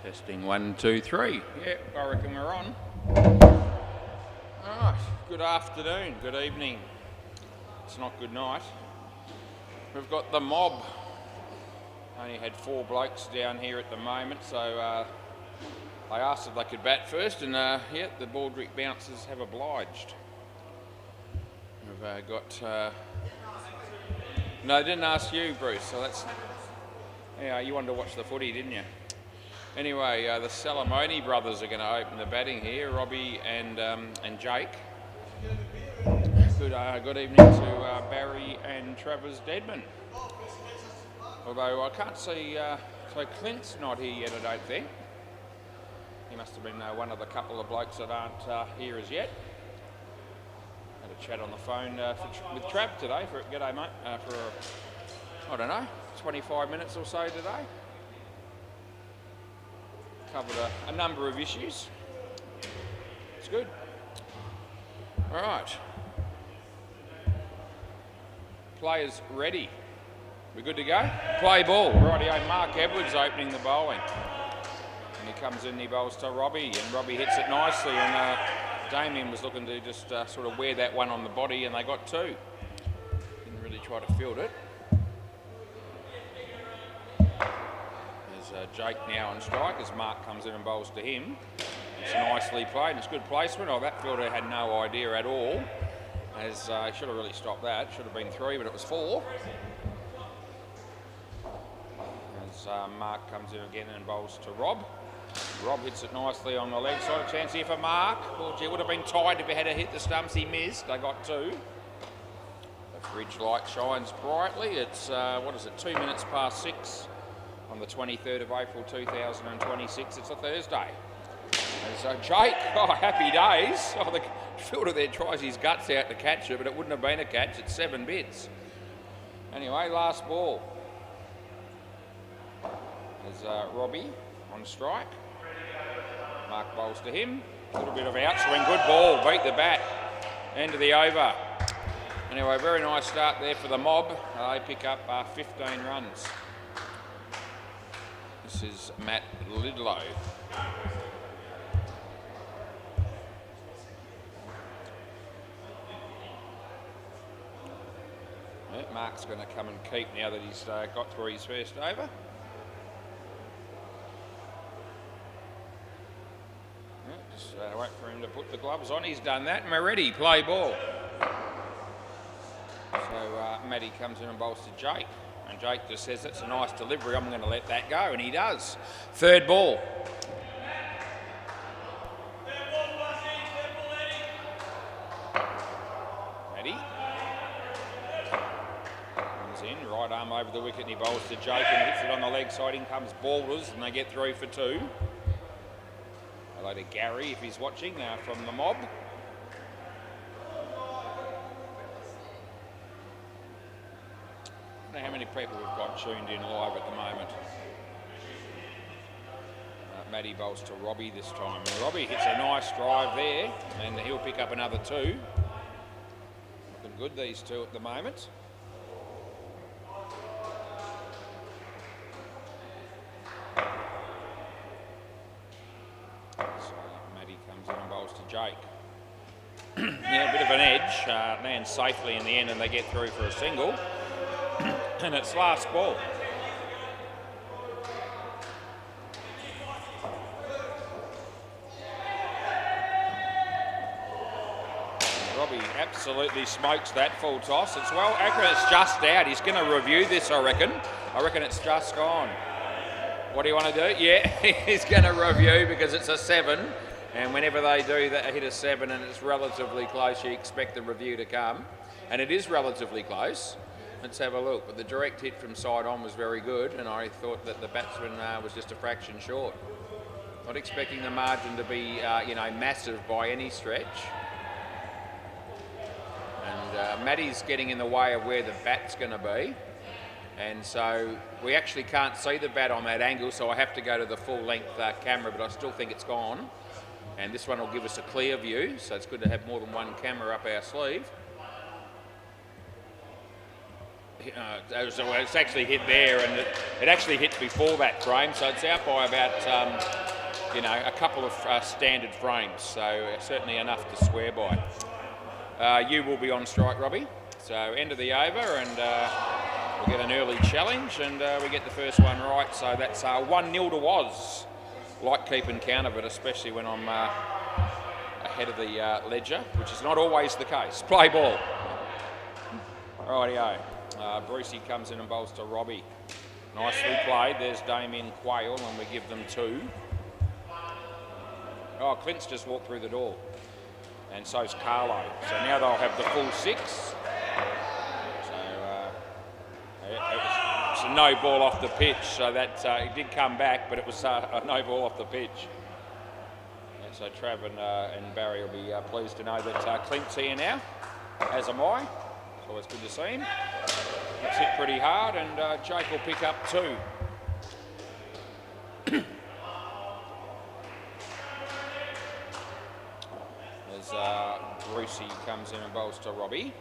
Testing 1, 2, 3. Yep, I reckon we're on. Alright, good afternoon, good evening. It's not good night. We've got the mob. Only had 4 blokes down here at the moment, so I asked if they could bat first, and yeah, the Baldrick bouncers have obliged. We've got... No, I didn't ask you, Bruce, so that's... Yeah, you wanted to watch the footy, didn't you? Anyway, the Salamone brothers are going to open the batting here, Robbie and Jake. Good evening to Barry and Travers Deadman. Although I can't see, so Clint's not here yet, I don't think. He must have been one of the couple of blokes that aren't here as yet. Had a chat on the phone with Trav today. G'day mate, for I don't know, 25 minutes or so today. Covered a number of issues. It's good. All right. Players ready. We good to go? Play ball. Rightio, Mark Edwards opening the bowling. And he comes in, he bowls to Robbie, and Robbie hits it nicely, and Damien was looking to just sort of wear that one on the body, and they got 2. Didn't really try to field it. There's Jake now on strike as Mark comes in and bowls to him. It's nicely played, and it's good placement. Oh, that fielder had no idea at all. As should have really stopped that. Should have been 3, but it was 4. As Mark comes in again and bowls to Rob. Rob hits it nicely on the leg side. A chance here for Mark. Well, gee, it would have been tight if he had hit the stumps. He missed. They got 2. The fridge light shines brightly. It's, 2 minutes past 6 on the 23rd of April 2026. It's a Thursday. And so Jake, happy days. Oh, the fielder there tries his guts out to catch it, but it wouldn't have been a catch. It's 7 bits. Anyway, last ball. There's Robbie on strike. Mark bowls to him. A little bit of outswing. Good ball. Beat the bat. End of the over. Anyway, very nice start there for the mob. They pick up 15 runs. This is Matt Lidlow. Yeah, Mark's going to come and keep now that he's got through his first over. Just wait for him to put the gloves on. He's done that, and we're ready. Play ball. So Matty comes in and bowls to Jake. And Jake just says, that's a nice delivery, I'm going to let that go. And he does. Third ball. Matty. Comes in, right arm over the wicket, and he bowls to Jake and hits it on the leg side. In comes Balders, and they get through for 2. Hello to Gary, if he's watching, from the mob. I don't know how many people we've got tuned in live at the moment. Matty bowls to Robbie this time. And Robbie hits a nice drive there, and he'll pick up another 2. Looking good, these 2 at the moment. Jake. Yeah, a bit of an edge. Lands safely in the end, and they get through for a single. And it's last ball. Robbie absolutely smokes that full toss. It's well accurate. It's just out. He's going to review this, I reckon. I reckon it's just gone. What do you want to do? Yeah, he's going to review because it's a 7. And whenever they do that, hit a 7 and it's relatively close, you expect the review to come. And it is relatively close. Let's have a look. But the direct hit from side on was very good, and I thought that the batsman was just a fraction short. Not expecting the margin to be, massive by any stretch. And Matty's getting in the way of where the bat's going to be. And so we actually can't see the bat on that angle, so I have to go to the full length camera, but I still think it's gone. And this one will give us a clear view, so it's good to have more than one camera up our sleeve. it's actually hit there, and it actually hit before that frame, so it's out by about a couple of standard frames, so certainly enough to swear by. You will be on strike, Robbie. So end of the over, and we'll get an early challenge, and we get the first one right. So that's 1-0 to Was. Like keeping count of it, especially when I'm ahead of the ledger, which is not always the case. Play ball. Rightio. Brucey comes in and bowls to Robbie. Nicely played. There's Damien Quayle, and we give them 2. Oh, Clint's just walked through the door. And so's Carlo. So now they'll have the full 6. So it was a no ball off the pitch. So that it did come back, but it was a no ball off the pitch. And so Trav and Barry will be pleased to know that Clint's here now, as am I. It's always good to see him. It's hit pretty hard, and Jake will pick up 2. As Brucey comes in and bowls to Robbie.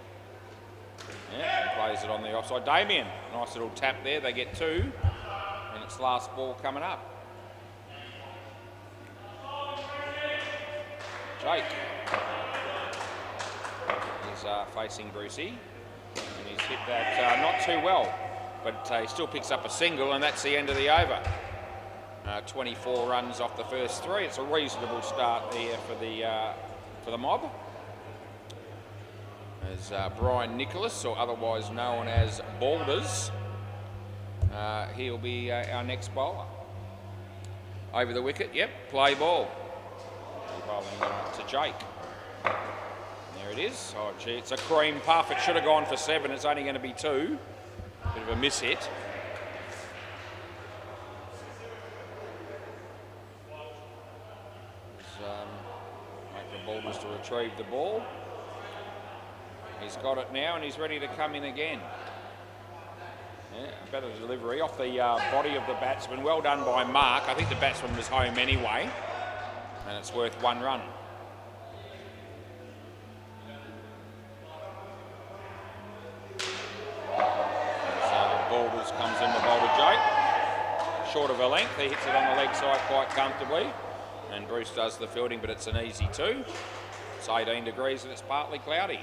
Yeah, and plays it on the offside. Damien, nice little tap there. They get 2, and it's last ball coming up. Jake is facing Brucey, and he's hit that not too well, but he still picks up a single, and that's the end of the over. 24 runs off the first 3. It's a reasonable start there for the mob. As Brian Nicholas, or otherwise known as Balders, he'll be our next bowler. Over the wicket, yep, play ball. Bowling to Jake. There it is. Oh gee, it's a cream puff. It should have gone for 7. It's only going to be 2. Bit of a miss hit. Balders to retrieve the ball. He's got it now, and he's ready to come in again. Yeah, better delivery off the body of the batsman. Well done by Mark. I think the batsman was home anyway, and it's worth 1 run. So Balders comes in to bowl to Jake. Short of a length, he hits it on the leg side quite comfortably. And Bruce does the fielding, but it's an easy 2. It's 18 degrees and it's partly cloudy.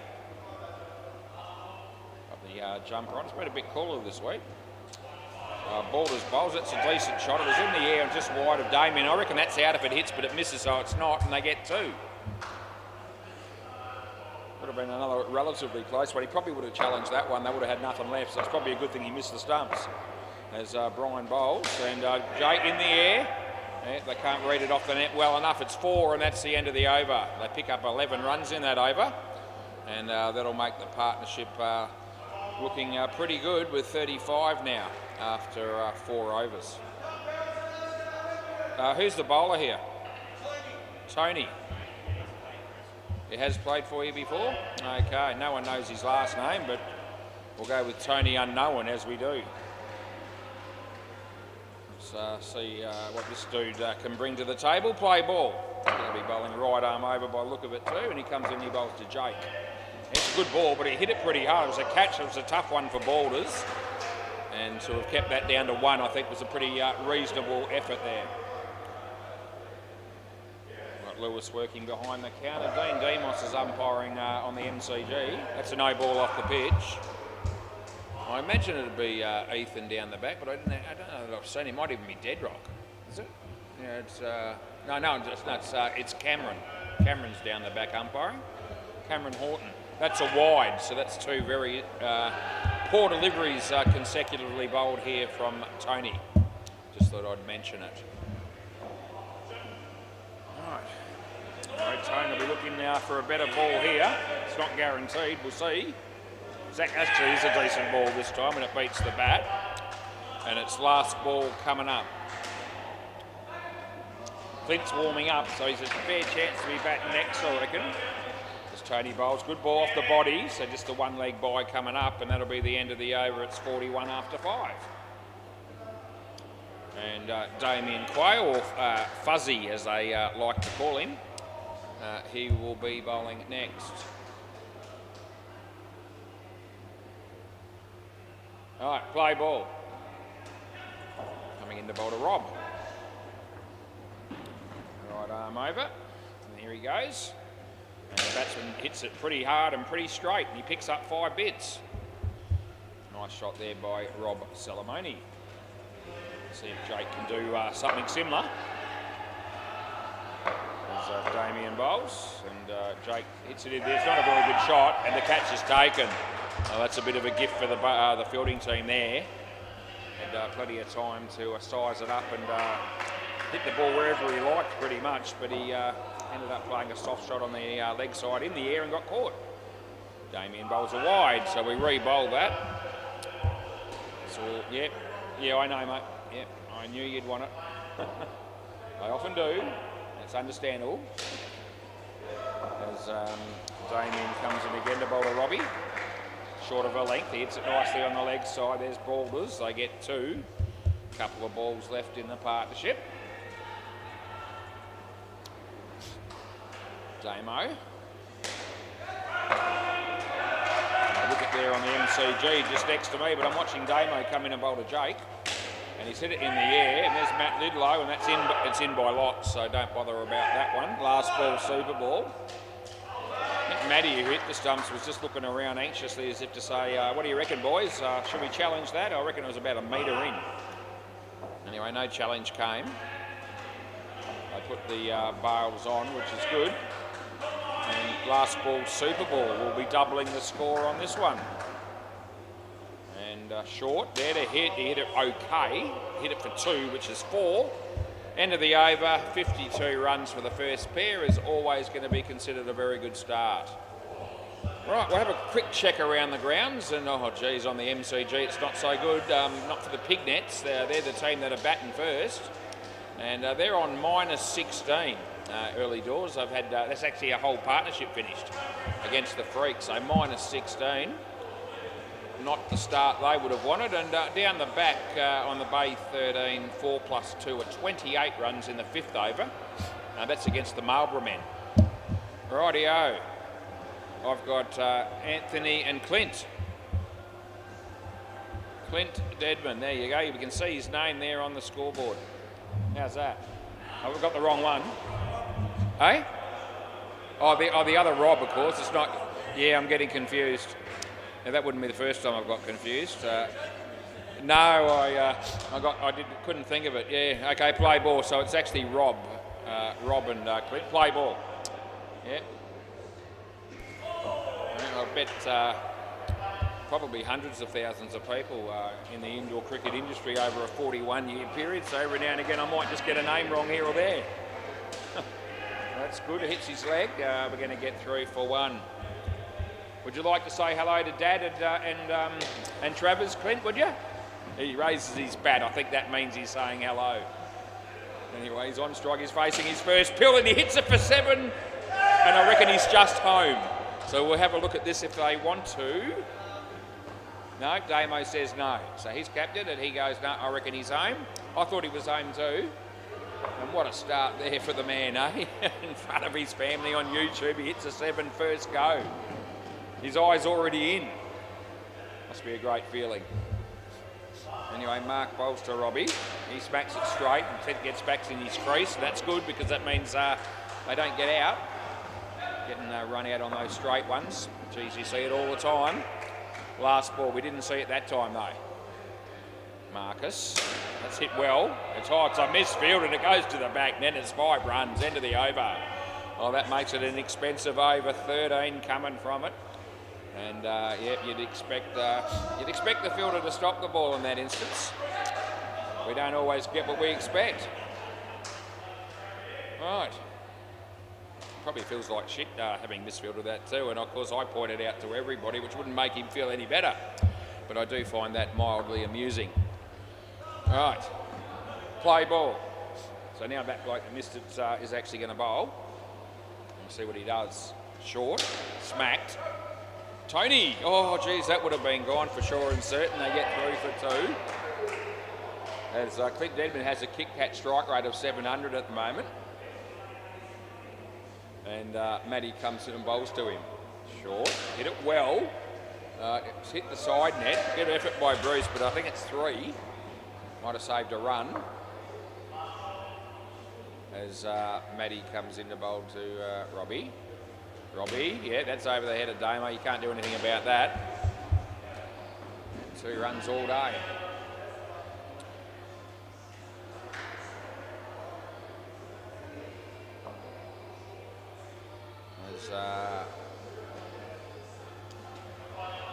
Got the jumper on. It's been a bit cooler this week. Balders bowls. It's a decent shot. It was in the air and just wide of Damien. I reckon that's out if it hits, but it misses, so it's not, and they get 2. Would have been another relatively close one. He probably would have challenged that one. They would have had nothing left, so it's probably a good thing he missed the stumps. As Brian bowls, and Jake in the air. Yeah, they can't read it off the net well enough. It's 4, and that's the end of the over. They pick up 11 runs in that over, and that'll make the partnership looking pretty good with 35 now after 4 overs. Who's the bowler here? Tony. He has played for you before? Okay, no one knows his last name, but we'll go with Tony Unknown as we do. See what this dude can bring to the table. Play ball. He's going to be bowling right arm over by the look of it too, and he comes in and he bowls to Jake. It's a good ball, but he hit it pretty hard. It was a catch. It was a tough one for Balders, and to have kept that down to 1, I think, was a pretty reasonable effort there. Got Lewis working behind the counter. Dean Demos is umpiring on the MCG. That's a no ball off the pitch. I imagine it'd be Ethan down the back, but I don't know that I've seen him. Might even be Deadrock. Is it? Yeah, it's it's Cameron. Cameron's down the back umpiring. Cameron Horton. That's a wide, so that's 2 very poor deliveries consecutively bowled here from Tony. Just thought I'd mention it. All right, Tony will be looking now for a better ball here. It's not guaranteed. We'll see. Zach actually is a decent ball this time, and it beats the bat. And it's last ball coming up. Clint's warming up, so he's a fair chance to be batting next, I reckon. As Tony bowls, good ball off the body, so just a 1-leg bye coming up, and that'll be the end of the over. It's 41 after 5. And Damien Quayle, or Fuzzy as they like to call him, he will be bowling next. All right, play ball. Coming in to bowl to Rob. Right arm over, and here he goes. And the batsman hits it pretty hard and pretty straight, and he picks up 5 bits. Nice shot there by Rob Salamoni. See if Jake can do something similar. There's Damien bowls, and Jake hits it in there. It's not a very good shot, and the catch is taken. That's a bit of a gift for the fielding team there. Had plenty of time to size it up and hit the ball wherever he liked pretty much, but he ended up playing a soft shot on the leg side in the air and got caught. Damien bowls are wide, so we re-bowl that. So, yeah, I know, mate. Yep, I knew you'd want it. I often do. It's understandable. As Damien comes in again to bowl to Robbie. Short of a length, he hits it nicely on the leg side. There's balders, they get 2. A couple of balls left in the partnership. Damo. Wicket there on the MCG just next to me, but I'm watching Damo come in and bowl to Jake. And he's hit it in the air, and there's Matt Lidlow, and it's in by lots, so don't bother about that one. Last ball, super ball. I think Matty, who hit the stumps, was just looking around anxiously as if to say, what do you reckon, boys? Should we challenge that? I reckon it was about a metre in. Anyway, no challenge came. They put the bails on, which is good. And last ball, super ball, will be doubling the score on this one. And short, there to hit. He hit it okay. Hit it for 2, which is 4. End of the over, 52 runs for the first pair is always going to be considered a very good start. Right, we'll have a quick check around the grounds, and oh geez, on the MCG it's not so good. Not for the Pig Nets. They're the team that are batting first, and they're on -16 early doors. They've had that's actually a whole partnership finished against the Freaks, so -16. Not the start they would have wanted, and down the back on the Bay 13, 4 + 2 at 28 runs in the 5th over. That's against the Marlborough men. Rightio. I've got Anthony and Clint. Clint Deadman, there you go. You can see his name there on the scoreboard. How's that? Oh, we've got the wrong one. Hey? Oh, the other Rob, of course. It's not. Yeah, I'm getting confused. Now, that wouldn't be the first time I've got confused. No, I couldn't think of it. Yeah, okay, play ball. So it's actually Rob and Clint. Play ball. Yeah. I bet probably hundreds of thousands of people in the indoor cricket industry over a 41-year period. So every now and again, I might just get a name wrong here or there. That's good. It hits his leg. We're going to get through for 1. Would you like to say hello to Dad and Travers, Clint, would you? He raises his bat. I think that means he's saying hello. Anyway, he's on strike. He's facing his first pill, and he hits it for 7. And I reckon he's just home. So we'll have a look at this if they want to. No, Damo says no. So he's capped it, and he goes, no, I reckon he's home. I thought he was home too. And what a start there for the man, eh? In front of his family on YouTube, he hits a 7 first go. His eye's already in. Must be a great feeling. Anyway, Mark bowls to Robbie. He smacks it straight and Clint gets back in his crease. That's good because that means they don't get out. Getting run out on those straight ones. Geez, you see it all the time. Last ball, we didn't see it that time though. Marcus, that's hit well. It's high, it's a misfield and it goes to the back. Then it's 5 runs, end of the over. Oh, that makes it an expensive over. 13 coming from it. And yeah, you'd expect the fielder to stop the ball in that instance. We don't always get what we expect. Right. Probably feels like shit having misfielded that too, and of course I pointed out to everybody, which wouldn't make him feel any better. But I do find that mildly amusing. Right. Play ball. So now that bloke that missed it is actually going to bowl. We'll see what he does. Short. Smacked. Tony, oh geez, that would have been gone for sure and certain. They get through for 2. As Clint Deadman has a kick-catch strike rate of 700 at the moment. And Matty comes in and bowls to him. Short, hit it well. It's hit the side net. Good effort by Bruce, but I think it's 3. Might have saved a run. As Maddie comes in to bowl to Robbie. Robbie, yeah, that's over the head of Damo. You can't do anything about that. 2 runs all day. As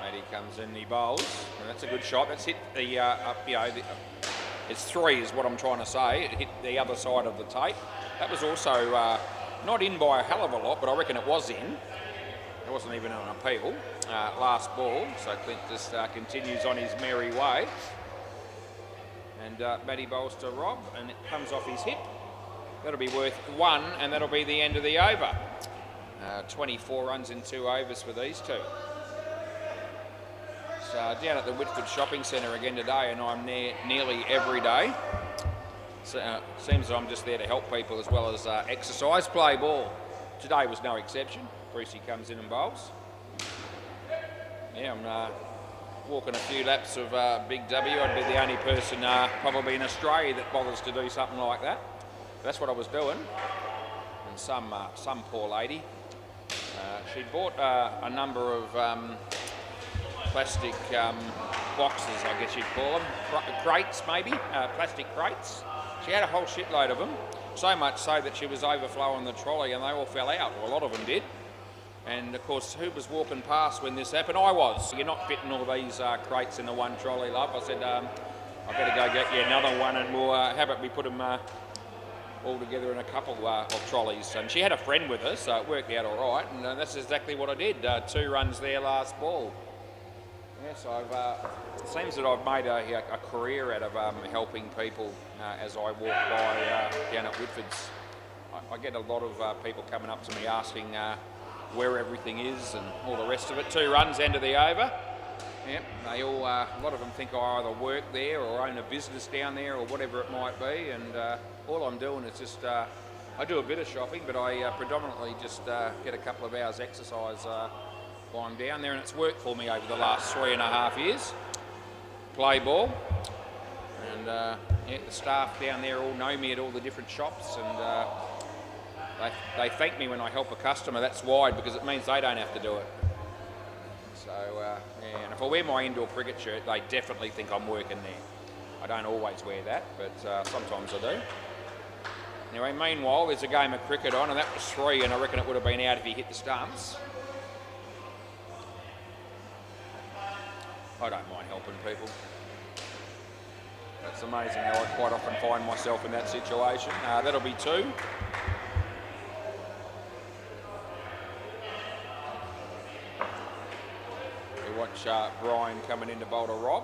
Maddie comes in, he bowls. And that's a good shot. That's hit the it's 3 is what I'm trying to say. It hit the other side of the tape. That was also not in by a hell of a lot, but I reckon it was in. It wasn't even an appeal. Last ball, so Clint just continues on his merry way. And Maddie bowls to Rob, and it comes off his hip. That'll be worth 1, and that'll be the end of the over. 24 runs in 2 overs for these two. Down at the Whitford Shopping Centre again today, and I'm there nearly every day. So, seems I'm just there to help people as well as exercise, play ball. Today was no exception. Brucey comes in and bowls. Yeah, I'm walking a few laps of Big W. I'd be the only person probably in Australia that bothers to do something like that. That's what I was doing. And some poor lady, she'd bought a number of plastic boxes, I guess you'd call them, crates maybe, plastic crates. She had a whole shitload of them, so much so that she was overflowing the trolley and they all fell out, or a lot of them did. And of course, who was walking past when this happened? I was. You're not fitting all these crates into one trolley, love. I said, I better go get you another one, and we'll have it, we put them all together in a couple of trolleys. And she had a friend with her, so it worked out all right, and that's exactly what I did. 2 runs there last ball. Yes, it seems that I've made a career out of helping people as I walk by down at Whitford's. I get a lot of people coming up to me asking where everything is and all the rest of it. 2 runs, end of the over. Yep, they all, a lot of them think I either work there or own a business down there or whatever it might be, and all I'm doing is just, I do a bit of shopping, but I predominantly just get a couple of hours exercise while I'm down there, and it's worked for me over the last 3.5 years. Play ball, and yeah, the staff down there all know me at all the different shops, and they thank me when I help a customer. That's wide, because it means they don't have to do it. So, yeah, and if I wear my indoor cricket shirt, they definitely think I'm working there. I don't always wear that, but sometimes I do. Anyway, meanwhile, there's a game of cricket on, and that was 3, and I reckon it would have been out if he hit the stumps. I don't mind helping people. It's amazing how I quite often find myself in that situation. That'll be 2. We watch Brian coming in to bowl to Rob,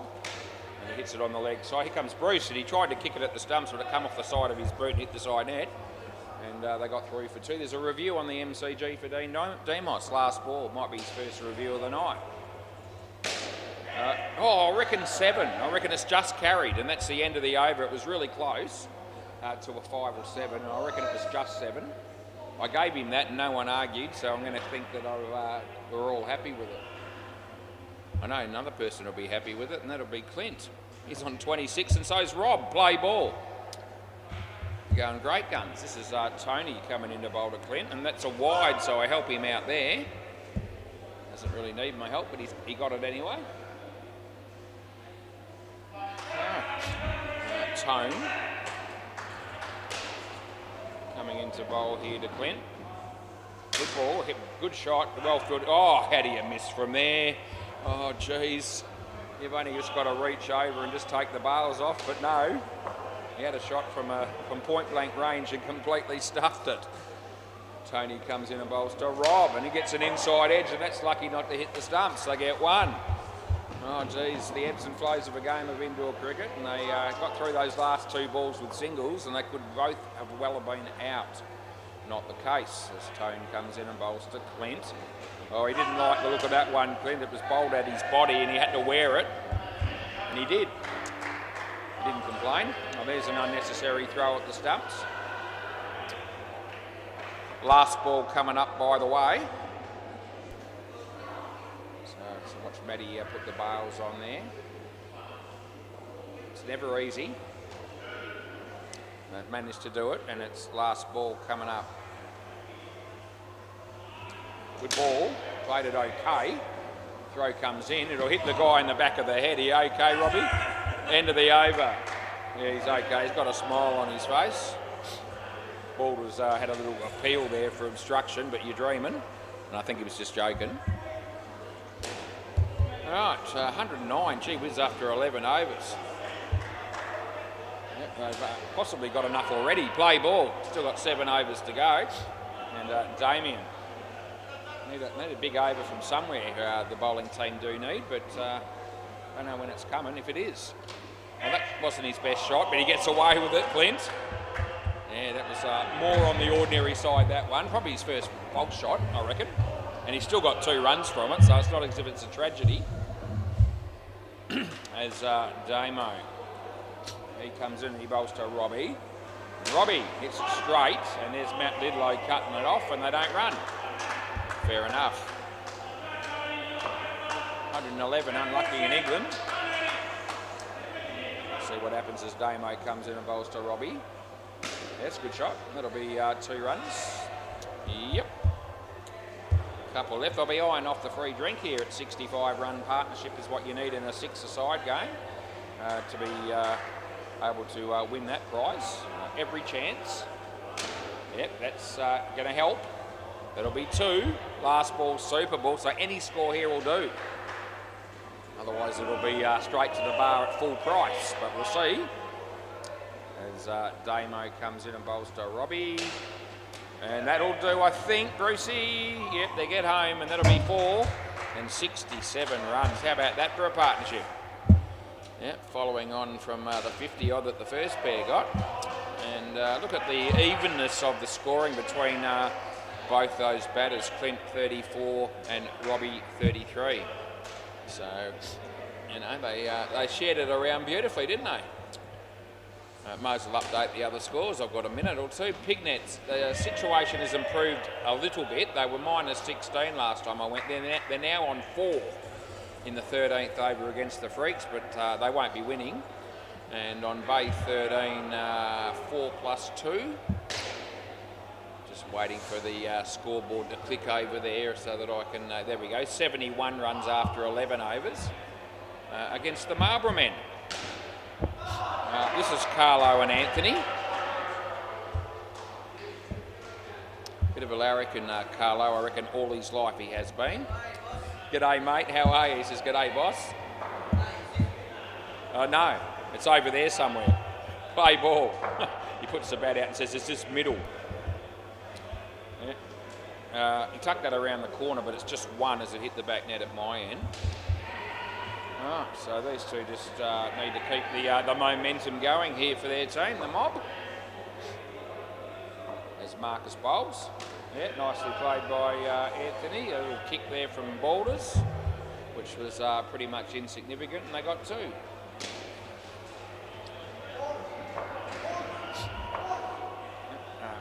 and he hits it on the leg side. Here comes Bruce, and he tried to kick it at the stumps, but it come off the side of his boot and hit the side net. And they got 3 for 2. There's a review on the MCG for Dean Demos. Last ball might be his first review of the night. I reckon 7. I reckon it's just carried, and that's the end of the over. It was really close to a 5 or 7, and I reckon it was just 7. I gave him that, and no one argued, so I'm going to think that we're all happy with it. I know another person will be happy with it, and that'll be Clint. He's on 26, and so's Rob. Play ball. Going great guns. This is Tony coming in to bowl to Clint, and that's a wide, so I help him out there. Doesn't really need my help, but he got it anyway. Tone coming into bowl here to Clint. Good ball, hit, good shot, well fielded. Oh, how do you miss from there? Oh, geez. You've only just got to reach over and just take the bails off, but no. He had a shot from point blank range and completely stuffed it. Tony comes in and bowls to Rob, and he gets an inside edge, and that's lucky not to hit the stumps. They get 1. Oh, geez, the ebbs and flows of a game of indoor cricket, and they got through those last 2 balls with singles, and they could both have well have been out. Not the case, as Tone comes in and bowls to Clint. Oh, he didn't like the look of that one, Clint. It was bowled at his body, and he had to wear it, and he did. He didn't complain. Oh, there's an unnecessary throw at the stumps. Last ball coming up, by the way. So it's Watch Matty put the bails on there. It's never easy. They've managed to do it, and it's last ball coming up. Good ball, played it okay. Throw comes in, it'll hit the guy in the back of the head. Are you okay, Robbie? End of the over. Yeah, he's okay. He's got a smile on his face. Ball was had a little appeal there for obstruction, but you're dreaming. And I think he was just joking. Right, 109. Gee whiz, after 11 overs. Yep, they've possibly got enough already. Play ball. Still got 7 overs to go. And Damien. Need a big over from somewhere, the bowling team do need, but I don't know when it's coming, if it is. Well, that wasn't his best shot, but he gets away with it, Clint. Yeah, that was more on the ordinary side, that one. Probably his first bulk shot, I reckon. And he's still got 2 runs from it, so it's not as if it's a tragedy. As Damo, he comes in and he bowls to Robbie. Robbie hits it straight, and there's Matt Lidlow cutting it off, and they don't run. Fair enough. 111 unlucky in England. See what happens as Damo comes in and bowls to Robbie. That's a good shot. That'll be 2 runs. Yep. Couple left. I'll be eyeing off the free drink here at 65 run partnership is what you need in a 6-a-side game to be able to win that prize. Every chance. Yep, that's going to help. That'll be 2. Last ball, Super Ball, so any score here will do. Otherwise, it'll be straight to the bar at full price, but we'll see. As Damo comes in and bowls to Robbie. And that'll do, I think, Brucey. Yep, they get home, and that'll be 4 and 67 runs. How about that for a partnership? Yep, following on from the 50-odd that the first pair got. And look at the evenness of the scoring between both those batters, Clint 34 and Robbie 33. So, you know, they shared it around beautifully, didn't they? Mose will update the other scores. I've got a minute or two. Pignets, the situation has improved a little bit. They were minus 16 last time I went. They're now on 4 in the 13th over against the Freaks, but they won't be winning. And on Bay 13, 4 plus 2. Just waiting for the scoreboard to click over there so that I can, there we go, 71 runs after 11 overs against the Marlborough men. This is Carlo and Anthony. Bit of a larrikin, Carlo, I reckon all his life he has been. G'day, mate, how are you? He says, g'day, boss. Oh, no, it's over there somewhere. Play ball. He puts the bat out and says, it's just middle. Yeah. He tucked that around the corner, but it's just 1 as it hit the back net at my end. Oh, so these two just need to keep the momentum going here for their team, the Mob. There's Marcus bowls. Yeah, nicely played by Anthony. A little kick there from Boulders, which was pretty much insignificant, and they got 2.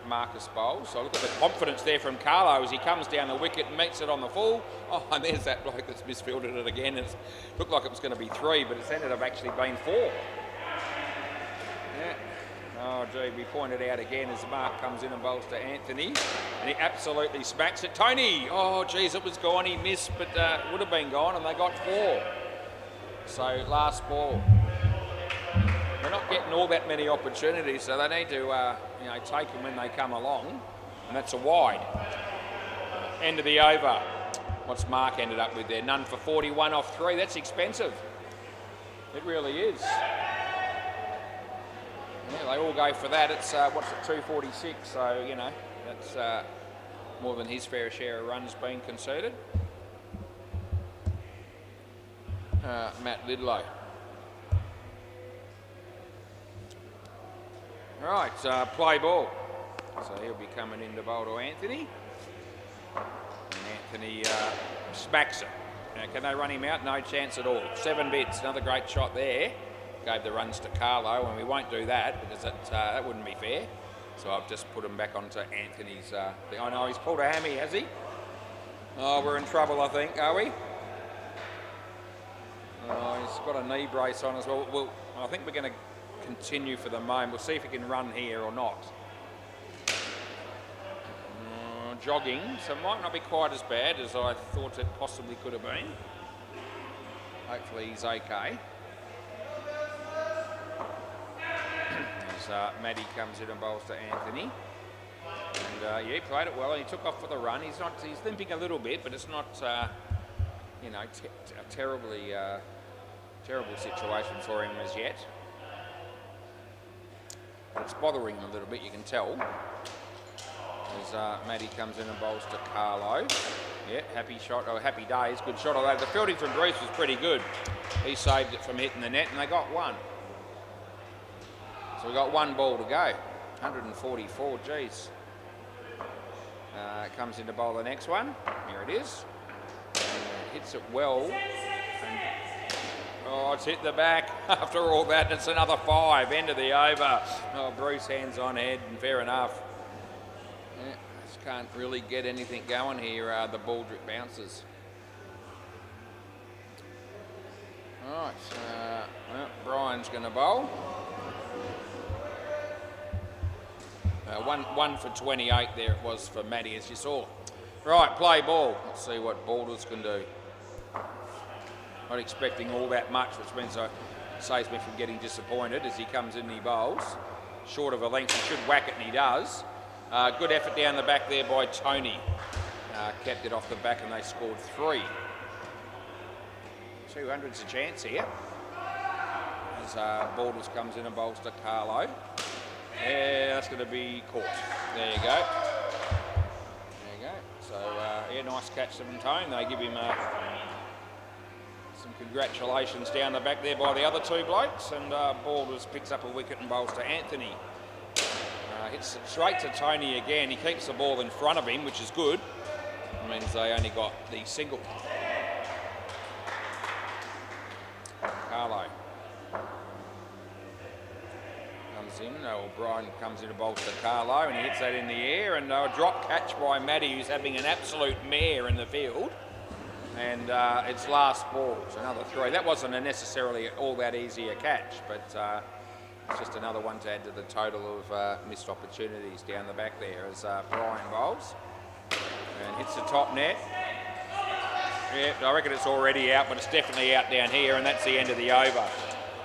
Marcus bowls. So look at the confidence there from Carlo as he comes down the wicket and meets it on the full. Oh, and there's that bloke that's misfielded it again. It looked like it was going to be 3, but it's ended up actually being 4. Yeah. Oh, gee, we pointed out again as Mark comes in and bowls to Anthony, and he absolutely smacks it. Tony! Oh, geez, it was gone. He missed, but it would have been gone, and they got 4. So, last ball. They're not getting all that many opportunities, so they need to take them when they come along, and that's a wide. End of the over. What's Mark ended up with there? None for 41 off 3. That's expensive. It really is. Yeah, they all go for that. It's, 246, so, you know, that's more than his fair share of runs being conceded. Matt Lidlow. Right, play ball. So he'll be coming in to bowl to Anthony. And Anthony smacks it. Now, can they run him out? No chance at all. 7 bits, another great shot there. Gave the runs to Carlo, and we won't do that because that wouldn't be fair. So I've just put him back onto Anthony's thing. Oh no, he's pulled a hammy, has he? Oh, we're in trouble, I think, are we? He's got a knee brace on as well. I think we're going to continue for the moment. We'll see if he can run here or not. Jogging, so it might not be quite as bad as I thought it possibly could have been. Hopefully he's okay. As Maddie comes in and bowls to Anthony. And yeah, he played it well and he took off for the run. He's limping a little bit, but it's not, you know, a terrible situation for him as yet. But it's bothering him a little bit, you can tell. As Maddie comes in and bowls to Carlo. Yeah, happy shot, or happy days, good shot. Although the fielding from Bruce was pretty good. He saved it from hitting the net and they got one. So we got one ball to go. 144, geez. Comes in to bowl the next one. Here it is. Hits it well. And, oh, it's hit the back. After all that, it's another 5. End of the over. Oh, Bruce hands on head, and fair enough. Yeah, just can't really get anything going here. The Baldrick bounces. All right, well, Brian's going to bowl. One for 28 there it was for Matty, as you saw. Right, play ball. Let's see what Balders can do. Not expecting all that much, which means saves me from getting disappointed as he comes in and he bowls. Short of a length, he should whack it, and he does. Good effort down the back there by Tony. Kept it off the back and they scored 3. 200's a chance here. As Balders comes in and bowls to Carlo. Yeah, that's going to be caught. There you go. There you go. So, yeah, nice catch from Tone. They give him some congratulations down the back there by the other 2 blokes. And Balders picks up a wicket and bowls to Anthony. Hits it straight to Tony again. He keeps the ball in front of him, which is good. It means they only got the single. Carlo comes in. O'Brien comes in to bowl to Carlo, and he hits that in the air. And a drop catch by Matty, who's having an absolute mare in the field. And it's last ball, so another 3. That wasn't necessarily all that easy a catch, but it's just another one to add to the total of missed opportunities down the back there as Brian bowls and hits the top net. Yeah, I reckon it's already out, but it's definitely out down here, and that's the end of the over.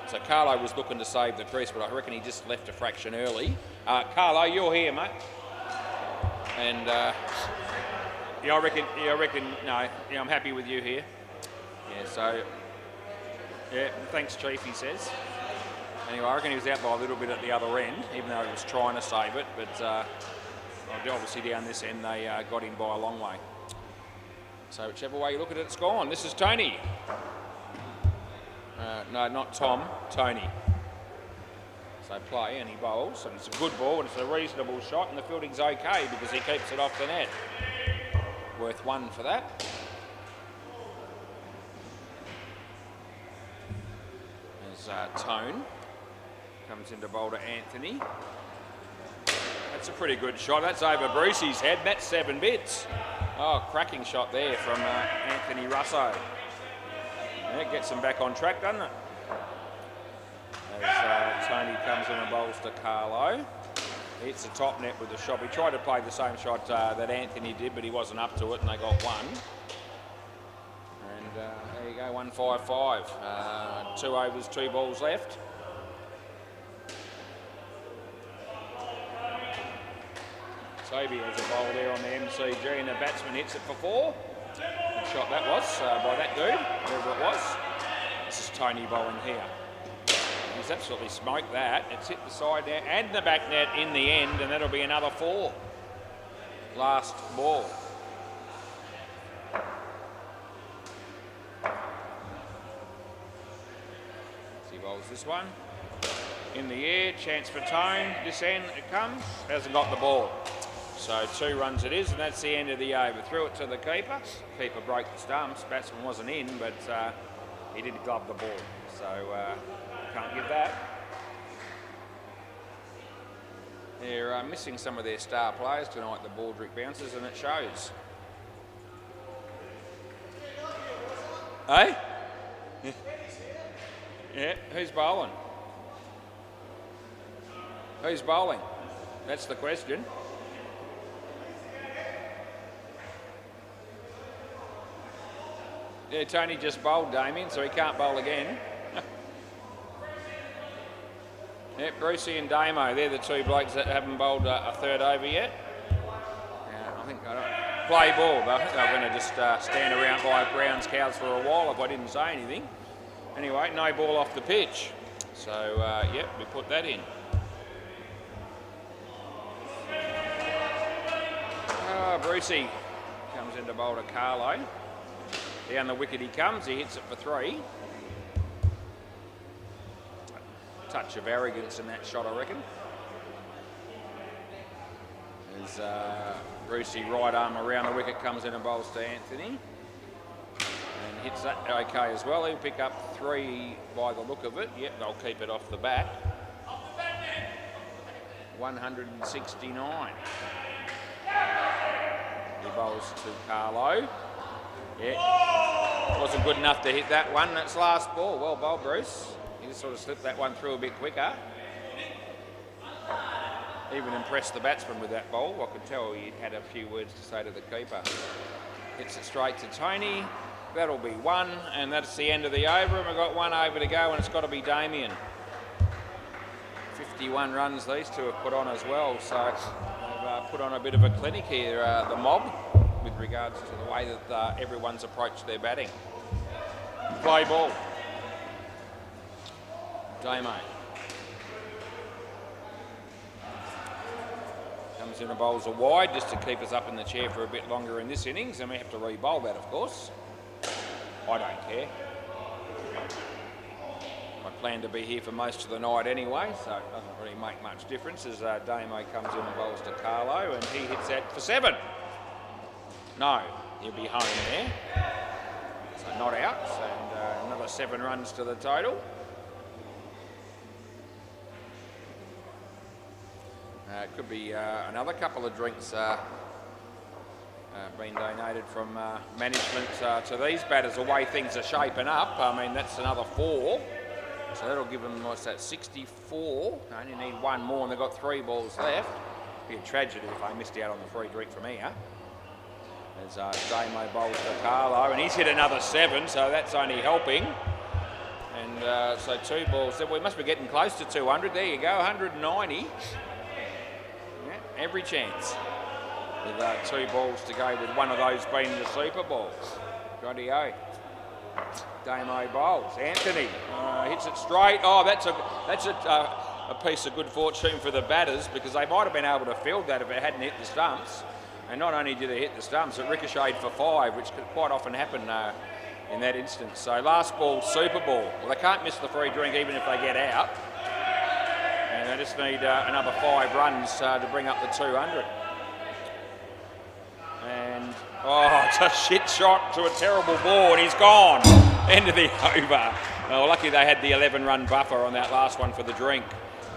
So Carlo was looking to save the crease, but I reckon he just left a fraction early. Carlo, you're here, mate. And yeah, I reckon, no, yeah, I'm happy with you here. Yeah, so, yeah, thanks, Chief, he says. Anyway, I reckon he was out by a little bit at the other end, even though he was trying to save it, but obviously down this end they got him by a long way. So whichever way you look at it, it's gone. This is Tony. No, not Tom, Tony. So play, and he bowls, and it's a good ball, and it's a reasonable shot, and the fielding's okay because he keeps it off the net. Worth 1 for that. There's Tone. Comes into bowl to Anthony. That's a pretty good shot. That's over Brucey's head. That's 7 bits. Oh, cracking shot there from Anthony Russo. Yeah, it gets him back on track, doesn't it? As Tony comes in and bowls to Carlo. He hits the top net with the shot. He tried to play the same shot that Anthony did, but he wasn't up to it, and they got 1. And there you go, 155. 2 overs, 2 balls left. Toby has a bowl there on the MCG, and the batsman hits it for 4. Good shot that was by that dude, whoever it was. This is Tony bowling here. He's absolutely smoked that. It's hit the side there and the back net in the end, and that'll be another 4. Last ball. He bowls this one. In the air, chance for Tone. This end it comes. Hasn't got the ball. So 2 runs it is, and that's the end of the over. Threw it to the keeper. Keeper broke the stumps. Batsman wasn't in, but he did glove the ball. So can't give that. They're missing some of their star players tonight, the Baldrick Bouncers, and it shows. Yeah, who's bowling? Who's bowling? That's the question. Yeah, Tony just bowled, Damien, so he can't bowl again. Yeah, Brucey and Damo, they're the two blokes that haven't bowled a third over yet. Yeah, I think I don't play ball, but I think I'm going to just stand around by Brown's cows for a while if I didn't say anything. Anyway, no ball off the pitch. So, yep, we put that in. Brucey comes into bowl to Carlo. Down the wicket he comes, he hits it for 3. Touch of arrogance in that shot, I reckon. As Brucey right arm around the wicket comes in and bowls to Anthony. And hits that okay as well. He'll pick up 3 by the look of it. Yep, they'll keep it off the bat. 169. He bowls to Carlo. Yeah, wasn't good enough to hit that one. That's last ball. Well bowled, Bruce. He just sort of slipped that one through a bit quicker. Even impressed the batsman with that bowl. I could tell he had a few words to say to the keeper. Hits it straight to Tony. That'll be 1, and that's the end of the over. And we've got 1 over to go, and it's got to be Damien. 51 runs these two have put on as well, so they've put on a bit of a clinic here, the mob, with regards to the way that everyone's approached their batting. Play ball. Damo. Comes in and bowls a wide just to keep us up in the chair for a bit longer in this innings, and we have to re-bowl that, of course. I don't care. I plan to be here for most of the night anyway, so it doesn't really make much difference as Damo comes in and bowls to Carlo, and he hits that for 7. No, he'll be home there. So not out, and another 7 runs to the total. It could be another couple of drinks being donated from management to these batters, the way things are shaping up. I mean, that's another 4. So that'll give them, what's that, 64. They only need 1 more, and they've got 3 balls left. Be a tragedy if they missed out on the free drink from here. As Damo bowls to Carlo, and he's hit another 7, so that's only helping. And so 2 balls. We must be getting close to 200. There you go, 190. Yeah, every chance. With 2 balls to go, with one of those being the Super Bowl. Rightio. Damo bowls. Anthony hits it straight. Oh, that's a piece of good fortune for the batters, because they might have been able to field that if it hadn't hit the stumps. And not only did it hit the stumps, it ricocheted for 5, which could quite often happen in that instance. So last ball, Super Bowl. Well, they can't miss the free drink even if they get out. And they just need another 5 runs to bring up the 200. And, oh, it's a shit shot to a terrible ball, and he's gone. End of the over. Well, lucky they had the 11-run buffer on that last one for the drink.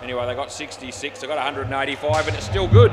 Anyway, they got 66, they got 185, and it's still good.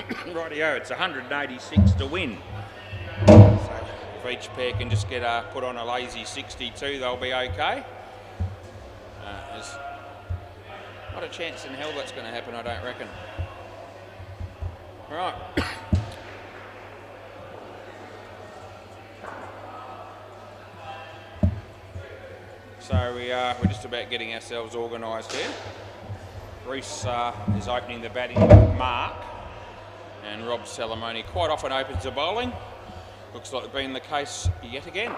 Rightio, it's 186 to win. So if each pair can just get put on a lazy 62, they'll be okay. There's not a chance in hell that's going to happen, I don't reckon. Right. So we're just about getting ourselves organised here. Bruce is opening the batting with Mark, and Rob Salamone quite often opens the bowling. Looks like it's been the case yet again.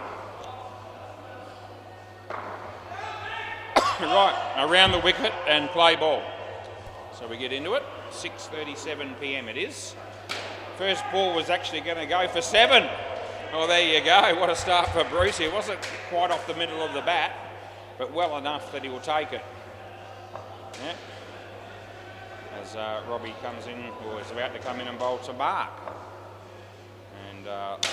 Right, around the wicket and play ball. So we get into it. 6:37 p.m. it is. First ball was actually going to go for 7. Oh, there you go. What a start for Bruce. He wasn't quite off the middle of the bat, but well enough that he will take it. Yeah. As Robbie comes in, or is about to come in and bowl to Mark. And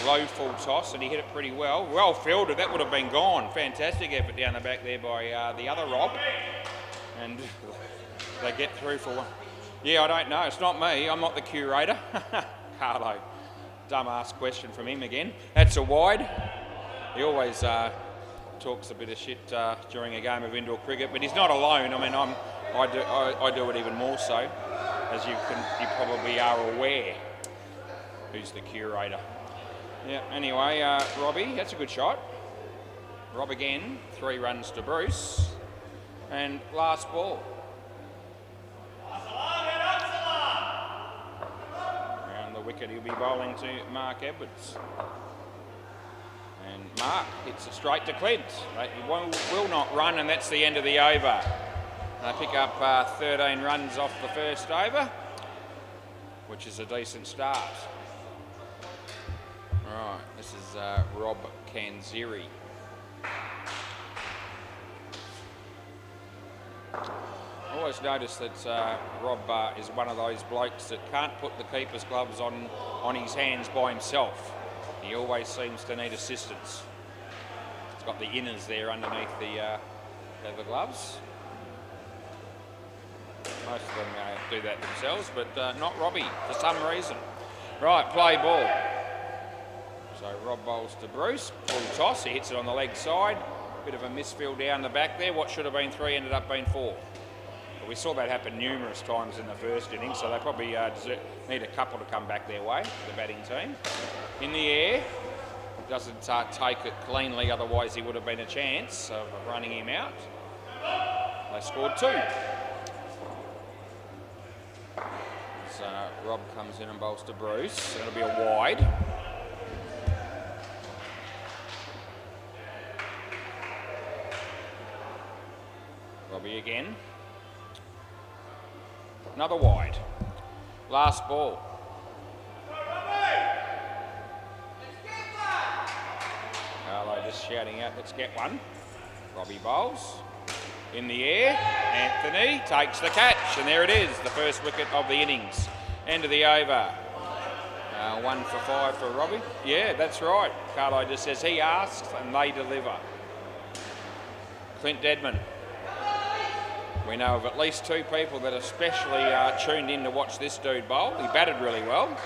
low full toss, and he hit it pretty well. Well fielded, that would have been gone. Fantastic effort down the back there by the other Rob. And they get through for one. Yeah, I don't know. It's not me. I'm not the curator. Carlo. Dumb-ass question from him again. That's a wide. He always talks a bit of shit during a game of indoor cricket, but he's not alone. I mean, I do it even more so, as you probably are aware. Who's the curator? Yeah. Anyway, Robbie, that's a good shot. Rob again. 3 runs to Bruce, and last ball. Around the wicket, he'll be bowling to Mark Edwards. And Mark hits it straight to Clint. He will not run, and that's the end of the over. They pick up 13 runs off the first over, which is a decent start. Right, this is Rob Kanziri. I always notice that Rob is one of those blokes that can't put the keeper's gloves on his hands by himself. He always seems to need assistance. He's got the inners there underneath the gloves. Most of them do that themselves, but not Robbie for some reason. Right, play ball. So Rob bowls to Bruce, full toss, he hits it on the leg side. Bit of a misfield down the back there. What should have been 3 ended up being 4. But we saw that happen numerous times in the first innings, so they probably need a couple to come back their way, the batting team. In the air, doesn't take it cleanly, otherwise he would have been a chance of running him out. They scored 2. So Rob comes in and bowls to Bruce. It'll be a wide. Robbie again. Another wide. Last ball. Carlo just shouting out, let's get one. Robbie bowls. In the air, Anthony takes the catch, and there it is, the first wicket of the innings. End of the over. 1 for 5 for Robbie. Yeah, that's right. Carlo just says he asks and they deliver. Clint Dedman. We know of at least 2 people that especially tuned in to watch this dude bowl. He batted really well.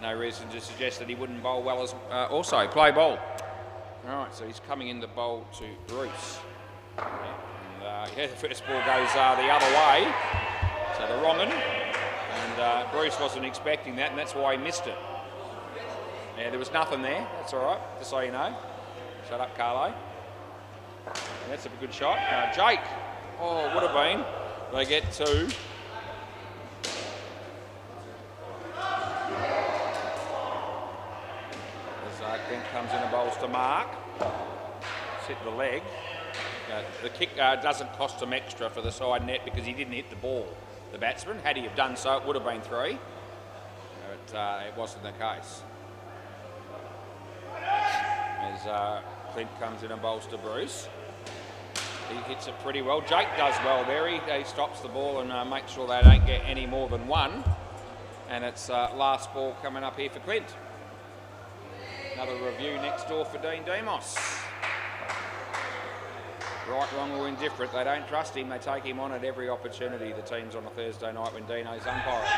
No reason to suggest that he wouldn't bowl well as also. Play ball. All right, so he's coming in to bowl to Bruce. Yeah, the first ball goes the other way, so the wrong one. And Bruce wasn't expecting that, and that's why he missed it. Yeah, there was nothing there. That's all right, just so you know. Shut up, Carlo. And that's a good shot. Jake. Oh, it would have been. They get 2. As Clint comes in and bowls to Mark. Hit the leg. The kick doesn't cost him extra for the side net because he didn't hit the ball, the batsman. Had he have done so, it would have been 3. But it wasn't the case. As Clint comes in and bowls to Bruce. He hits it pretty well. Jake does well there. He stops the ball and makes sure they don't get any more than 1. And it's last ball coming up here for Clint. Another review next door for Dean Demos. Right, wrong or indifferent, they don't trust him. They take him on at every opportunity. The team's on a Thursday night when Dino's umpiring.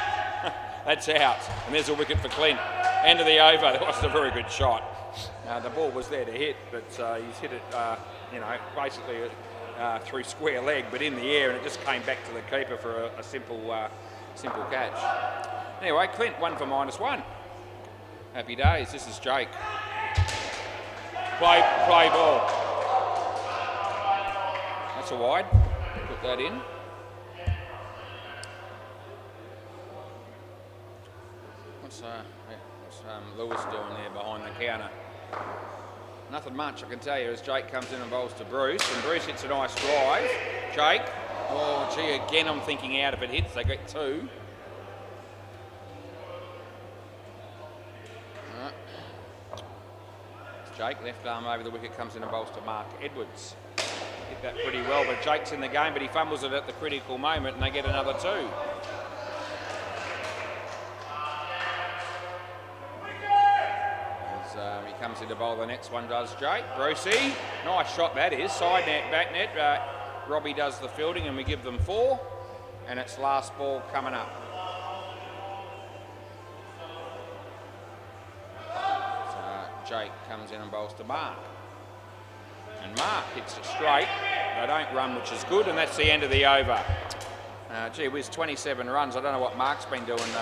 That's out. And there's a wicket for Clint. End of the over. That wasn't a very good shot. The ball was there to hit, but he's hit it, basically through square leg, but in the air, and it just came back to the keeper for a simple catch. Anyway, Clint 1 for -1. Happy days. This is Jake. Play ball. That's a wide. Put that in. What's Lewis doing there behind the counter? Nothing much, I can tell you, as Jake comes in and bowls to Bruce, and Bruce hits a nice drive. Jake, oh gee, again I'm thinking out if it hits, they get 2. Jake, left arm over the wicket, comes in and bowls to Mark Edwards. Hit that pretty well, but Jake's in the game, but he fumbles it at the critical moment, and they get another 2. He comes in to bowl the next one, does Jake. Brucey, nice shot that is. Side net, back net. Robbie does the fielding and we give them 4. And it's last ball coming up. So Jake comes in and bowls to Mark. And Mark hits it straight. They don't run, which is good, and that's the end of the over. Gee whiz, 27 runs. I don't know what Mark's been doing.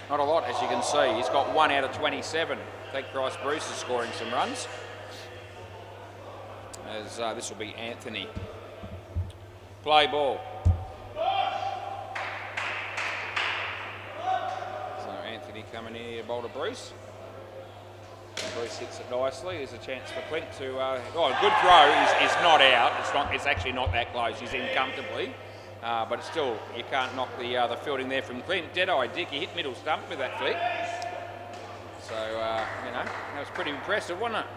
Not a lot, as you can see. He's got 1 out of 27. Thank Christ Bruce is scoring some runs. As this will be Anthony. Play ball. So Anthony coming in here to bowl to Bruce. And Bruce hits it nicely. There's a chance for Clint to... good throw. He's not out. It's actually not that close. He's in comfortably. But it's still, you can't knock the fielding there from Clint. Dead-eye Dick, he hit middle stump with that flick. So, that was pretty impressive, wasn't it?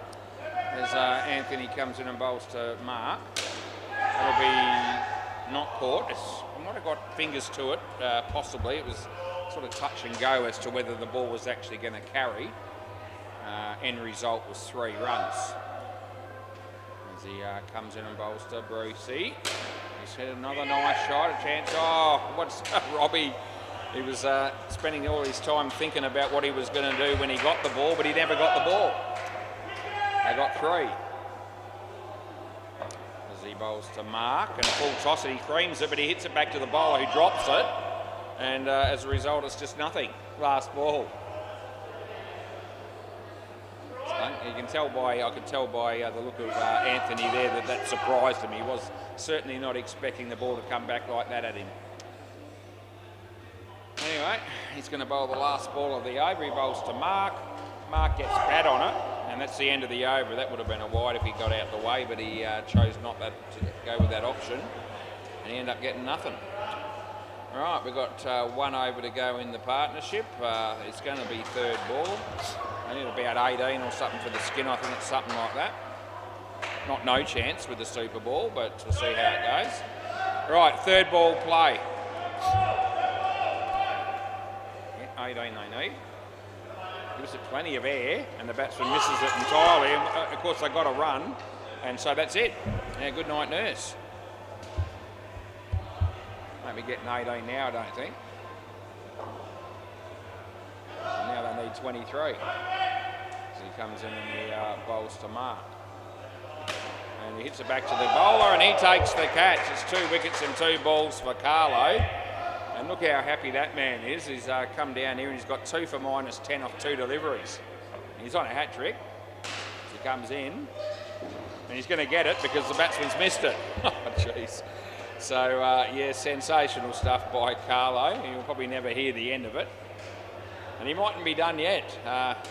As Anthony comes in and bowls to Mark. It'll be not caught. I might have got fingers to it, possibly. It was sort of touch and go as to whether the ball was actually going to carry. End result was 3 runs. As he comes in and bowls to Brucey. He's hit another nice shot, a chance. Oh, what's Robbie? He was spending all his time thinking about what he was going to do when he got the ball, but he never got the ball. They got 3. As he bowls to Mark, and a full toss, and he creams it, but he hits it back to the bowler who drops it. And as a result, it's just nothing. Last ball. You can tell by, I could tell by the look of Anthony there that surprised him. He was certainly not expecting the ball to come back like that at him. Anyway, he's going to bowl the last ball of the over. He bowls to Mark. Mark gets bat on it, and that's the end of the over. That would have been a wide if he got out the way, but he chose not to go with that option, and he ended up getting nothing. All right, we've got 1 over to go in the partnership. It's going to be 3rd ball. I need about 18 or something for the skin. I think it's something like that. Not no chance with the Super Ball, but we'll see how it goes. Right, 3rd ball play. 18 they need. Gives it plenty of air, and the batsman misses it entirely. And of course, they got a run, and so that's it. Yeah, good night, nurse. Won't be getting 18 now, I don't think. And now they need 23. So he comes in and he bowls to Mark. And he hits it back to the bowler, and he takes the catch. It's 2 wickets and 2 balls for Carlo. And look how happy that man is. He's come down here and he's got 2 for -10 off 2 deliveries. And he's on a hat trick. So he comes in and he's going to get it because the batsman's missed it. Oh, jeez. So, yeah, sensational stuff by Carlo. You'll probably never hear the end of it. And he mightn't be done yet.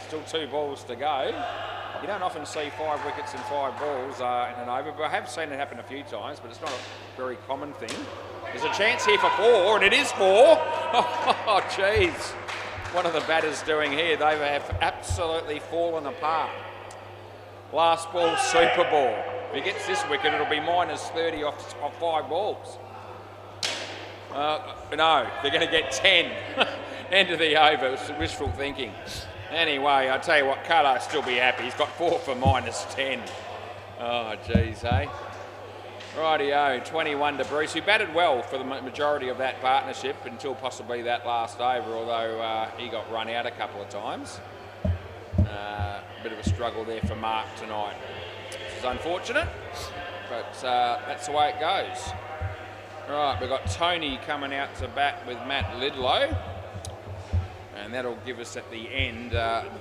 Still 2 balls to go. You don't often see 5 wickets and 5 balls in an over, but I have seen it happen a few times, but it's not a very common thing. There's a chance here for 4, and it is 4. Oh, jeez. What are the batters doing here? They have absolutely fallen apart. Last ball, Super Ball. If he gets this wicket, it'll be -30 off 5 balls. No, they're going to get 10. End of the over. It's wishful thinking. Anyway, I tell you what, Carlo'll still be happy. He's got 4 for -10. Oh, geez, eh? Rightio, 21 to Bruce, who batted well for the majority of that partnership until possibly that last over, although he got run out a couple of times. Bit of a struggle there for Mark tonight, which is unfortunate, but that's the way it goes. Right, we've got Tony coming out to bat with Matt Lidlow, and that'll give us at the end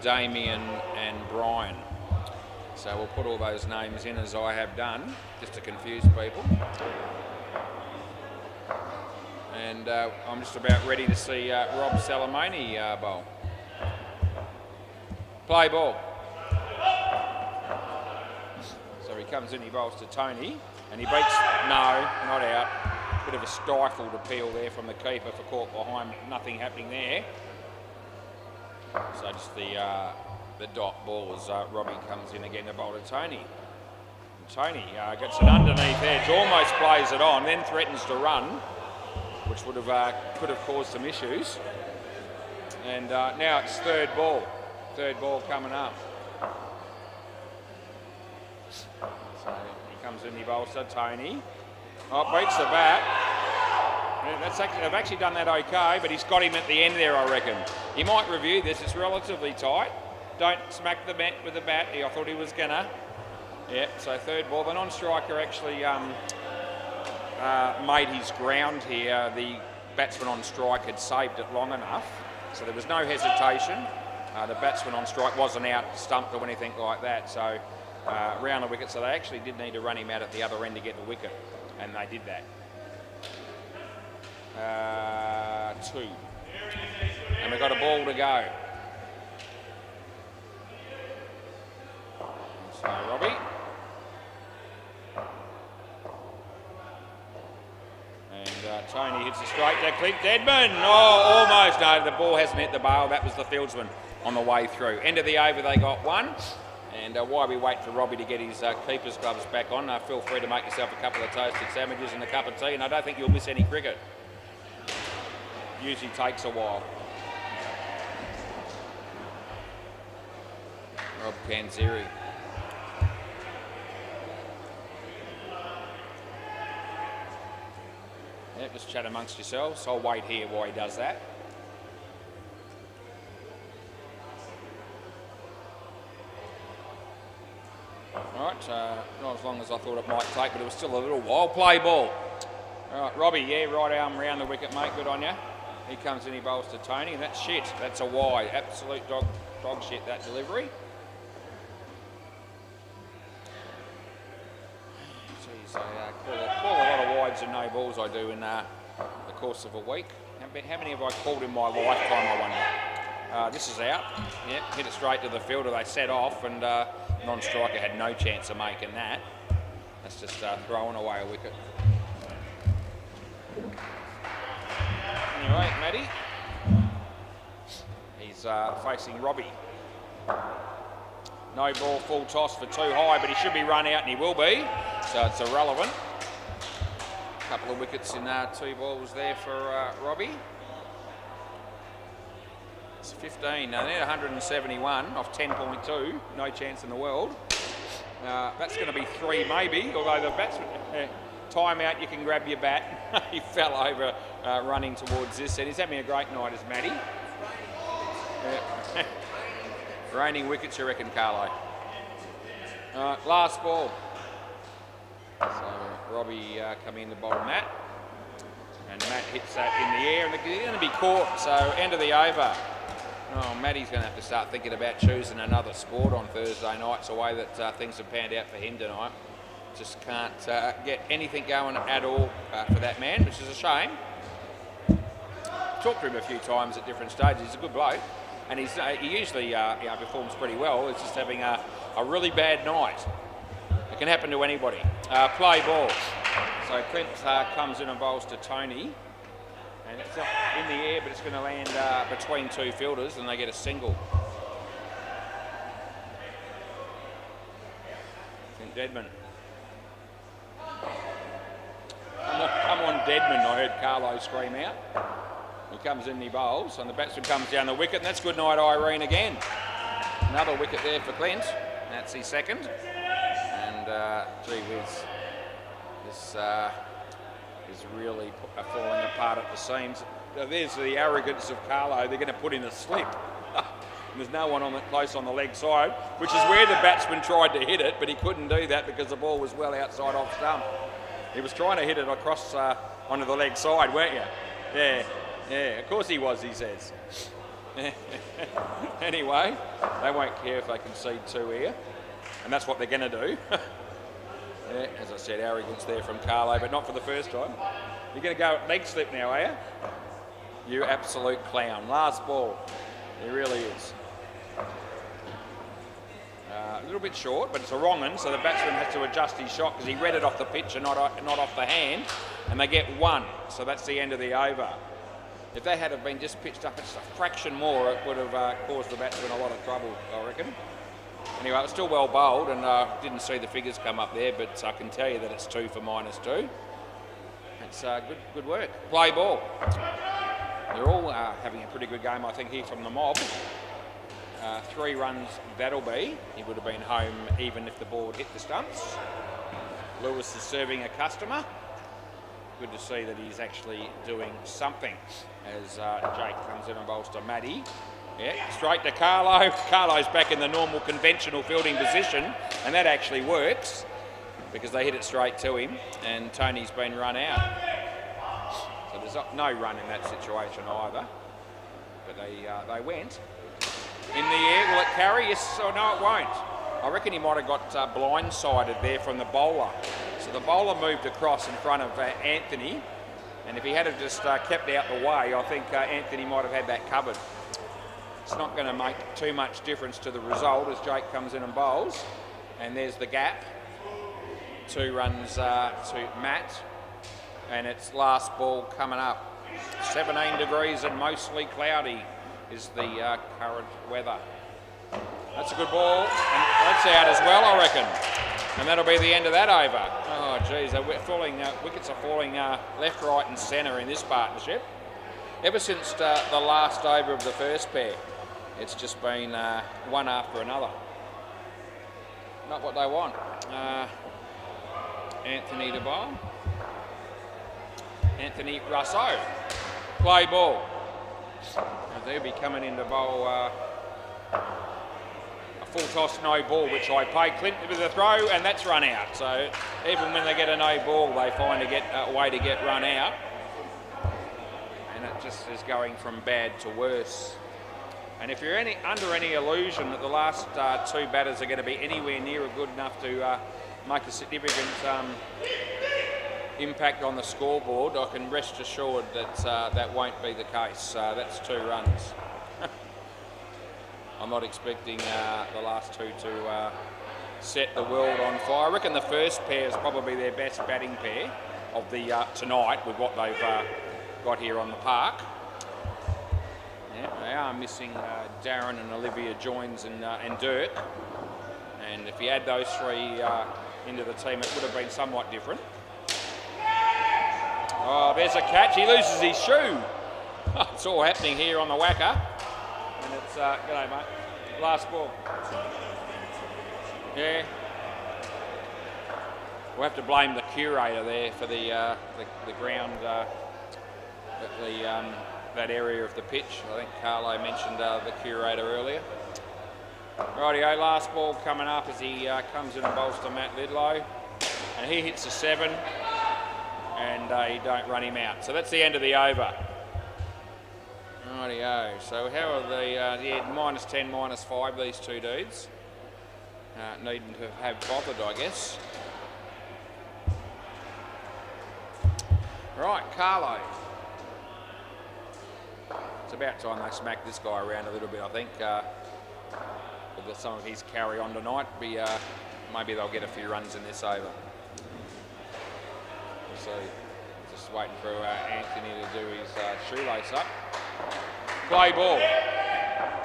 Damien and Brian. So we'll put all those names in as I have done, just to confuse people. And I'm just about ready to see Rob Salamone bowl. Play ball. So he comes in, he bowls to Tony, and he beats, no, not out. Bit of a stifled appeal there from the keeper for caught behind, nothing happening there. So just the dot ball as Robbie comes in again to bowl to Tony. And Tony gets it underneath edge, almost plays it on, then threatens to run, which would have could have caused some issues. And now it's third ball coming up. So he comes in, he bowls to Tony. Oh, beats the bat. Yeah, they've actually done that okay, but he's got him at the end there, I reckon. He might review this, it's relatively tight. Don't smack the bat with the bat. I thought he was gonna. Yeah, so third ball. The non-striker actually made his ground here. The batsman on strike had saved it long enough, so there was no hesitation. The batsman on strike wasn't out, stumped or anything like that, so round the wicket. So they actually did need to run him out at the other end to get the wicket, and they did that. 2. And we've got a ball to go. So Robbie. And Tony hits the straight to Clint Deadman. Oh, almost. No, the ball hasn't hit the bail. That was the fieldsman on the way through. End of the over, they got 1. And while we wait for Robbie to get his keeper's gloves back on, feel free to make yourself a couple of toasted sandwiches and a cup of tea, and I don't think you'll miss any cricket. Usually takes a while. Rob Kanziri. Yeah, just chat amongst yourselves. I'll wait here while he does that. All right, not as long as I thought it might take, but it was still a little while. Play ball. All right, Robbie, yeah, right arm round the wicket, mate. Good on you. He comes in, he bowls to Tony, and that's shit. That's a wide. Absolute dog shit, that delivery. Jeez, I call a lot of wides and no balls I do in the course of a week. How many have I called in my lifetime, I wonder? This is out. Yeah, hit it straight to the fielder. They set off, and non-striker had no chance of making that. That's just throwing away a wicket. Anyway, Matty, he's facing Robbie. No ball, full toss for 2 high, but he should be run out, and he will be. So it's irrelevant. A couple of wickets in 2 balls there for Robbie. It's 15. Now they're 171 off 10.2. No chance in the world. That's going to be 3 maybe, although the batsman... time out, you can grab your bat. He fell over running towards this, and he's having a great night as Matty. Raining wickets, you reckon, Carlo? Last ball. So Robbie coming in to bowl Matt, and Matt hits that in the air, and they're going to be caught. So end of the over. Oh, Matty's going to have to start thinking about choosing another sport on Thursday nights, the way that things have panned out for him tonight. Just can't get anything going at all for that man, which is a shame. Talked to him a few times at different stages. He's a good bloke, and he usually performs pretty well. He's just having a really bad night. It can happen to anybody. Play ball. So Clint comes in and bowls to Tony, and it's up in the air, but it's going to land between 2 fielders, and they get a single. Clint Deadman. Come on, Deadman, I heard Carlo scream out. He comes in and he bowls, and the batsman comes down the wicket, and that's good night, Irene, again. Another wicket there for Clint. That's his second. And, gee whiz. This is really falling apart at the seams. There's the arrogance of Carlo. They're going to put in a slip. There's no one close on the leg side, which is where the batsman tried to hit it, but he couldn't do that because the ball was well outside off stump. He was trying to hit it across onto the leg side, weren't you? Yeah, of course he was, he says. Anyway, they won't care if they concede 2 here, and that's what they're going to do. Yeah, as I said, arrogance there from Carlo, but not for the first time. You're going to go leg slip now, are you? You absolute clown. Last ball. He really is. A little bit short, but it's a wrong one, so the batsman has to adjust his shot because he read it off the pitch and not off the hand, and they get 1. So that's the end of the over. If they had have been just pitched up just a fraction more, it would have caused the batsman a lot of trouble, I reckon. Anyway, it was still well bowled, and didn't see the figures come up there, but I can tell you that it's 2 for -2. It's good work. Play ball. They're all having a pretty good game, I think, here from the mob. 3 runs, that'll be. He would have been home even if the ball had hit the stumps. Lewis is serving a customer. Good to see that he's actually doing something as Jake comes in and bowls to Matty. Yeah, straight to Carlo. Carlo's back in the normal conventional fielding position, and that actually works because they hit it straight to him, and Tony's been run out. So there's no run in that situation either, but they went. In the air, will it carry? Yes or no, it won't. I reckon he might have got blindsided there from the bowler. So the bowler moved across in front of Anthony, and if he had have just kept out the way, I think Anthony might have had that covered. It's not going to make too much difference to the result as Jake comes in and bowls. And there's the gap. 2 runs to Matt, and it's last ball coming up. 17 degrees and mostly cloudy is the current weather. That's a good ball, and that's out as well, I reckon. And that'll be the end of that over. Oh, geez, wickets are falling left, right and centre in this partnership. Ever since the last over of the first pair, it's just been one after another. Not what they want. Anthony to bowl. Anthony Russo. Play ball. They'll be coming in to bowl a full toss no ball, which I pay Clint with a throw, and that's run out. So even when they get a no ball, they find a way to get run out. And it just is going from bad to worse. And if you're under any illusion that the last 2 batters are going to be anywhere near good enough to make a significant impact on the scoreboard, I can rest assured that that won't be the case. That's 2 runs. I'm not expecting the last 2 to set the world on fire. I reckon the first pair is probably their best batting pair of the tonight with what they've got here on the park. Yeah, they are missing Darren and Olivia Joins and Dirk. And if you add those 3 into the team, it would have been somewhat different. Oh, there's a catch. He loses his shoe. It's all happening here on the WACA. And it's, g'day mate, last ball. Yeah. We'll have to blame the curator there for the ground, that area of the pitch. I think Carlo mentioned the curator earlier. Rightio, last ball coming up as he comes in and bowls to Matt Lidlow. And he hits a 7. And you don't run him out. So that's the end of the over. Rightio. So how are they? -10, -5, these 2 dudes. Needn't have bothered, I guess. Right, Carlo. It's about time they smack this guy around a little bit, I think. With some of his carry on tonight, maybe they'll get a few runs in this over. So just waiting for Anthony to do his shoelace up. Play ball.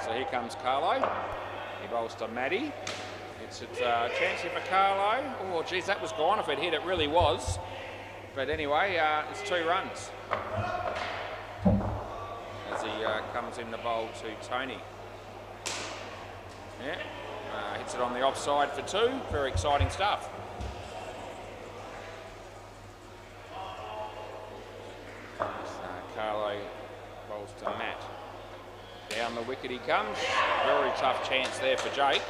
So here comes Carlo. He bowls to Matty. It's a chance here for Carlo. Oh, geez, that was gone if it hit. It really was. But anyway, it's 2 runs. As he comes in the bowl to Tony. Yeah, hits it on the offside for 2. Very exciting stuff. the wicket he comes. Very tough chance there for Jake.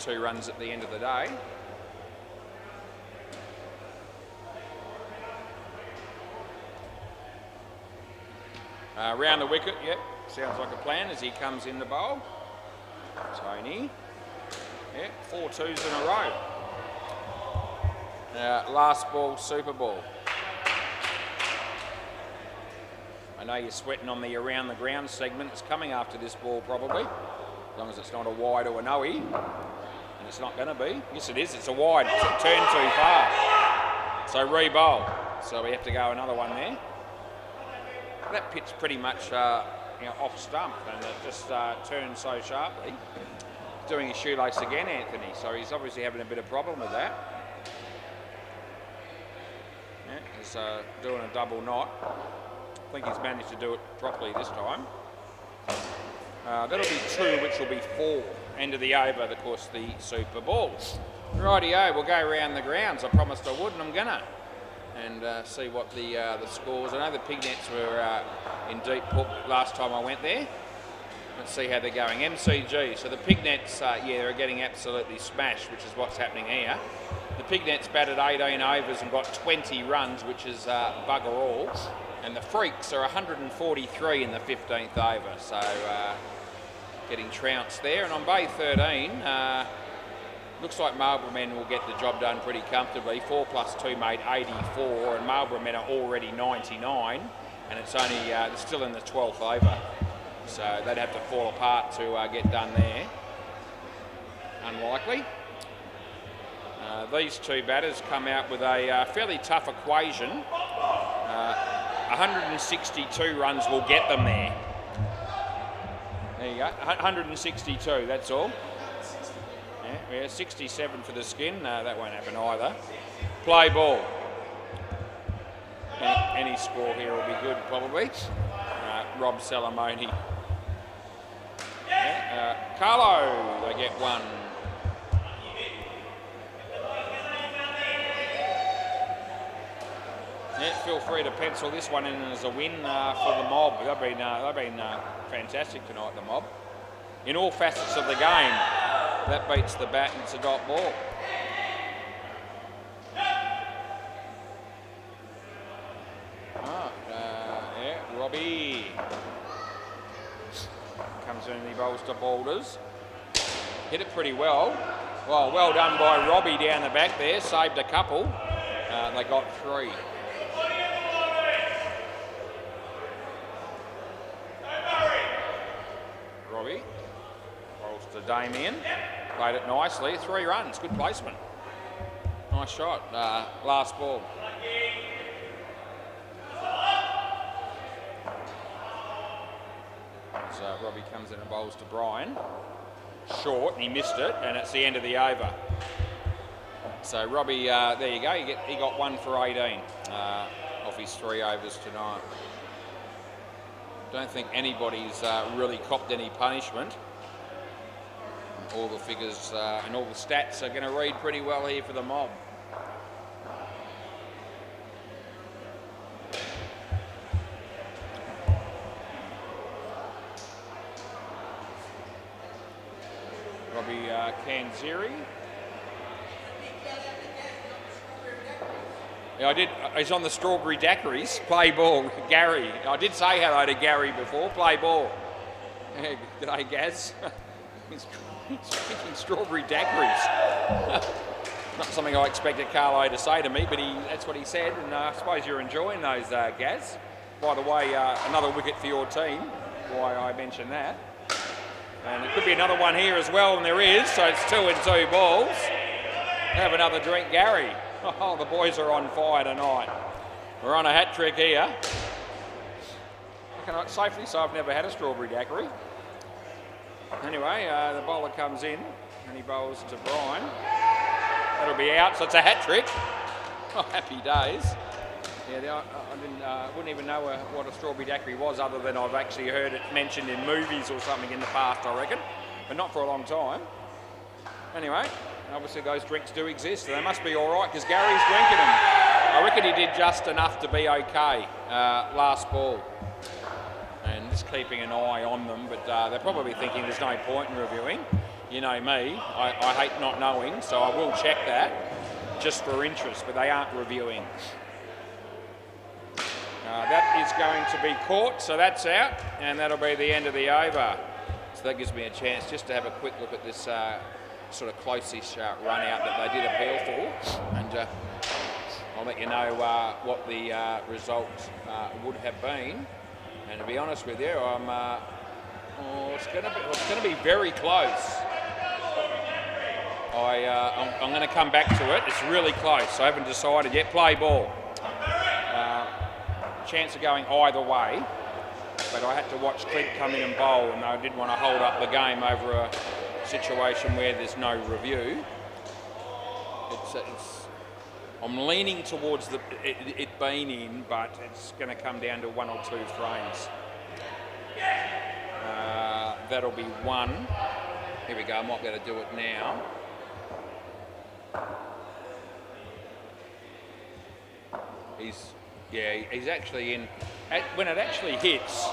2 runs at the end of the day. Round the wicket, yep, sounds like a plan as he comes in the bowl. Tony, yeah, 4 twos in a row. Last ball, super ball. I know you're sweating on the around the ground segment. It's coming after this ball probably, as long as it's not a wide or a no-y, and it's not going to be. Yes, it is. It's a wide. It's a turn too far. So re-bowl. So we have to go another one there. That pitch pretty much off stump, and it just turned so sharply. Doing his shoelace again, Anthony. So he's obviously having a bit of problem with that. Yeah, he's doing a double knot. I think he's managed to do it properly this time. That'll be 2, which will be 4. End of the over, of course, the super ball. Rightio, we'll go around the grounds. I promised I would, and I'm gonna. And see what the scores. I know the Pignets were in deep poop last time I went there. Let's see how they're going. MCG. So the Pignets, they're getting absolutely smashed, which is what's happening here. The Pignets batted 18 overs and got 20 runs, which is bugger all. And the Freaks are 143 in the 15th over. So getting trounced there. And on bay 13, looks like Marlborough men will get the job done pretty comfortably. 4 plus 2 made 84, and Marlborough men are already 99, and it's only they're still in the 12th over, so they'd have to fall apart to get done there. Unlikely. These 2 batters come out with a fairly tough equation. 162 runs will get them there. There you go, 162, that's all. Yeah, 67 for the skin. No, that won't happen either. Play ball. Any score here will be good, probably. Rob Salamone. Yeah, Carlo, they get 1. Yeah, feel free to pencil this one in as a win for the Mob. They've been fantastic tonight, the Mob. In all facets of the game. That beats the bat and it's a dot ball. Robbie comes in and he bowls to Boulders. Hit it pretty well. Well done by Robbie down the back there. Saved a couple. They got 3. Robbie bowls to Damien. Played it nicely. 3 runs. Good placement. Nice shot. Last ball. So Robbie comes in and bowls to Brian. Short, and he missed it, and it's the end of the over. So Robbie, there you go. He got 1 for 18 off his 3 overs tonight. Don't think anybody's really copped any punishment. All the figures and all the stats are going to read pretty well here for the Mob. Robbie Kanziri. Yeah, he's on the strawberry daiquiris. Play ball, Gary. I did say hello to Gary before. Play ball. Yeah, g'day, Gaz. He's drinking strawberry daiquiris. Not something I expected Carlo to say to me, but that's what he said, and I suppose you're enjoying those, Gaz. By the way, another wicket for your team, why I mentioned that. And it could be another one here as well, and there is, so it's 2 and 2 balls. Have another drink, Gary. Oh, the boys are on fire tonight. We're on a hat trick here. Can I safely say I've never had a strawberry daiquiri. Anyway, the bowler comes in and he bowls to Brian. That'll be out, so it's a hat trick. Oh, happy days. Yeah, I wouldn't even know what a strawberry daiquiri was, other than I've actually heard it mentioned in movies or something in the past, I reckon, but not for a long time. Anyway, obviously those drinks do exist, so they must be all right because Gary's drinking them. I reckon he did just enough to be okay. Last ball. And just keeping an eye on them, but they're probably thinking there's no point in reviewing. You know me, I hate not knowing, so I will check that just for interest, but they aren't reviewing. That is going to be caught, so that's out, and that'll be the end of the over. So that gives me a chance just to have a quick look at this sort of close-ish run out that they did appeal for, and I'll let you know what the result would have been. And to be honest with you, it's going to be very close. I'm going to come back to it. It's really close. I haven't decided yet. Play ball. Chance of going either way, but I had to watch Clint come in and bowl, and I didn't want to hold up the game over a situation where there's no review. I'm leaning towards it being in, but it's going to come down to 1 or 2 frames. That'll be 1. Here we go. I might be able to do it now. He's actually in. When it actually hits,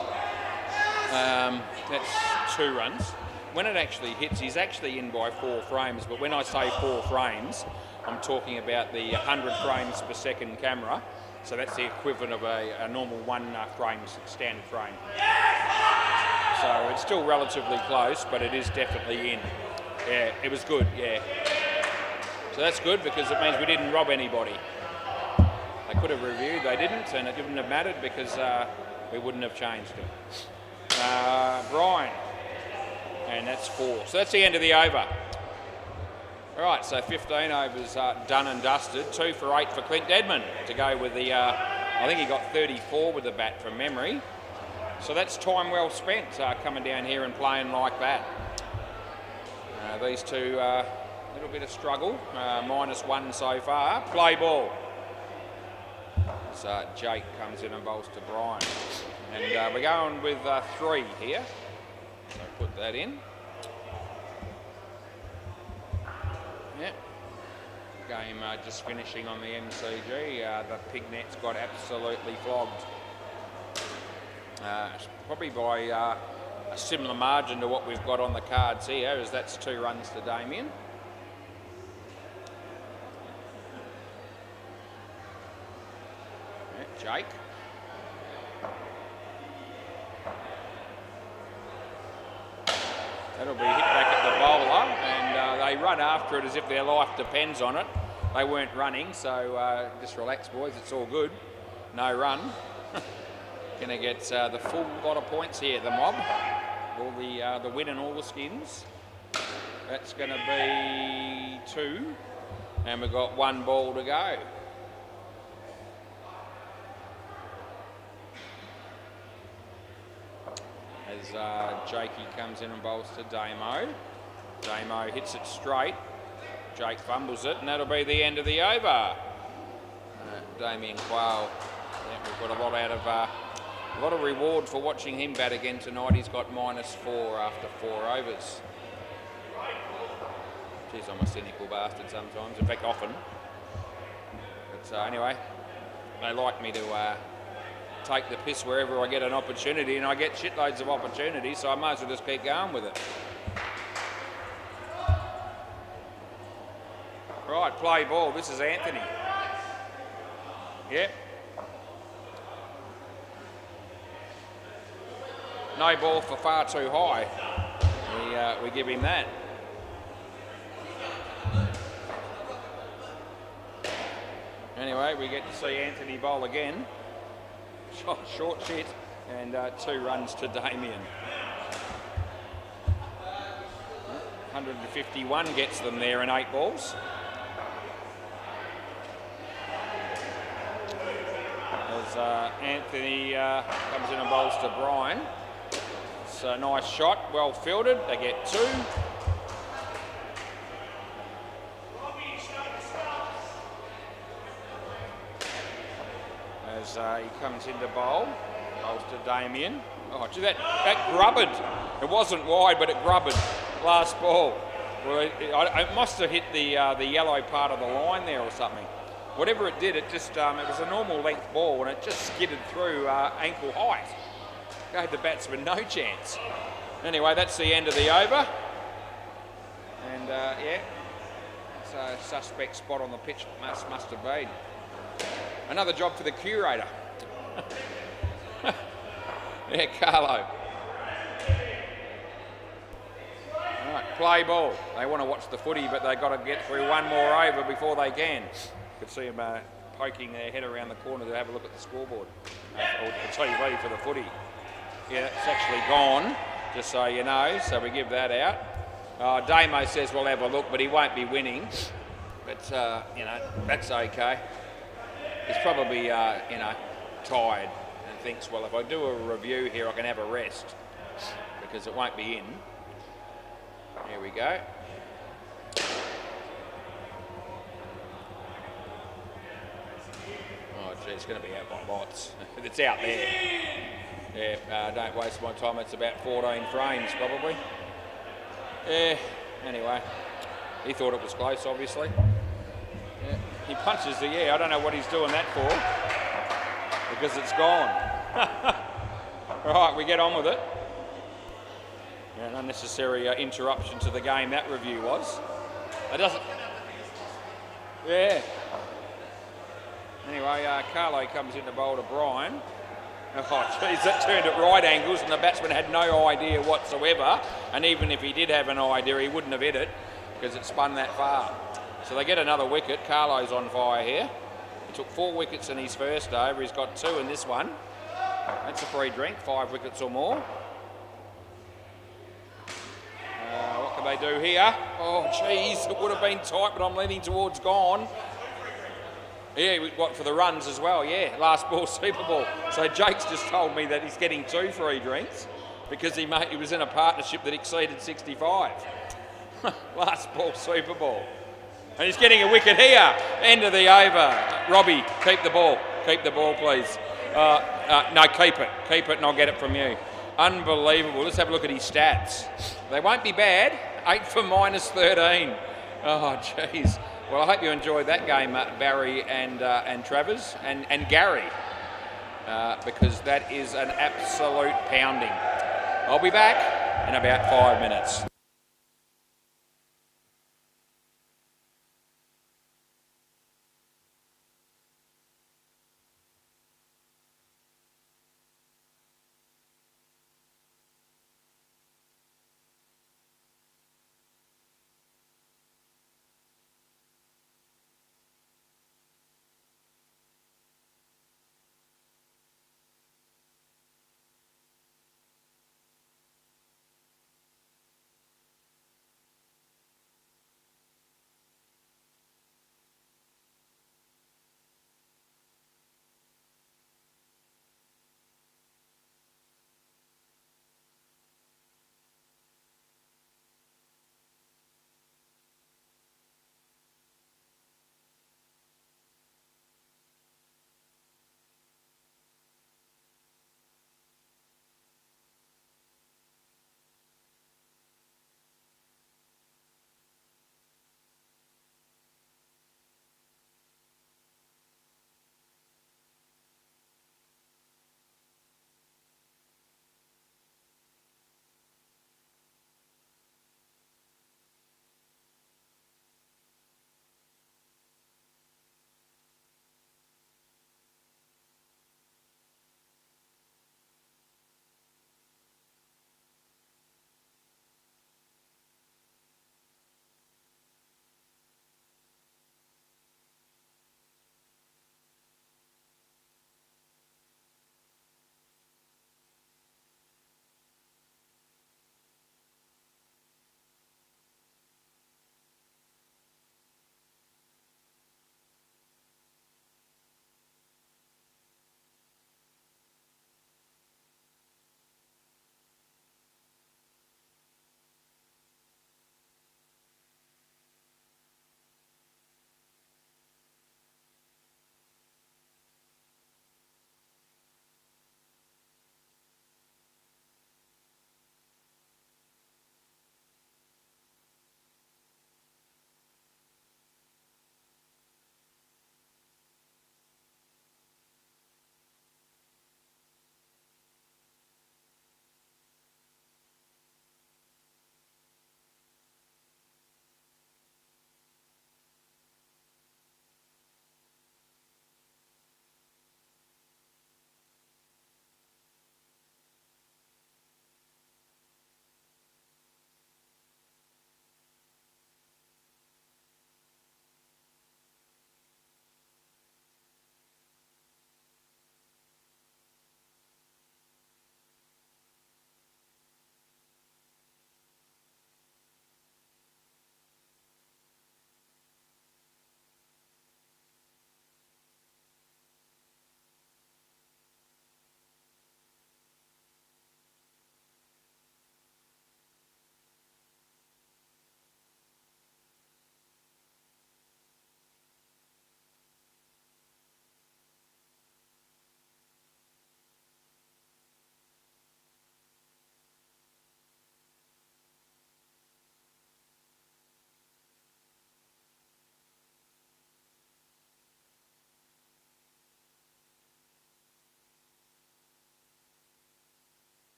that's 2 runs. When it actually hits, he's actually in by 4 frames. But when I say 4 frames, I'm talking about the 100 frames per second camera. So that's the equivalent of a normal 1 frame standard frame. So it's still relatively close, but it is definitely in. Yeah, it was good. Yeah. So that's good because it means we didn't rob anybody. They could have reviewed, they didn't, and it wouldn't have mattered because we wouldn't have changed it. Brian, and that's 4. So that's the end of the over. All right, so 15 overs done and dusted. 2 for 8 for Clint Edmund to go with the, I think he got 34 with the bat from memory. So that's time well spent coming down here and playing like that. These two, a little bit of struggle, -1 so far. Play ball. So Jake comes in and bowls to Brian. And we're going with 3 here. So put that in. Yeah. Game just finishing on the MCG. The pig net's got absolutely flogged. Probably by a similar margin to what we've got on the cards here, as that's 2 runs to Damien. Jake. That'll be hit back at the bowler, and they run after it as if their life depends on it. They weren't running, so just relax, boys. It's all good. No run. Gonna get the full lot of points here. The mob, all the win and all the skins. That's going to be 2, and we've got 1 ball to go. As Jakey comes in and bowls to Damo. Damo hits it straight. Jake fumbles it, and that'll be the end of the over. Damien Quayle, yeah, we've got a lot out of a lot of reward for watching him bat again tonight. He's got -4 after 4 overs. Geez, I'm a cynical bastard sometimes. In fact, often. But anyway, they like me to take the piss wherever I get an opportunity, and I get shitloads of opportunities, so I might as well just keep going with it. Right, play ball. This is Anthony. Yep. No ball for far too high. We give him that. Anyway, we get to see Anthony bowl again. Short shit, and 2 runs to Damien. 151 gets them there in 8 balls. As Anthony comes in and bowls to Brian. It's a nice shot, well fielded. They get 2. As he comes into bowl, bowls to Damien. Oh, gee, that grubbered. It wasn't wide, but it grubbered. Last ball. Well, it must have hit the yellow part of the line there or something. Whatever it did, it just it was a normal length ball, and it just skidded through ankle height. Gave the batsman no chance. Anyway, that's the end of the over. And yeah, it's a suspect spot on the pitch. Must have been. Another job for the curator. Yeah, Carlo. All right, play ball. They want to watch the footy, but they've got to get through one more over before they can. You could see them poking their head around the corner to have a look at the scoreboard, or the TV for the footy. Yeah, it's actually gone, just so you know, so we give that out. Damo says we'll have a look, but he won't be winning. But, you know, that's okay. He's probably, you know, tired and thinks, well, if I do a review here, I can have a rest because it won't be in. Here we go. Oh, gee, it's going to be out by lots. It's out there. Yeah, don't waste my time. It's about 14 frames, probably. Yeah, anyway. He thought it was close, obviously. Yeah. He punches the air. I don't know what he's doing that for. Because it's gone. Right, we get on with it. An unnecessary interruption to the game that review was. It doesn't... Yeah. Anyway, Carlo comes in to bowl to Brian. Oh, jeez, that turned at right angles and the batsman had no idea whatsoever. And even if he did have an idea, he wouldn't have hit it because it spun that far. So they get another wicket. Carlo's on fire here. He took 4 wickets in his first over. He's got 2 in this one. That's a free drink, 5 wickets or more. What can they do here? Oh, jeez, it would have been tight, but I'm leaning towards gone. Yeah, what, for the runs as well, yeah. Last ball, Super Ball. So Jake's just told me that he's getting 2 free drinks because he was in a partnership that exceeded 65. Last ball, Super Ball. And he's getting a wicket here. End of the over. Robbie, keep the ball. Keep the ball, please. No, keep it. Keep it and I'll get it from you. Unbelievable. Let's have a look at his stats. They won't be bad. 8 for -13. Oh, jeez. Well, I hope you enjoyed that game, Barry and Travers and Gary, because that is an absolute pounding. I'll be back in about 5 minutes.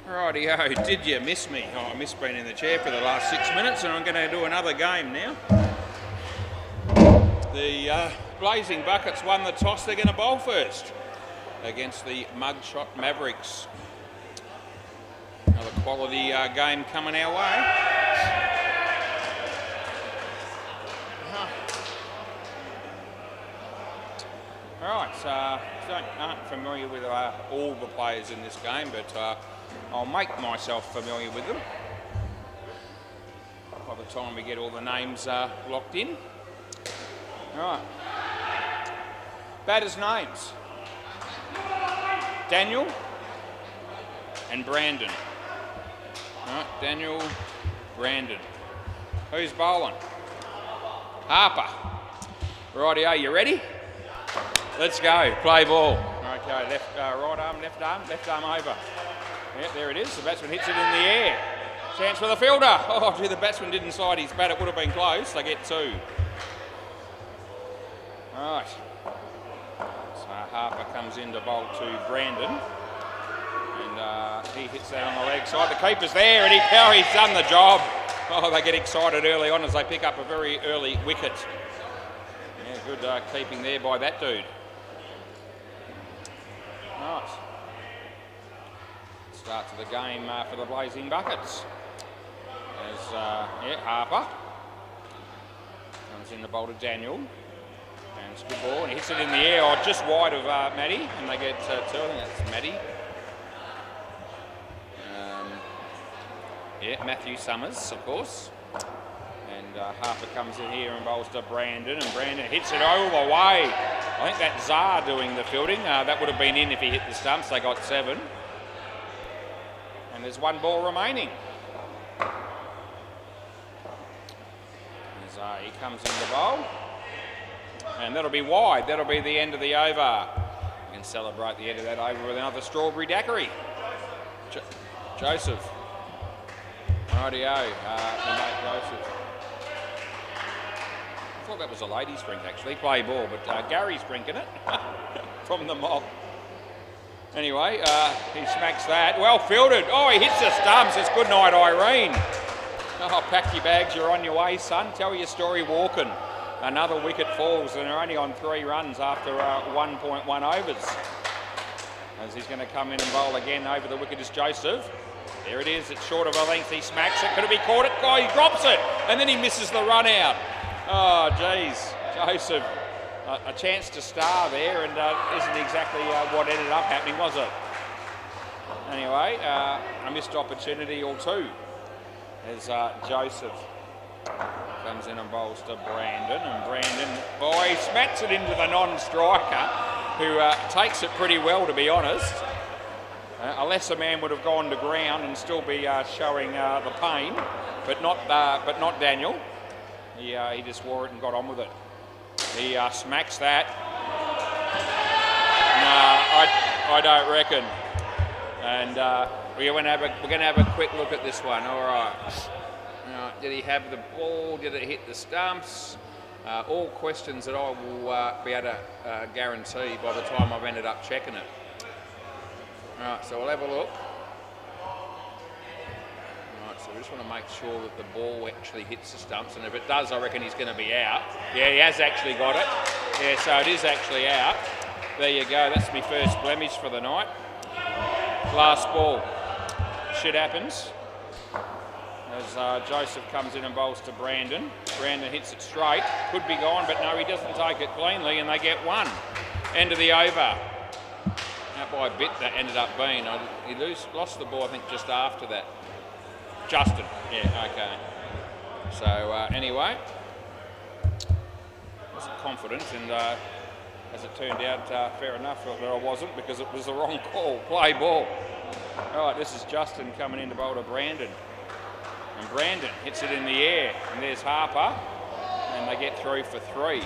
Rightio, did you miss me? Oh, I missed being in the chair for the last 6 minutes, and I'm going to do another game now. The Blazing Buckets won the toss. They're going to bowl first against the Mugshot Mavericks. Another quality game coming our way. Alright, so aren't familiar with all the players in this game, but I'll make myself familiar with them by the time we get all the names locked in. Alright, batters' names: Daniel and Brandon. Alright, Daniel, Brandon. Who's bowling? Harper. Rightio, you ready? Let's go, play ball. Okay, right arm, left arm over. Yep, there it is, the batsman hits it in the air. Chance for the fielder. Oh, gee, the batsman didn't slide his bat, it would have been close. They get two. Right. So Harper comes in to bowl to Brandon. And he hits that on the leg side. The keeper's there, and he's done the job. Oh, they get excited early on as they pick up a very early wicket. Yeah, good keeping there by that dude. Right. Start to the game for the Blazing Buckets. As Harper comes in the bowl to Daniel. And it's a good ball, and he hits it in the air, just wide of Matty, and they get two. I think that's Matty. Matthew Summers, of course. And Harper comes in here and bowls to Brandon, and Brandon hits it all the way. I think that's Czar doing the fielding. That would have been in if he hit the stumps. They got 7. And there's 1 ball remaining. As he comes in the bowl. And that'll be wide. That'll be the end of the over. We can celebrate the end of that over with another strawberry daiquiri. Joseph. Rightio, mate Joseph. I thought that was a ladies' drink actually, play ball, but Gary's drinking it from the mob. Anyway, he smacks that. Well fielded. Oh, he hits the stumps. It's good night, Irene. Oh, pack your bags, you're on your way, son. Tell your story walking. Another wicket falls, and they're only on 3 runs after 1.1 overs. As he's going to come in and bowl again over the wicket is Joseph. There it is, it's short of a length, he smacks it. Could have he caught it? Oh, he drops it, and then he misses the run out. Oh, geez, Joseph, a chance to star there, and isn't exactly what ended up happening, was it? Anyway, a missed opportunity or two as Joseph comes in and bowls to Brandon, and Brandon, boy, he smacks it into the non-striker, who takes it pretty well, to be honest. A lesser man would have gone to ground and still be showing the pain, but not Daniel. He just wore it and got on with it. He smacks that. No, I don't reckon. And we're going to have a quick look at this one. All right. Did he have the ball? Did it hit the stumps? All questions that I will be able to guarantee by the time I've ended up checking it. Alright, so we'll have a look. Alright, so we just want to make sure that the ball actually hits the stumps, and if it does, I reckon he's going to be out. Yeah, he has actually got it. Yeah, so it is actually out. There you go, that's my first blemish for the night. Last ball. Shit happens. As Joseph comes in and bowls to Brandon. Brandon hits it straight. Could be gone, but no, he doesn't take it cleanly, and they get 1. End of the over. Now by a bit that ended up being. He lost the ball, I think, just after that. Justin, yeah, okay. So anyway, wasn't confident, and as it turned out, fair enough that I wasn't, because it was the wrong call. Play ball. All right, this is Justin coming in to bowl to Brandon. And Brandon hits it in the air, and there's Harper, and they get through for 3.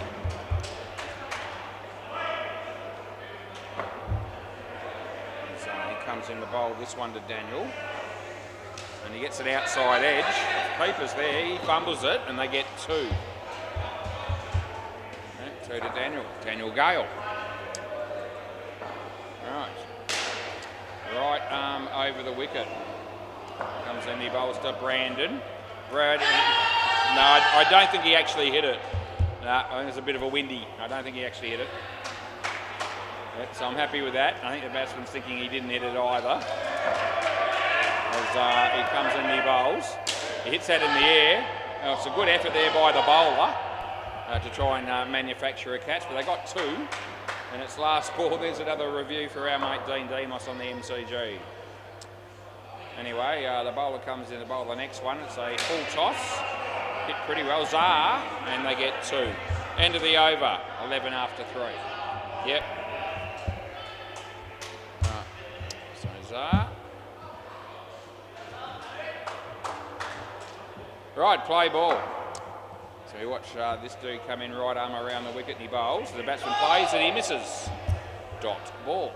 So he comes in the bowl, this one to Daniel, and he gets it outside edge. The keeper's there, he fumbles it, and they get 2. Okay, 2 to Daniel Gale. Right. Right arm over the wicket. Comes in, he bowls to Brandon. Brad, no, I don't think he actually hit it. No, I think it's a bit of a windy. I don't think he actually hit it. Yeah, so I'm happy with that. I think the batsman's thinking he didn't hit it either. As he comes in, he bowls. He hits that in the air. Now, it's a good effort there by the bowler to try and manufacture a catch, but they got two. And it's last ball. There's another review for our mate Dean Demos on the MCG. Anyway, the bowler comes in to bowl the next one. It's a full toss. Hit pretty well. Zar, and they get two. End of the over. 11 after 3. Yep. So Zar. Right, play ball. So you watch this dude come in, right arm around the wicket, and he bowls. The batsman plays and he misses. Dot ball.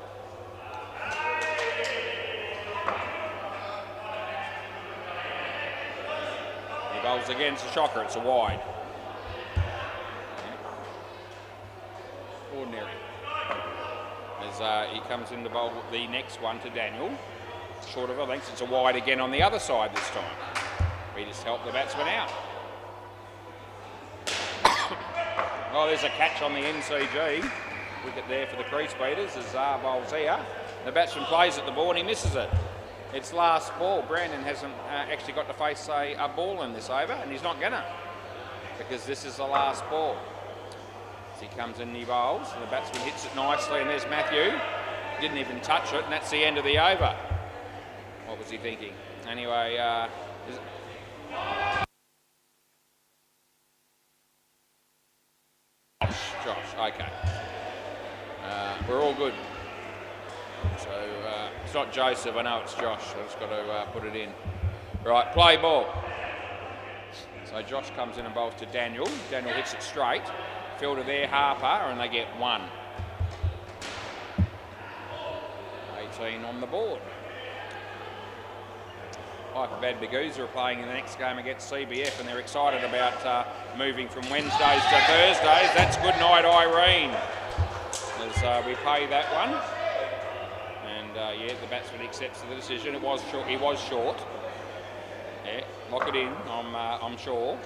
He bowls again. It's a shocker. It's a wide. Ordinary. As he comes in to bowl the next one to Daniel. Short of a length. It's a wide again on the other side this time. We just help the batsman out. Oh, there's a catch on the NCG. Wicket there for the crease beaters as Zar bowls here. The batsman plays at the ball and he misses it. It's last ball. Brandon hasn't actually got to face a ball in this over, and he's not gonna, because this is the last ball. As he comes in and he bowls, and the batsman hits it nicely, and there's Matthew. Didn't even touch it, and that's the end of the over. What was he thinking? Anyway, Josh, okay. We're all good. So it's not Joseph, I know it's Josh. I've just got to put it in. Right, play ball. So Josh comes in and bowls to Daniel. Daniel hits it straight. Fielder there, Harper, and they get 1. 18 on the board. Hyperbad Bagooza are playing in the next game against CBF, and they're excited about moving from Wednesdays to Thursdays. That's good night, Irene. As we pay that one. And yeah, the batsman accepts the decision. It was short. He was short. Yeah, lock it in, I'm sure.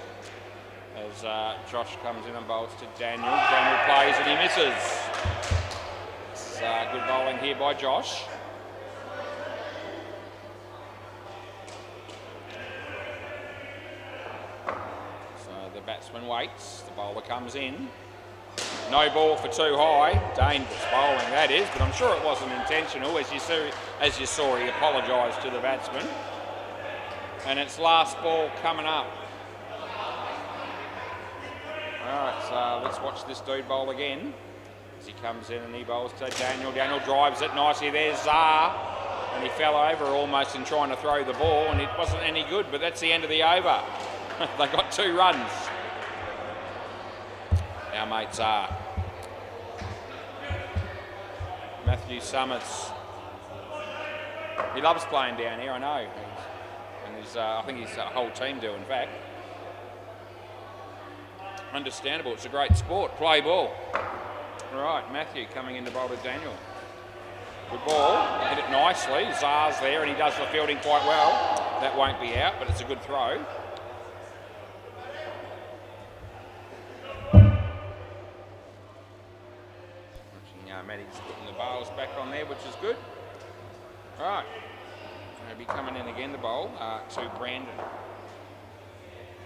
As Josh comes in and bowls to Daniel. Daniel plays and he misses. It's good bowling here by Josh. The batsman waits, the bowler comes in. No ball for too high. Dangerous bowling that is, but I'm sure it wasn't intentional. As you saw, he apologised to the batsman. And it's last ball coming up. Alright, so let's watch this dude bowl again. As he comes in and he bowls to Daniel. Daniel drives it nicely. There's Zar. And he fell over almost in trying to throw the ball, and it wasn't any good, but that's the end of the over. They got 2 runs. Our mates are Matthew Summers. He loves playing down here, I know. And I think his whole team do, in fact. Understandable. It's a great sport. Play ball. Right, Matthew coming in to bowl to Daniel. Good ball. Hit it nicely. Zar's there, and he does the fielding quite well. That won't be out, but it's a good throw. Matty's putting the bowls back on there, which is good. Right, he'll be coming in again to bowl to Brandon.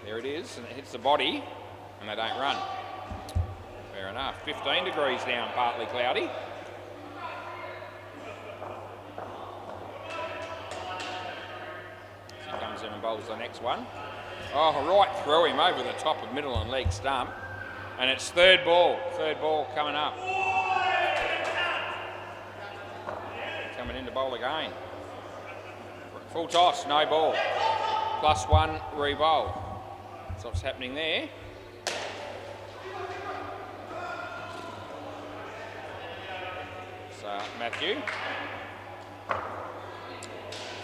There it is, and it hits the body, and they don't run. Fair enough. 15 degrees down, partly cloudy. He comes in and bowls the next one. Oh, right through him over the top of middle and leg stump. And it's third ball coming up. Coming in to bowl again. Full toss, no ball. +1, re-bowl. That's what's happening there. So Matthew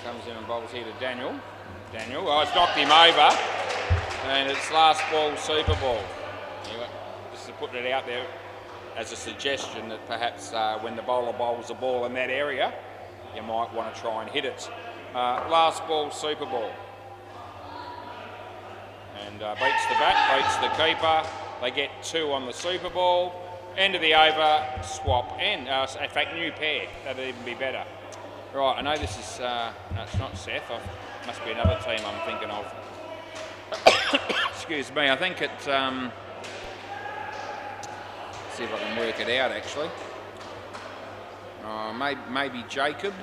comes in and bowls here to Daniel. Oh, it's knocked him over. And it's last ball, super ball. Anyway, just putting it out there as a suggestion that perhaps when the bowler bowls the ball in that area, you might want to try and hit it. Last ball, Super Ball. And beats the bat, beats the keeper. They get 2 on the Super Ball. End of the over, swap. And in fact, new pair. That'd even be better. Right, I know this is, no, it's not Seth. Must be another team I'm thinking of. Excuse me, I think it's, see if I can work it out actually. Maybe Jacob.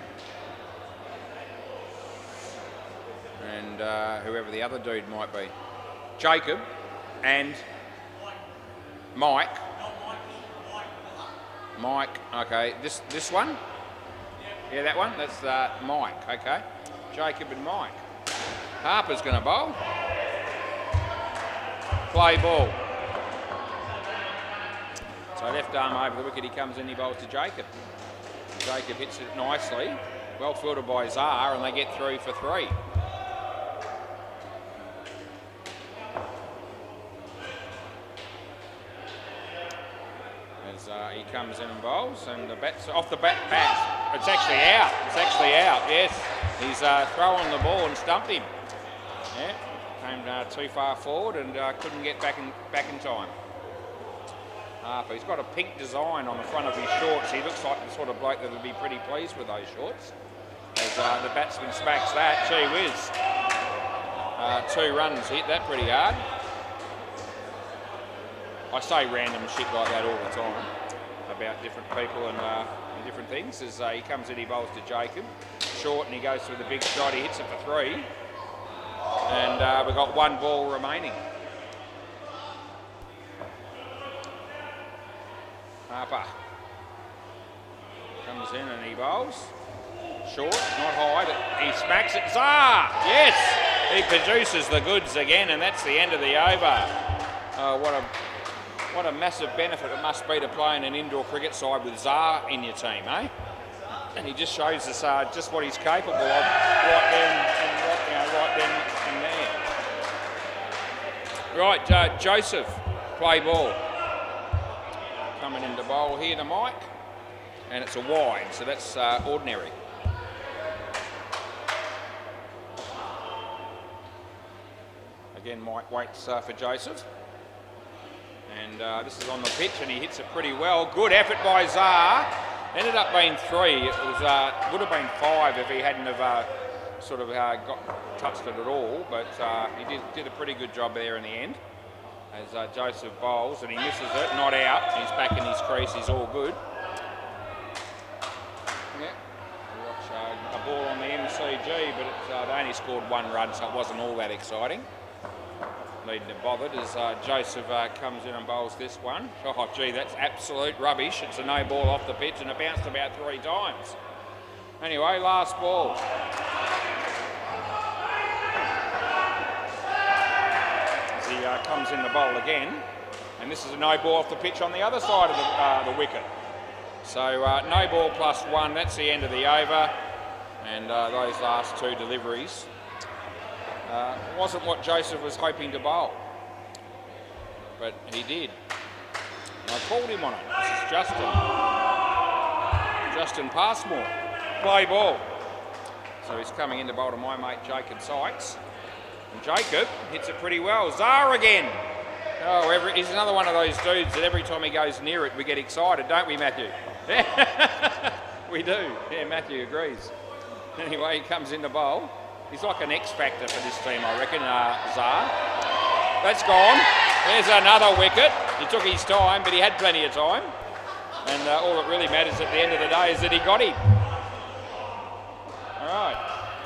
And whoever the other dude might be. Jacob and Mike. Mike, okay, this one? Yeah, that one? That's Mike, okay. Jacob and Mike. Harper's going to bowl. Play ball. So left arm over the wicket, he comes in, he bowls to Jacob. Jacob hits it nicely. Well fielded by Zar, and they get through for 3. As he comes in and bowls, and the bat's off the bat. It's actually out. It's actually out. Yes, he's throwing the ball and stumped him. Yeah, came too far forward and couldn't get back in time. Harper, he's got a pink design on the front of his shorts. He looks like the sort of bloke that would be pretty pleased with those shorts. As the batsman smacks that, gee whiz. 2 runs hit that pretty hard. I say random shit like that all the time about different people and different things. As he comes in, he bowls to Jacob. Short, and he goes through the big stride. He hits it for 3. And we've got 1 ball remaining. Harper comes in and he bowls. Short, not high, but he smacks it. Zah! Yes! He produces the goods again, and that's the end of the over. What a massive benefit it must be to play in an indoor cricket side with Zah in your team, eh? And he just shows us just what he's capable of right then and there. Right, Joseph, play ball. Coming into bowl here to Mike, and it's a wide, so that's ordinary. Again, Mike waits for Joseph. And this is on the pitch, and he hits it pretty well. Good effort by Zah. Ended up being 3. It was would have been 5 if he hadn't have touched it at all. But he did a pretty good job there in the end. As Joseph bowls, and he misses it, not out. He's back in his crease. He's all good. Yeah. Watch a ball on the MCG, but they only scored 1 run, so it wasn't all that exciting. Needn't have bothered as Joseph comes in and bowls this one. Oh, gee, that's absolute rubbish. It's a no ball off the pitch, and it bounced about 3 times. Anyway, last ball. As he comes in the bowl again, and this is a no ball off the pitch on the other side of the wicket. So no ball plus 1. That's the end of the over, and those last 2 deliveries. Wasn't what Joseph was hoping to bowl, but he did. And I called him on it. This is Justin Passmore. Play ball. So he's coming in to bowl to my mate Jacob Sykes. And Jacob hits it pretty well. Zah again. Oh, he's another one of those dudes that every time he goes near it, we get excited, don't we, Matthew? We do. Yeah, Matthew agrees. Anyway, he comes in to bowl. He's like an X factor for this team, I reckon, Zah. That's gone. There's another wicket. He took his time, but he had plenty of time. And all that really matters at the end of the day is that he got him. All right.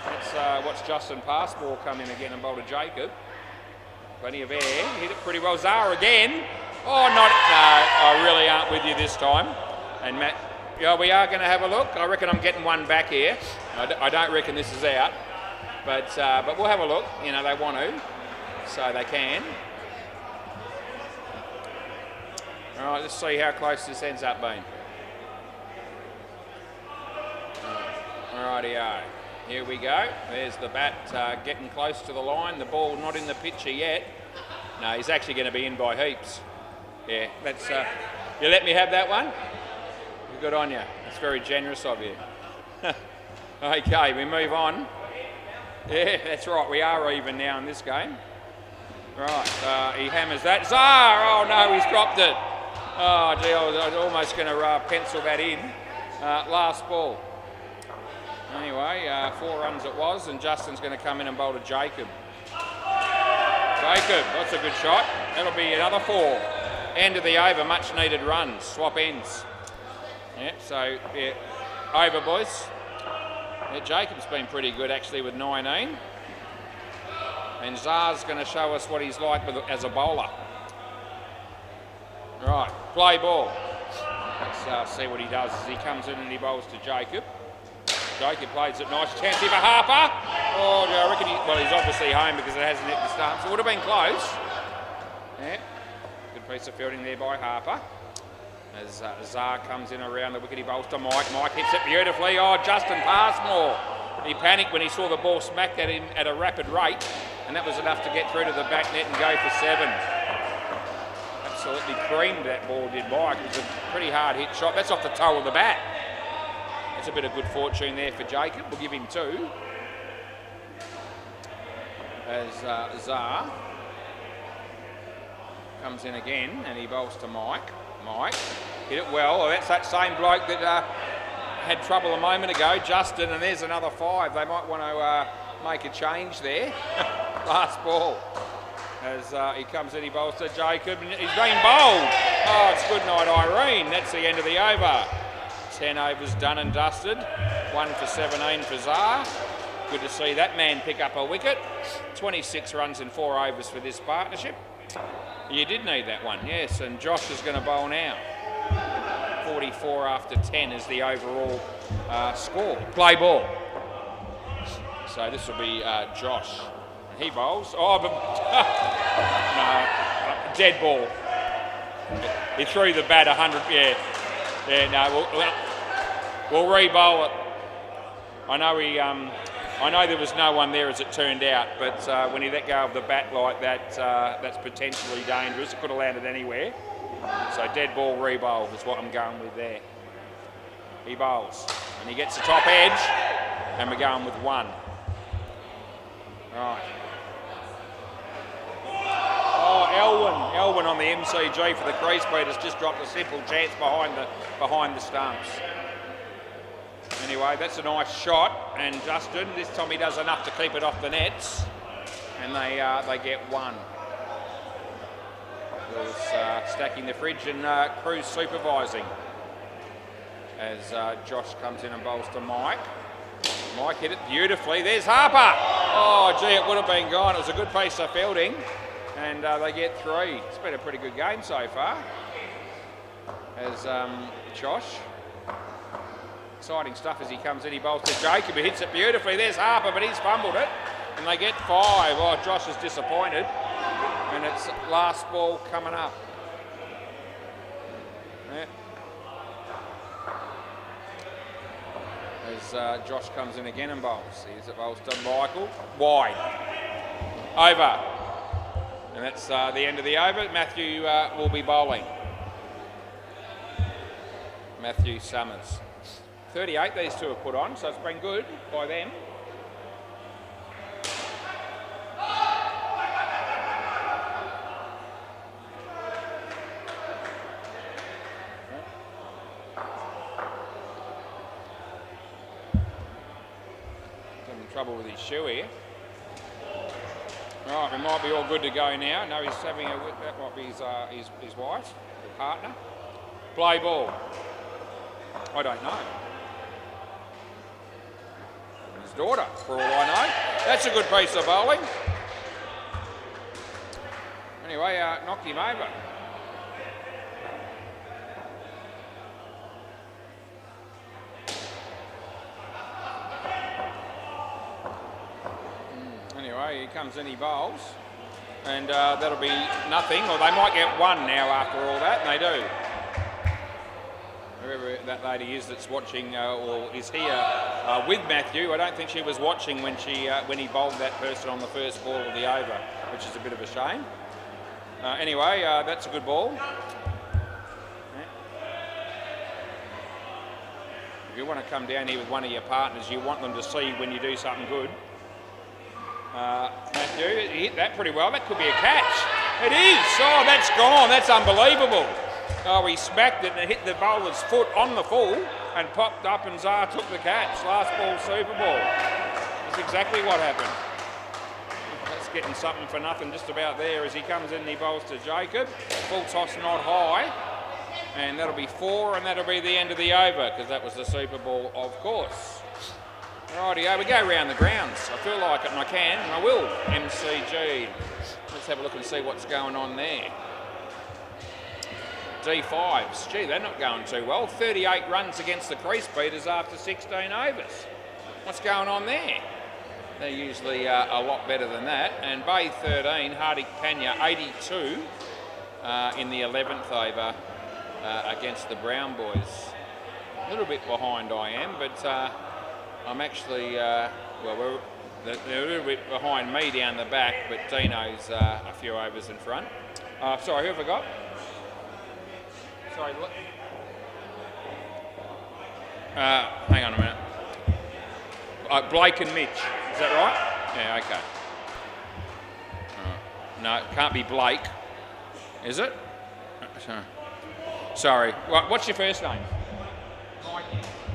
Let's watch Justin Passmore come in again and bowl to Jacob. Plenty of air. Hit it pretty well. Zah again. Oh, no, I really aren't with you this time. And Matt, yeah, we are going to have a look. I reckon I'm getting 1 back here. I don't reckon this is out. But we'll have a look. You know, they want to, so they can. All right, let's see how close this ends up being. Rightio. Here we go. There's the bat getting close to the line. The ball not in the picture yet. No, he's actually going to be in by heaps. Yeah, that's. You let me have that one? Good on you. That's very generous of you. Okay, we move on. Yeah, that's right. We are even now in this game. Right, he hammers that. Zar! Oh no, he's dropped it. Oh gee, I was almost going to pencil that in. Last ball. Anyway, 4 runs it was, and Justin's going to come in and bowl to Jacob. Jacob, that's a good shot. That'll be another 4. End of the over, much needed runs. Swap ends. Yep, so yeah, over boys. Yeah, Jacob's been pretty good actually with 19. And Zar's going to show us what he's like as a bowler. Right, play ball. Let's see what he does as he comes in and he bowls to Jacob. Jacob plays it nice. Chance here for Harper. Oh, I reckon he's obviously home because it hasn't hit the stumps. It would have been close. Yeah, good piece of fielding there by Harper. As Zar comes in around the wicket, he bowls to Mike. Mike hits it beautifully. Oh, Justin Passmore. He panicked when he saw the ball smacked at him at a rapid rate, and that was enough to get through to the back net and go for 7. Absolutely creamed that ball, did Mike. It was a pretty hard hit shot. That's off the toe of the bat. That's a bit of good fortune there for Jacob. We'll give him 2. As Zar comes in again and he bowls to Mike. Mike hit it well. Oh, that's that same bloke that had trouble a moment ago, Justin, and there's another 5. They might want to make a change there. Last ball. As he comes in, he bowls to Jacob, and he's been bowled. Oh, it's good night, Irene. That's the end of the over. 10 overs done and dusted. 1 for 17 for Zar. Good to see that man pick up a wicket. 26 runs in 4 overs for this partnership. You did need that one, yes, and Josh is going to bowl now. 44 after 10 is the overall score. Play ball. So this will be Josh. He bowls. Oh, but no, dead ball. He threw the bat 100. Yeah. No, we'll re-bowl it. I know there was no one there as it turned out, but when he let go of the bat like that, that's potentially dangerous. It could have landed anywhere. So dead ball re-bowl is what I'm going with there. He bowls and he gets the top edge, and we're going with 1. Right. Oh, Elwyn on the MCG for the crease beat has just dropped a simple chance behind the stumps. Anyway, that's a nice shot, and Justin, this time he does enough to keep it off the nets, and they get 1. There's stacking the fridge and Cruz supervising as Josh comes in and bowls to Mike. Mike hit it beautifully. There's Harper. Oh, gee, it would have been gone. It was a good piece of fielding, and they get 3. It's been a pretty good game so far. As Josh. Exciting stuff as he comes in. He bowls to Jacob. He hits it beautifully. There's Harper, but he's fumbled it, and they get 5. Oh, Josh is disappointed. And it's last ball coming up. Yeah. As Josh comes in again and bowls. Here's it bowls to Michael. Wide. Over. And that's the end of the over. Matthew will be bowling. Matthew Summers. 38 these two have put on, so it's been good by them. Trouble with his shoe here. Right, we might be all good to go now. No, he's having that might be his wife, or partner. Play ball. I don't know. His daughter, for all I know. That's a good piece of bowling. Anyway, knocked him over. He comes in, he bowls, and that'll be nothing, or they might get 1 now after all that, and they do. Whoever that lady is that's watching or is here with Matthew, I don't think she was watching when he bowled that person on the first ball of the over, which is a bit of a shame. Anyway, that's a good ball. you want to come down here with one of your partners, you want them to see when you do something good. Matthew, he hit that pretty well. That could be a catch. It is. Oh, that's gone. That's unbelievable. Oh, he smacked it and it hit the bowler's foot on the full and popped up, and Zar took the catch. Last ball, Super Ball. That's exactly what happened. That's getting something for nothing just about there as he comes in and he bowls to Jacob. Full toss not high. And that'll be 4, and that'll be the end of the over, because that was the Super Ball, of course. Rightio, we go round the grounds. I feel like it and I can, and I will. MCG. Let's have a look and see what's going on there. D5s. Gee, they're not going too well. 38 runs against the crease beaters after 16 overs. What's going on there? They're usually a lot better than that. And Bay 13, Hardik Pandya 82 in the 11th over against the Brown boys. A little bit behind I am, but I'm actually, well, they're a little bit behind me down the back, but Dino's a few overs in front. Sorry, who have I got? Sorry, hang on a minute. Blake and Mitch, is that right? Yeah, okay. No, it can't be Blake, is it? Sorry. What's your first name?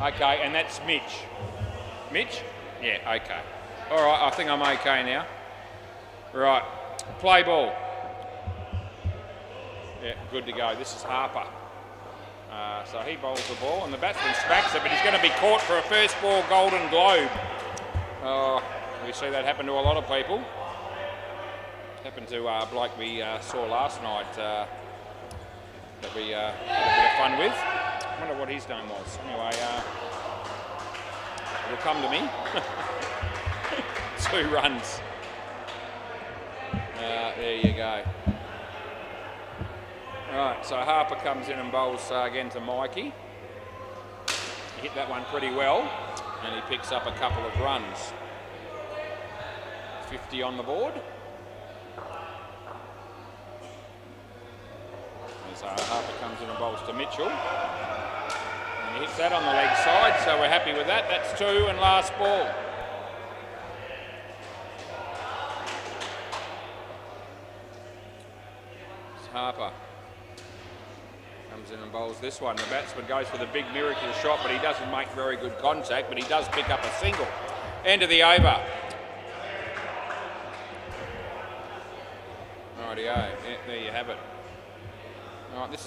Okay, and that's Mitch. Mitch? Yeah, okay. All right, I think I'm okay now. Right, play ball. Yeah, good to go. This is Harper. So he bowls the ball and the batsman smacks it, but he's going to be caught for a first ball Golden Globe. Oh, we see that happen to a lot of people. Happened to a bloke we saw last night that we had a bit of fun with. I wonder what his name was. Anyway, it'll come to me. 2 runs. There you go. Right, so Harper comes in and bowls again to Mikey. He hit that one pretty well, and he picks up a couple of runs. 50 on the board. And so Harper comes in and bowls to Mitchell. And he hits that on the leg side, so we're happy with that. That's 2 and last ball. It's Harper. Comes in and bowls this one. The batsman goes for the big miracle shot, but he doesn't make very good contact, but he does pick up a single. End of the over. Rightio, yeah, there you have it. All right, this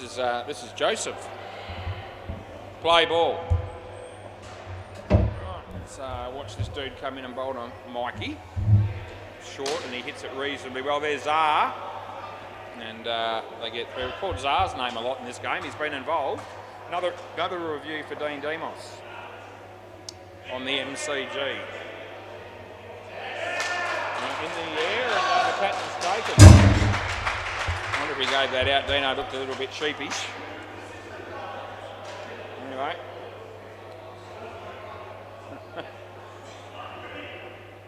is Joseph. Play ball. Right, let's watch this dude come in and bowl on Mikey. Short, and he hits it reasonably well. There's Zar. And they record Zar's name a lot in this game. He's been involved. Another review for Dean Demos on the MCG. In the air, and the catch is taken. I wonder if he gave that out. Dino looked a little bit sheepish. Anyway.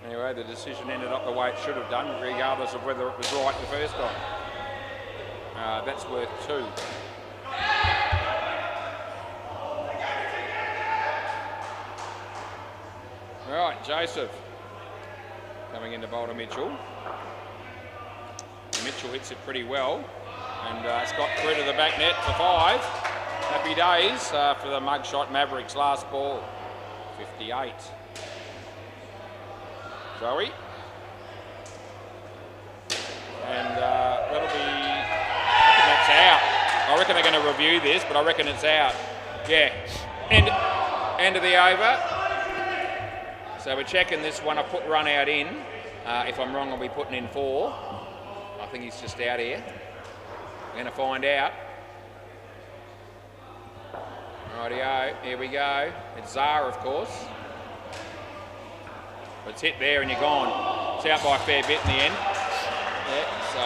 Anyway, the decision ended up the way it should have done, regardless of whether it was right the first time. That's worth 2. Right, Joseph coming into bowl to Mitchell. Mitchell hits it pretty well, and it's got through to the back net for 5. Happy days for the mugshot Mavericks. Last ball, 58. Zoe. And that'll be... out. I reckon they're going to review this, but I reckon it's out. Yeah. End of the over. So we're checking this one. I put run out in. If I'm wrong, I'll be putting in 4. I think he's just out here. We're going to find out. Rightio. Here we go. It's Zara, of course. It's hit there and you're gone. It's out by a fair bit in the end. Yeah, so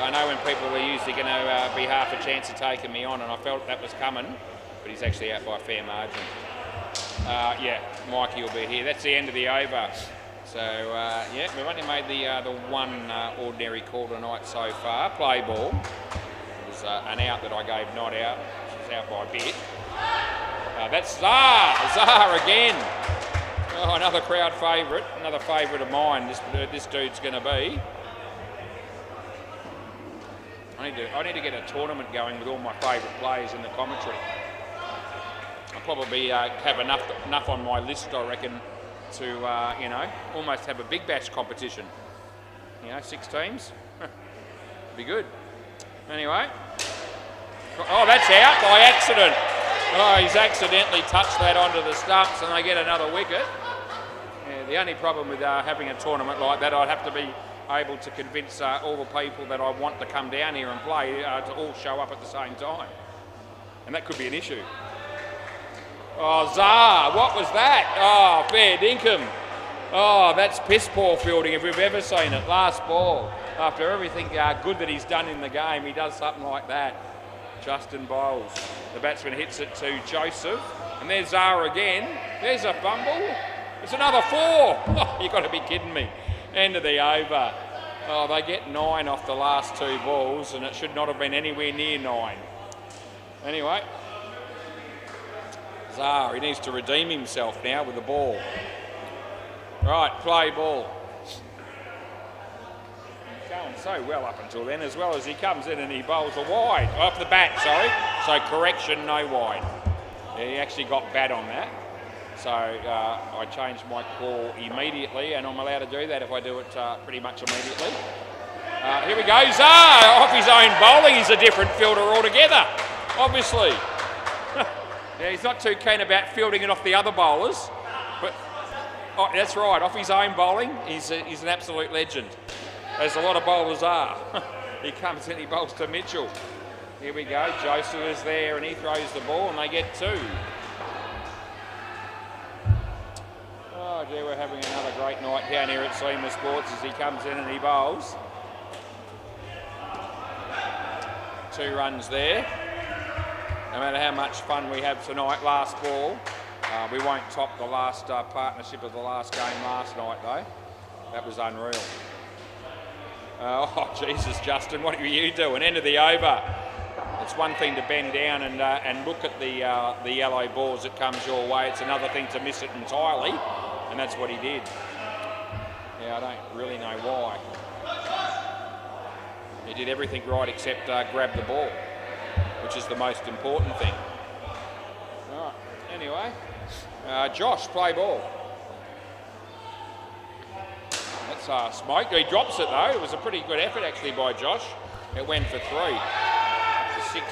I know when people were usually going to be half a chance of taking me on, and I felt that was coming, but he's actually out by a fair margin. Yeah, Mikey will be here. That's the end of the over. So yeah, we've only made the one ordinary call tonight so far. Play ball. It was an out that I gave not out. She's out by a bit. That's Zar. Zar again. Oh, another crowd favourite. Another favourite of mine. This dude's going to be. I need to get a tournament going with all my favourite players in the commentary. I'll probably have enough on my list, I reckon, to almost have a big bash competition. 6 teams. Be good. Anyway. Oh, that's out by accident. Oh, he's accidentally touched that onto the stumps and they get another wicket. Yeah, the only problem with having a tournament like that, I'd have to be able to convince all the people that I want to come down here and play to all show up at the same time. And that could be an issue. Oh, Zar, what was that? Oh, fair dinkum. Oh, that's piss poor fielding if we've ever seen it. Last ball. After everything good that he's done in the game, he does something like that. Justin bowls. The batsman hits it to Joseph. And there's Zar again. There's a fumble. It's another 4. Oh, you've got to be kidding me. End of the over. Oh, they get 9 off the last 2 balls, and it should not have been anywhere near 9. Anyway, Zar, he needs to redeem himself now with the ball. Right, play ball. Going so well up until then, as well as he comes in and he bowls a wide. Off the bat, sorry. So correction, no wide. Yeah, he actually got bat on that. So I changed my call immediately, and I'm allowed to do that if I do it pretty much immediately. Here we go, Zar, off his own bowling. He's a different fielder altogether, obviously. Yeah, he's not too keen about fielding it off the other bowlers, but that's right, off his own bowling, he's an absolute legend, as a lot of bowlers are. He comes in, he bowls to Mitchell. Here we go, Joseph is there, and he throws the ball, and they get 2. Oh dear, we're having another great night down here at SEMA Sports as he comes in and he bowls. 2 runs there. No matter how much fun we have tonight, last ball, we won't top the last partnership of the last game last night though. That was unreal. Oh Jesus, Justin, what are you doing? End of the over. It's one thing to bend down and look at the yellow balls that comes your way. It's another thing to miss it entirely. And that's what he did. Yeah, I don't really know why. He did everything right except grab the ball, which is the most important thing. All right, anyway, Josh, play ball. That's Smoke. He drops it though. It was a pretty good effort actually by Josh. It went for 3 to 60.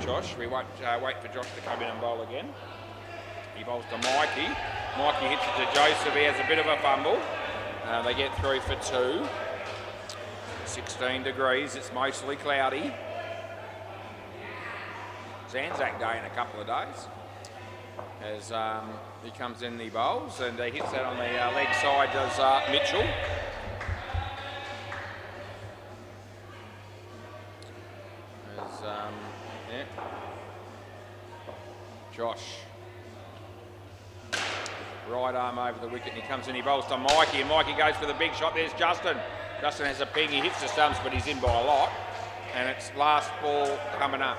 Josh, we won't wait for Josh to come in and bowl again. He bowls to Mikey. Mikey hits it to Joseph. He has a bit of a fumble. They get through for 2. 16 degrees. It's mostly cloudy. It's Anzac Day in a couple of days. As he comes in, he bowls, and he hits that on the leg side, does Mitchell. Yeah. Josh. Right arm over the wicket, and he comes in, he bowls to Mikey, and Mikey goes for the big shot. There's Justin. Justin has a ping, he hits the stumps, but he's in by a lot. And it's last ball coming up.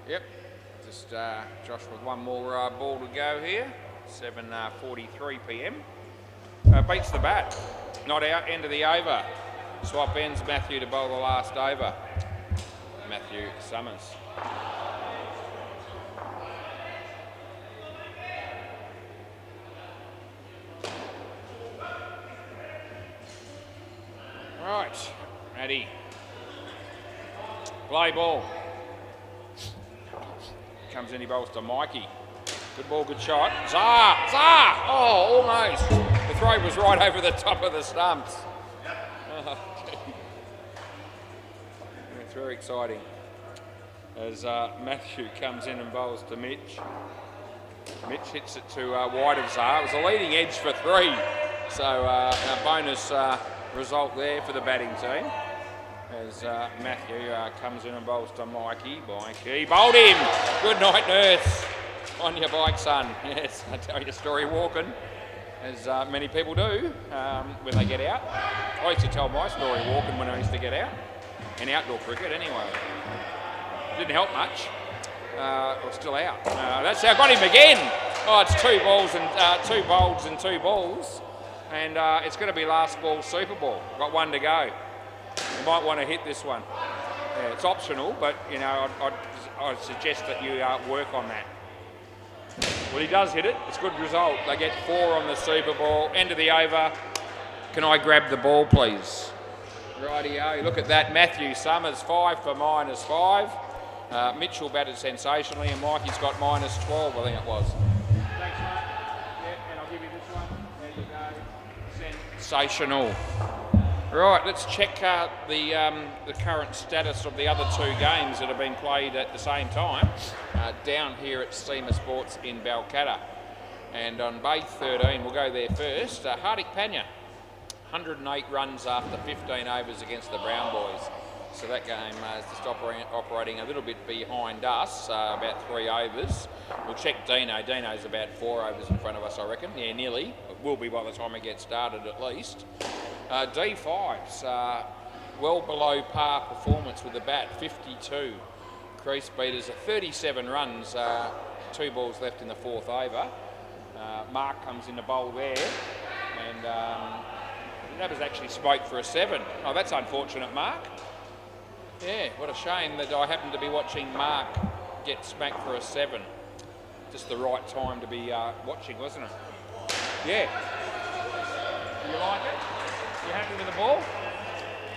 Yep, just Josh with one more ball to go here. 7:43 p.m. Beats the bat. Not out, end of the over. Swap ends, Matthew to bowl the last over. Matthew Summers. Right, ready. Play ball. Comes in, he bowls to Mikey. Good ball, good shot. Zar! Zar! Oh, almost. The throw was right over the top of the stumps. Oh, it's very exciting. As Matthew comes in and bowls to Mitch. Mitch hits it to wide of Zar. It was a leading edge for 3. So a bonus result there for the batting team. As Matthew comes in and bowls to Mikey. Mikey bowled him. Good night, nurse. On your bike, son. Yes, I tell you a story walking. as many people do when they get out. I used to tell my story walking when I used to get out, in outdoor cricket anyway. Didn't help much. I was still out. That's how I got him again. Oh, it's 2 balls and 2 bowls and 2 balls. And it's going to be last ball Super Ball. Got 1 to go. You might want to hit this one. Yeah, it's optional, but you know, I'd suggest that you work on that. Well, he does hit it. It's a good result. They get 4 on the Super Ball. End of the over. Can I grab the ball, please? Rightio. Look at that. Matthew Summers, 5 for -5. Mitchell batted sensationally, and Mikey's got -12, I think it was. Thanks, mate. Yeah, and I'll give you this one. There you go. Sensational. Right, let's check the current status of the other 2 games that have been played at the same time down here at SEMA Sports in Balcatta. And on Bay 13, we'll go there first. Hardik Pandya, 108 runs after 15 overs against the Brown Boys. So that game is just operating a little bit behind us, about 3 overs. We'll check Dino. Dino's about 4 overs in front of us, I reckon. Yeah, nearly. It will be by the time we get started at least. D5's well below par performance with the bat, 52. Crease beaters at 37 runs, 2 balls left in the 4th over. Mark comes in the bowl there, and that was actually smoked for a 7. Oh, that's unfortunate, Mark. Yeah, what a shame that I happened to be watching Mark get smacked for a 7. Just the right time to be watching, wasn't it? Yeah. You like it? You happy with the ball?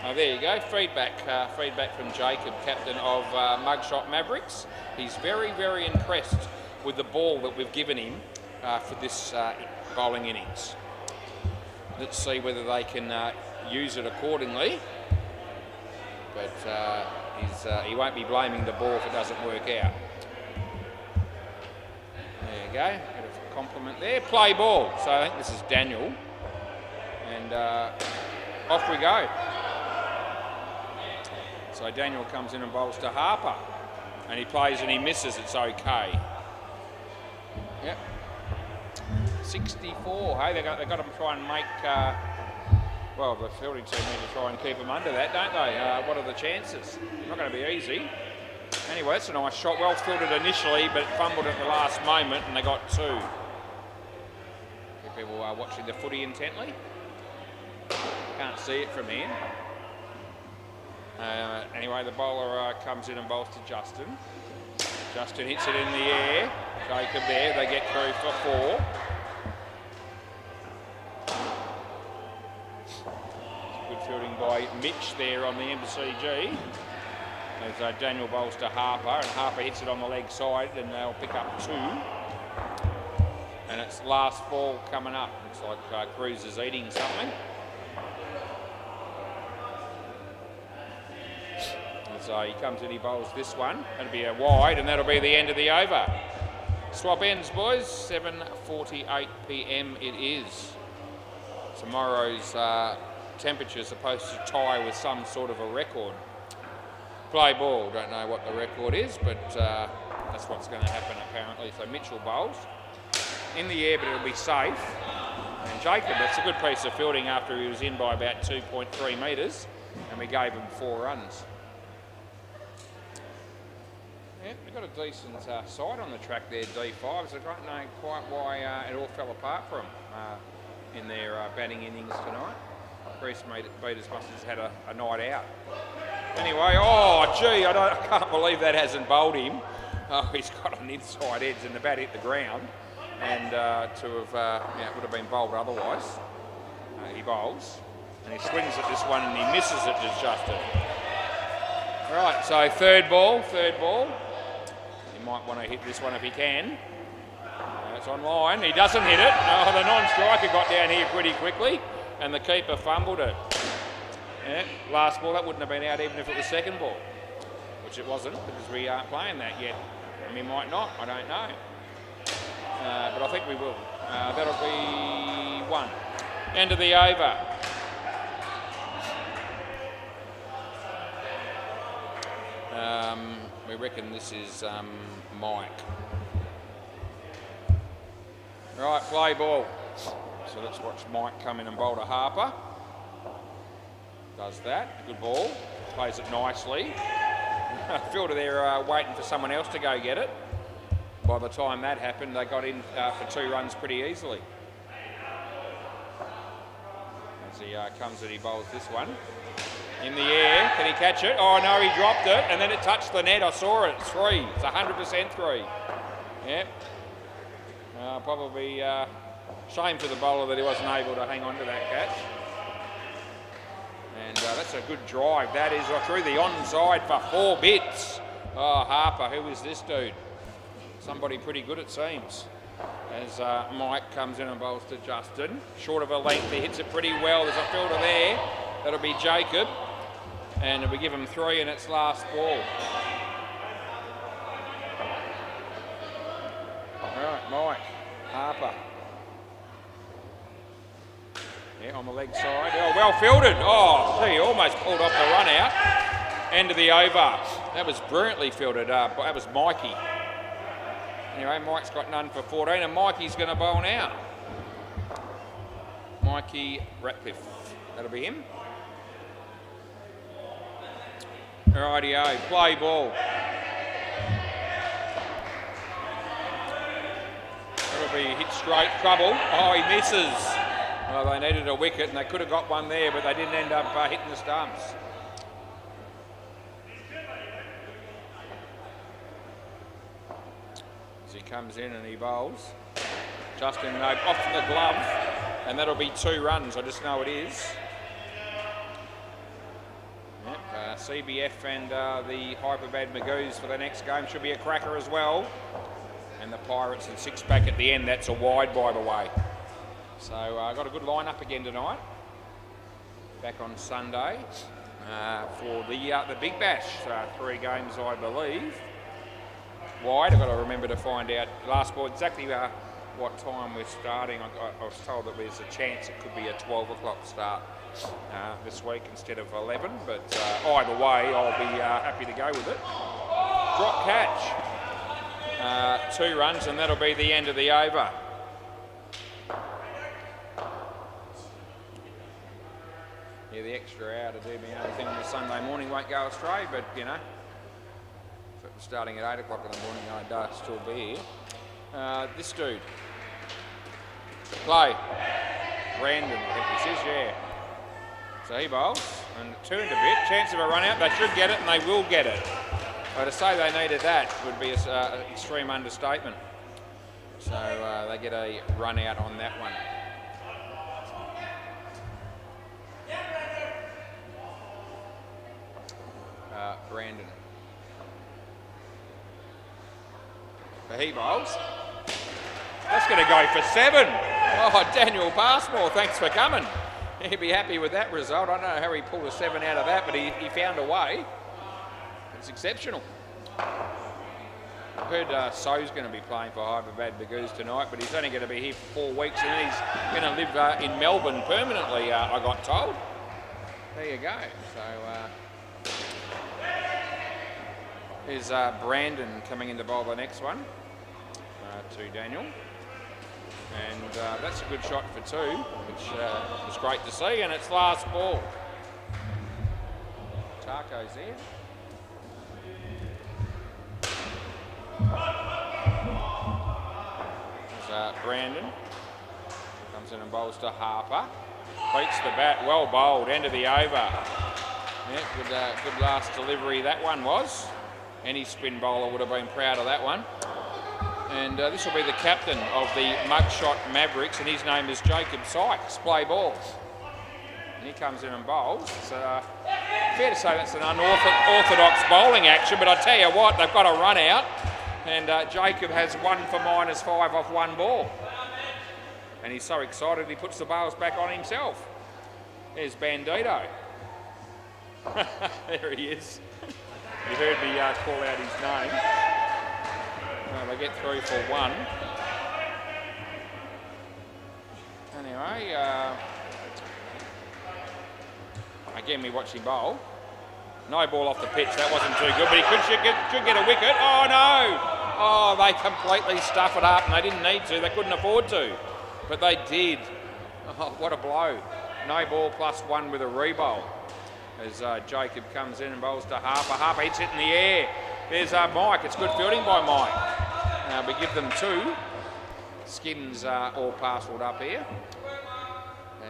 Oh, there you go. Feedback from Jacob, captain of Mugshot Mavericks. He's very, very impressed with the ball that we've given him for this bowling innings. Let's see whether they can use it accordingly. But he won't be blaming the ball if it doesn't work out. There you go. Bit of compliment there. Play ball. So I think this is Daniel. And off we go. So Daniel comes in and bowls to Harper. And he plays and he misses. It's okay. Yep. 64. Hey, they've got to try and make... well, the fielding team need to try and keep them under that, don't they? What are the chances? Not going to be easy. Anyway, it's a nice shot. Well fielded initially, but fumbled at the last moment, and they got 2. People are watching the footy intently. Can't see it from here. Anyway, the bowler comes in and bowls to Justin. Justin hits it in the air. Jacob there. They get through for 4. Good fielding by Mitch there on the MCG. As Daniel bowls to Harper, and Harper hits it on the leg side, and they'll pick up 2. And it's last ball coming up. Looks like Cruz is eating something. And so he comes in, he bowls this one. That'll be a wide, and that'll be the end of the over. Swap ends, boys. 7:48 p.m. it is. Tomorrow's temperature is supposed to tie with some sort of a record. Play ball. Don't know what the record is, but that's what's going to happen apparently. So Mitchell bowls in the air, but it'll be safe. And Jacob, that's a good piece of fielding after he was in by about 2.3 metres, and we gave him 4 runs. Yeah, we've got a decent side on the track there, D5s. I don't know quite why it all fell apart for them in their batting innings tonight. Crease beaters must have had a night out. Anyway, oh gee, I can't believe that hasn't bowled him. Oh, he's got an inside edge and the bat hit the ground. And it would have been bowled otherwise. He bowls, and he swings at this one and he misses it to Justin. Right, so third ball. You might want to hit this one if he can. It's on line, he doesn't hit it. Oh, the non-striker got down here pretty quickly, and the keeper fumbled it. Yeah, last ball, that wouldn't have been out even if it was second ball, which it wasn't because we aren't playing that yet. And we might not, I don't know. But I think we will. That'll be 1. End of the over. We reckon this is Mike. Right, play ball. So let's watch Mike come in and bowl to Harper. Does that. Good ball. Plays it nicely. Fielder there waiting for someone else to go get it. By the time that happened, they got in for 2 runs pretty easily. As he comes and he bowls this one. In the air, can he catch it? Oh no, he dropped it, and then it touched the net. I saw it. 3. It's 100% 3. Yep. Probably shame for the bowler that he wasn't able to hang on to that catch. And that's a good drive. That is through the onside for 4 bits. Oh, Harper, who is this dude? Somebody pretty good, it seems. As Mike comes in and bowls to Justin. Short of a length, he hits it pretty well. There's a fielder there. That'll be Jacob. And we give him 3 in its last ball. All right, Mike, Harper. Yeah, on the leg side. Oh, well fielded. Oh, he almost pulled off the run out. End of the over. That was brilliantly fielded. That was Mikey. Anyway, Mike's got none for 14, and Mikey's going to bowl now. Mikey Ratcliffe. That'll be him. Rightio, play ball. That'll be hit straight, trouble. Oh, he misses. Well, they needed a wicket and they could have got one there, but they didn't end up hitting the stumps. As he comes in and he bowls. Justin off the glove, and that'll be 2 runs. I just know it is. Yep, CBF and the Hyperbad Magoos for the next game should be a cracker as well. And the Pirates and 6 back at the end. That's a wide, by the way. So I got a good lineup again tonight. Back on Sunday for the Big Bash. 3 games, I believe. Wide. I've got to remember to find out last ball exactly what time we're starting. I was told that there's a chance it could be a 12 o'clock start this week instead of 11. But either way, I'll be happy to go with it. Drop catch. 2 runs, and that'll be the end of the over. Yeah, the extra hour to do my own thing on the Sunday morning won't go astray, but you know, if it was starting at 8 o'clock in the morning, I'd still be here. This dude. Play. Brandon, I think this is, yeah. So he bowls and turned a bit. Chance of a run out. They should get it, and they will get it. But to say they needed that would be an extreme understatement. So they get a run out on that one. Brandon. He bowls. That's going to go for 7. Oh, Daniel Passmore, thanks for coming. He'd be happy with that result. I don't know how he pulled a 7 out of that, but he found a way. It's exceptional. I heard So's going to be playing for Hyperbad Magoos tonight, but he's only going to be here for 4 weeks, and then he's going to live in Melbourne permanently, I got told. There you go. So here's Brandon coming in to bowl the next one to Daniel. And that's a good shot for 2, which was great to see, and it's last ball. Taco's there. There's Brandon. Comes in and bowls to Harper. Beats the bat, well bowled, end of the over. Yeah, good last delivery that one was. Any spin bowler would have been proud of that one. And this will be the captain of the Mugshot Mavericks, and his name is Jacob Sykes. Play balls. And he comes in and bowls. It's fair to say that's an unorthodox bowling action, but I tell you what, they've got a run out, and Jacob has 1 for -5 off 1 ball. And he's so excited he puts the bails back on himself. There's Bandito. There he is. You heard me call out his name. They get through for 1. Anyway, again we watch him bowl. No ball off the pitch, that wasn't too good, but he should get a wicket. Oh no! Oh, they completely stuff it up, and they didn't need to, they couldn't afford to. But they did. Oh, what a blow. No ball +1 with a re-bowl. As Jacob comes in and bowls to Harper. Harper hits it in the air. There's Mike. It's good fielding by Mike. We give them 2. Skins all parcelled up here.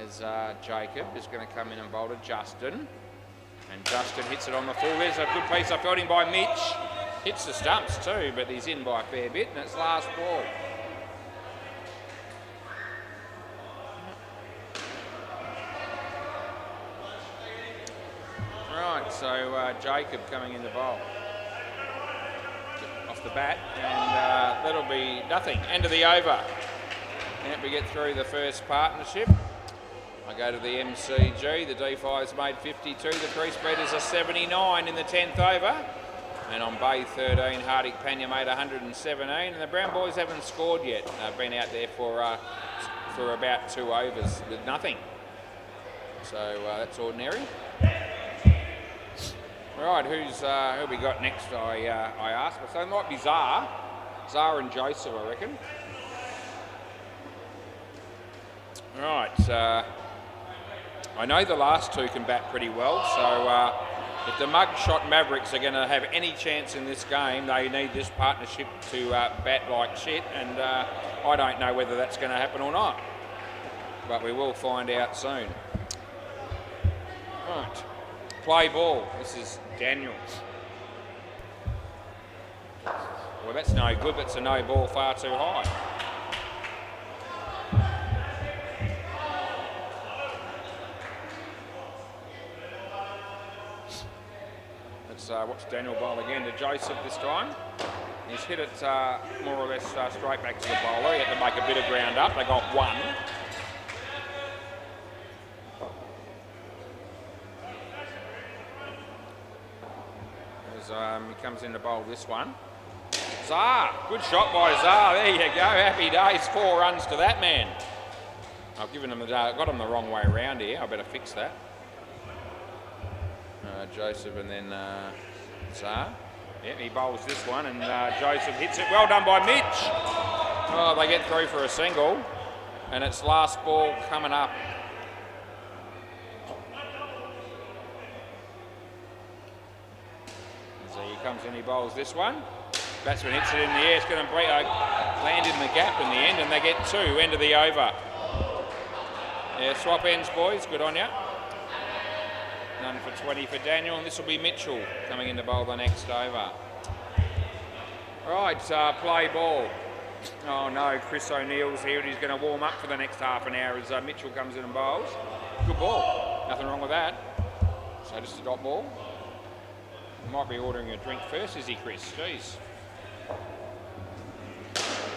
As Jacob is going to come in and bowl to Justin. And Justin hits it on the full. There's a good piece of fielding by Mitch. Hits the stumps too, but he's in by a fair bit, and it's last ball. Right, so Jacob coming in the bowl. Off the bat, and that'll be nothing. End of the over. And we get through the first partnership. I go to the MCG. The D5's made 52. The crease beaters are 79 in the 10th over. And on Bay 13, Hardik Panya made 117. And the Brown boys haven't scored yet. They've been out there for about 2 overs with nothing. So that's ordinary. Right, who we got next? I asked. So it might be Zar and Joseph, I reckon. Right. I know the last 2 can bat pretty well, so if the Mugshot Mavericks are going to have any chance in this game, they need this partnership to bat like shit, and I don't know whether that's going to happen or not. But we will find out soon. Right. Play ball. This is Daniels. Well, that's no good. That's a no ball far too high. Watch Daniel bowl again to Joseph this time. He's hit it more or less straight back to the bowler. He had to make a bit of ground up. They got 1. As he comes in to bowl this one. Zar, good shot by Zar. There you go. Happy days. 4 runs to that man. I've given him got him the wrong way around here. I better fix that. Joseph and then Zar. Yeah, he bowls this one and Joseph hits it. Well done by Mitch. Oh, they get through for a single and it's last ball coming up. So he comes in, he bowls this one. Batsman hits it in the air. It's going to land in the gap in the end and they get 2. End of the over. Yeah, swap ends, boys. Good on you. None for 20 for Daniel, and this will be Mitchell coming in to bowl the next over. Right, play ball. Oh no, Chris O'Neill's here and he's going to warm up for the next half an hour as Mitchell comes in and bowls. Good ball, nothing wrong with that. So just a dot ball. Might be ordering a drink first, is he, Chris? Jeez.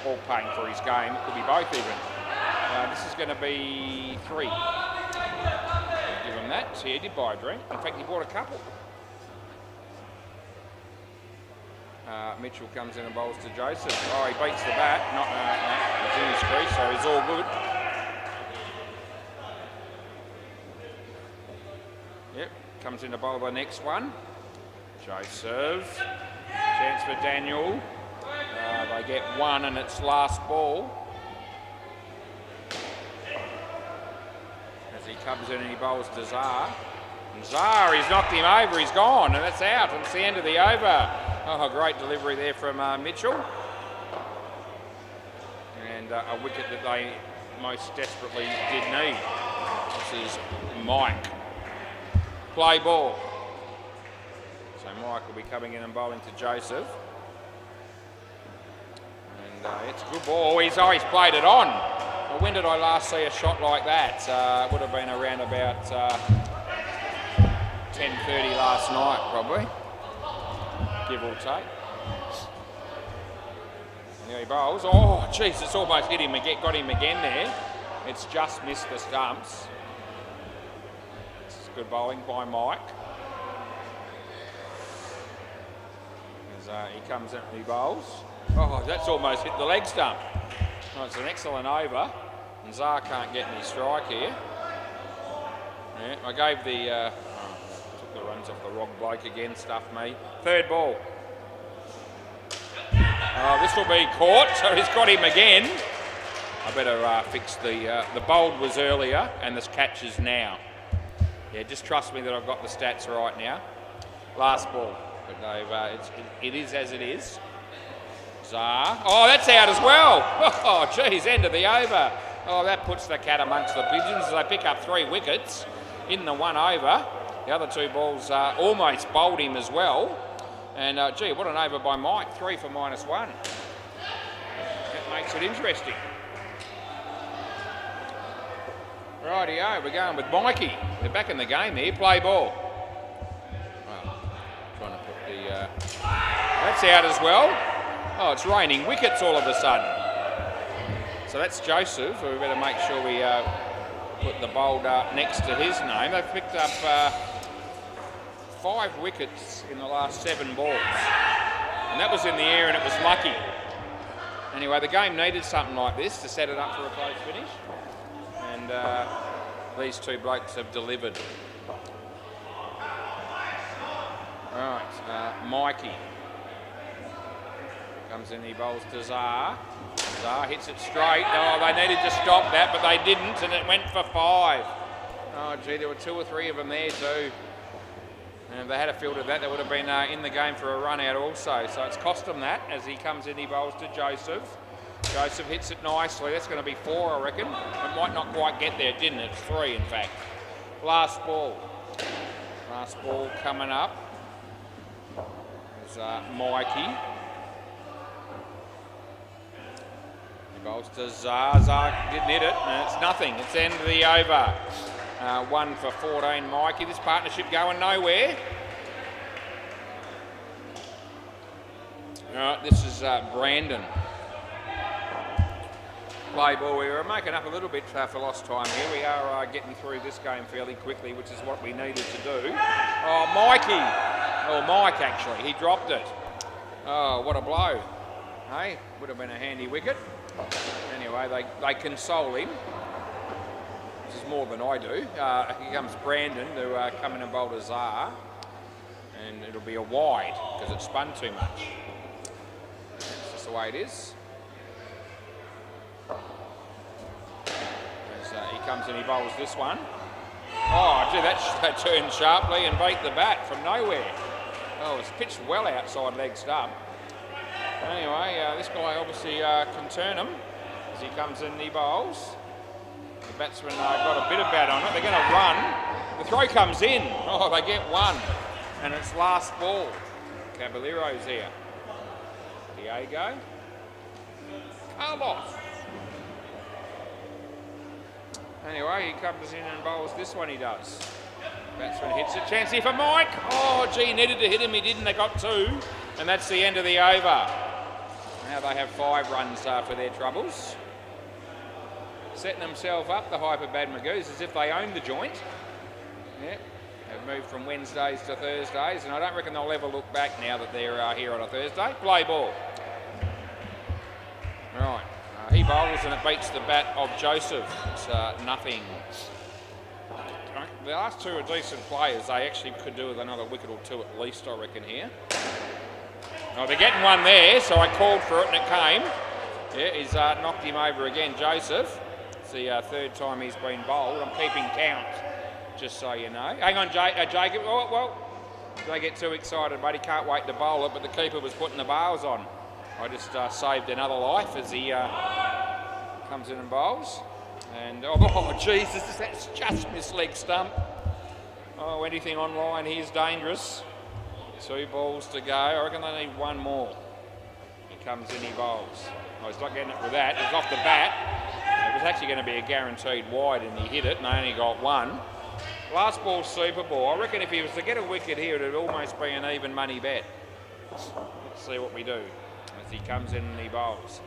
All paying for his game, it could be both even. This is going to be 3. Give him that. See, he did buy a drink. In fact, he bought a couple. Mitchell comes in and bowls to Joseph. Oh, he beats the bat. He's in his crease, so he's all good. Yep, comes in to bowl the next one. Joseph. Chance for Daniel. They get 1 and it's last ball. He comes in and he bowls to Zar. And Zar, he's knocked him over, he's gone, and that's out. And it's the end of the over. Oh, great delivery there from Mitchell. And a wicket that they most desperately did need. This is Mike. Play ball. So Mike will be coming in and bowling to Joseph. And it's a good ball. He's played it on. Well, when did I last see a shot like that? It would have been around about 10:30 last night, probably, give or take. And there he bowls. Oh, jeez, it's almost hit him again. Got him again there. It's just missed the stumps. This is good bowling by Mike. As he comes in and he bowls. Oh, that's almost hit the leg stump. Oh, it's an excellent over. And Zar can't get any strike here. Yeah, I gave took the runs off the wrong bloke again, stuffed me. 3rd ball. Oh, this will be caught, so he's got him again. I better fix the bold was earlier and this catch is now. Yeah, just trust me that I've got the stats right now. Last ball, but it is as it is. Zar. Oh, that's out as well. Oh, geez, end of the over. Oh, that puts the cat amongst the pigeons. They pick up 3 wickets in the 1 over. The other 2 balls almost bowled him as well. And gee, what an over by Mike. 3 for -1. That makes it interesting. Rightio, we're going with Mikey. They're back in the game here. Play ball. Well, trying to put the... that's out as well. Oh, it's raining wickets all of a sudden. So that's Joseph. We better make sure we put the bold next to his name. They've picked up 5 wickets in the last 7 balls. And that was in the air and it was lucky. Anyway, the game needed something like this to set it up for a close finish. And these 2 blokes have delivered. Right, Mikey comes in, he bowls to Zar. Zar hits it straight. Oh, they needed to stop that, but they didn't, and it went for 5. Oh, gee, there were 2 or 3 of them there too. And if they had a field of that, they would have been in the game for a run out also. So it's cost them that as he comes in, he bowls to Joseph. Joseph hits it nicely. That's going to be 4, I reckon. It might not quite get there, didn't it? 3, in fact. Last ball. Last ball coming up. There's Mikey. He bowls to Zar. Zar didn't hit it, and it's nothing. It's the end of the over. 1 for 14, Mikey. This partnership going nowhere. All right, this is Brandon. Play ball. We were making up a little bit for lost time here. We are getting through this game fairly quickly, which is what we needed to do. Oh, Mikey. Oh, Mike, actually. He dropped it. Oh, what a blow. Hey, would have been a handy wicket. Anyway, they console him. This is more than I do. Here comes Brandon to come in and bowl to Zar. And it'll be a wide because it spun too much. That's just the way it is. He comes in, he bowls this one. Oh, gee, that turned sharply and beat the bat from nowhere. Oh, it's pitched well outside leg stump. Anyway, this guy obviously can turn him as he comes in and he bowls. The batsman got a bit of bat on it. They're going to run. The throw comes in. Oh, they get 1. And it's last ball. Caballero's here. Diego. Carlos. Anyway, he comes in and bowls this one, he does. Batsman hits it. Chance here for Mike. Oh, gee, he needed to hit him. He didn't. They got 2. And that's the end of the over. Now they have 5 runs for their troubles. Setting themselves up, the Hyper Bad Magoos, as if they own the joint. Yeah, they've moved from Wednesdays to Thursdays, and I don't reckon they'll ever look back now that they're here on a Thursday. Play ball. Right. He bowls and it beats the bat of Joseph. It's nothing. The last 2 are decent players. They actually could do with another wicket or 2 at least, I reckon, here. Oh, they're getting 1 there, so I called for it and it came. Yeah, he's knocked him over again, Joseph. It's the 3rd time he's been bowled. I'm keeping count, just so you know. Hang on, Jacob. Oh, well, they get too excited, mate. He can't wait to bowl it, but the keeper was putting the bails on. I just saved another life as he comes in and bowls. And, oh, Jesus, that's just missed leg stump. Oh, anything online here's dangerous. 2 balls to go. I reckon they need 1 more. He comes in, he bowls. Oh, he's not getting it with that. It's off the bat. It was actually going to be a guaranteed wide, and he hit it, and they only got 1. Last ball, Super Ball. I reckon if he was to get a wicket here, it would almost be an even money bet. Let's see what we do. As he comes in and he bowls.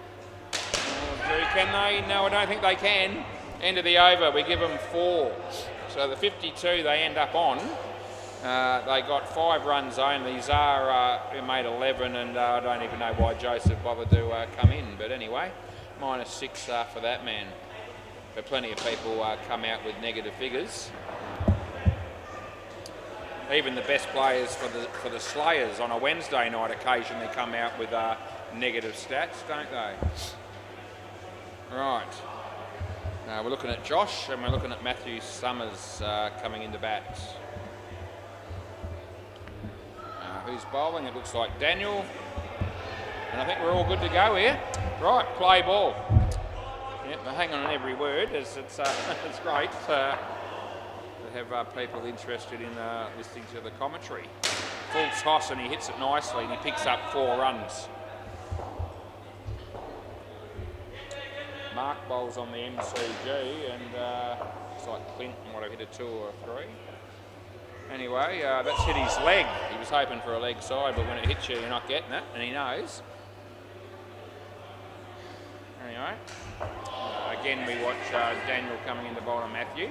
Oh, can they? No, I don't think they can. End of the over, we give them 4. So the 52 they end up on. They got 5 runs only. Zara made 11, and I don't even know why Joseph bothered to come in. But anyway, -6 for that man. But plenty of people come out with negative figures. Even the best players for the Slayers on a Wednesday night occasionally come out with negative stats, don't they? Right. We're looking at Josh and we're looking at Matthew Summers coming into bat. Who's bowling? It looks like Daniel. And I think we're all good to go here. Right, play ball. Yep, I hang on every word. It's great to have people interested in listening to the commentary. Full toss and he hits it nicely and he picks up 4 runs. Mark bowls on the MCG and looks like Clint might have hit a 2 or a 3. Anyway, that's hit his leg. He was hoping for a leg side, but when it hits you, you're not getting it, and he knows. Anyway, again we watch Daniel coming in the bowl on Matthew.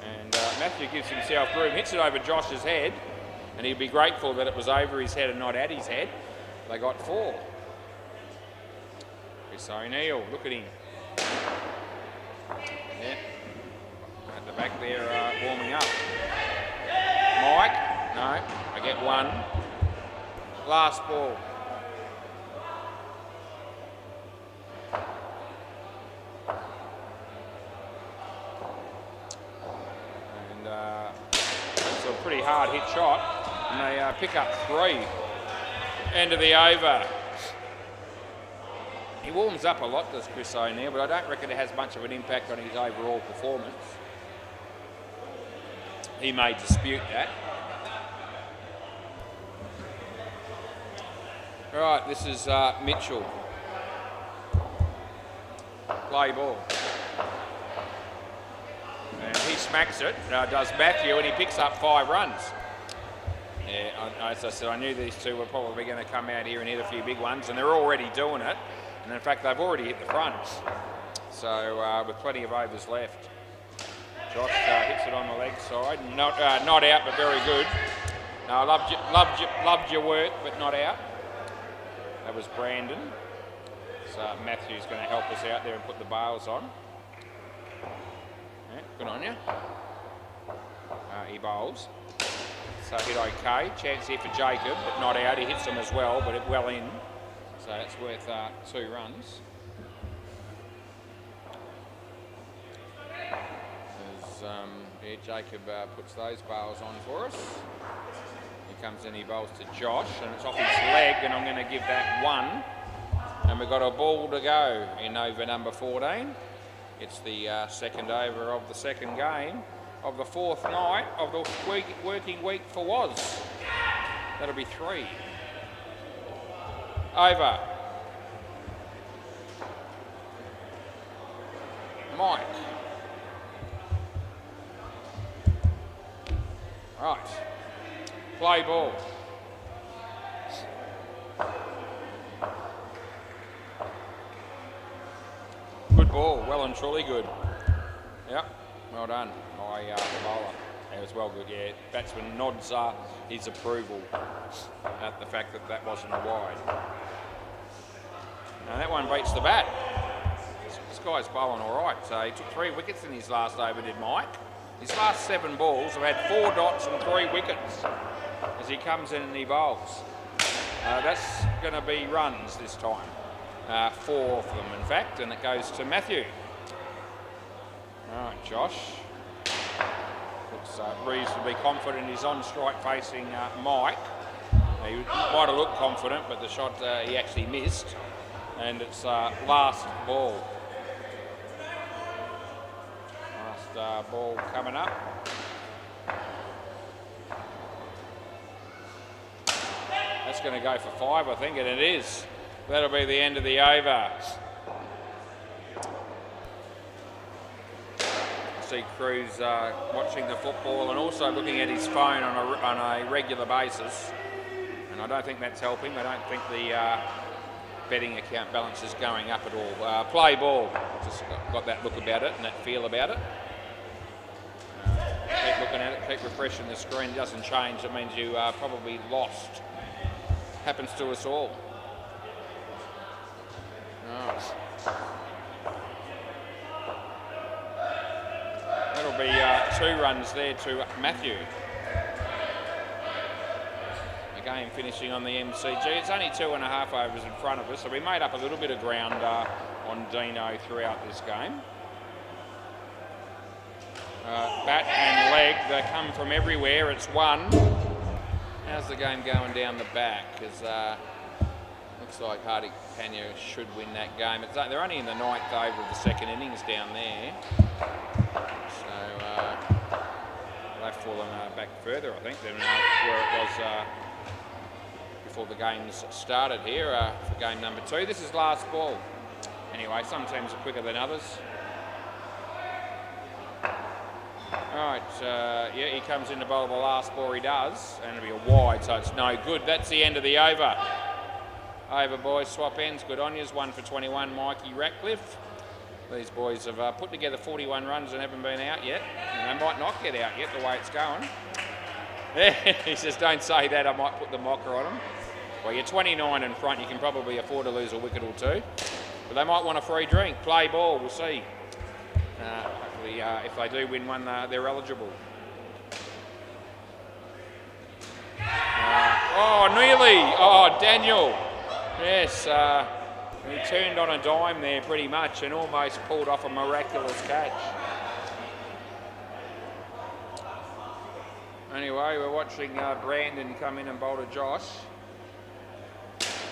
And Matthew gives himself room, hits it over Josh's head, and he'd be grateful that it was over his head and not at his head. They got 4. Chris O'Neill, look at him. Yeah. At the back there, warming up. Mike, no, I get 1. Last ball. And it's a pretty hard hit shot, and they pick up 3. End of the over. He warms up a lot, does Chris O'Neill, but I don't reckon it has much of an impact on his overall performance. He may dispute that. Right, this is Mitchell. Play ball. And he smacks it, does Matthew, and he picks up 5 runs. Yeah, as I said, I knew these two were probably going to come out here and hit a few big ones, and they're already doing it. And in fact, they've already hit the fronts. So with plenty of overs left. Josh hits it on the leg side. Not out, but very good. No, loved your work, but not out. That was Brandon. So Matthew's going to help us out there and put the bails on. Yeah, good on you. He bowls. So hit okay. Chance here for Jacob, but not out. He hits them as well, but it well in. So that's worth 2 runs. As Jacob puts those bails on for us. He comes in, he bowls to Josh, and it's off his leg, and I'm going to give that 1. And we've got a ball to go in over number 14. It's the second over of the second game of the 4th night of the working week for Was. That'll be 3. Over. Mike. Right. Play ball. Good ball. Well and truly good. Yep. Well done by the bowler. It was well good, yeah. Batsman nods his approval at the fact that that wasn't a wide. Now that one beats the bat. This guy's bowling all right. So he took 3 wickets in his last over, did Mike. His last 7 balls have had 4 dots and 3 wickets as he comes in and he bowls. That's going to be runs this time. 4 of them, in fact, and it goes to Matthew. All right, Josh. Looks reasonably confident. He's on strike facing Mike. He might have looked confident, but the shot he actually missed. And it's last ball. Last ball coming up. That's going to go for 5, I think, and it is. That'll be the end of the over. See Cruz watching the football and also looking at his phone on a regular basis. And I don't think that's helping. I don't think the betting account balance is going up at all. Play ball. Just got that look about it and that feel about it. Keep looking at it, keep refreshing the screen. It doesn't change. It means you probably lost. Happens to us all. Right. That'll be 2 runs there to Matthew. game finishing on the MCG. It's only 2.5 overs in front of us, so we made up a little bit of ground on Dino throughout this game. Bat and leg, they come from everywhere. It's one. How's the game going down the back? Because looks like Hardy Pena should win that game. They're only in the 9th over of the second innings down there. So they've fallen back further, I think, than where it was before the games started here for game number 2. This is last ball. Anyway, some teams are quicker than others. Alright, yeah, he comes in to bowl the last ball, he does, and it'll be a wide, so it's no good. That's the end of the over. Over, boys, swap ends, good on yous. 1 for 21, Mikey Ratcliffe. These boys have put together 41 runs and haven't been out yet. And they might not get out yet, the way it's going. He says, don't say that, I might put the mocker on them. Well, you're 29 in front, you can probably afford to lose a wicket or two. But they might want a free drink. Play ball, we'll see. Hopefully, if they do win one, they're eligible. Oh, nearly. Oh, Daniel. Yes, he turned on a dime there pretty much and almost pulled off a miraculous catch. Anyway, we're watching Brandon come in and bowl to Josh.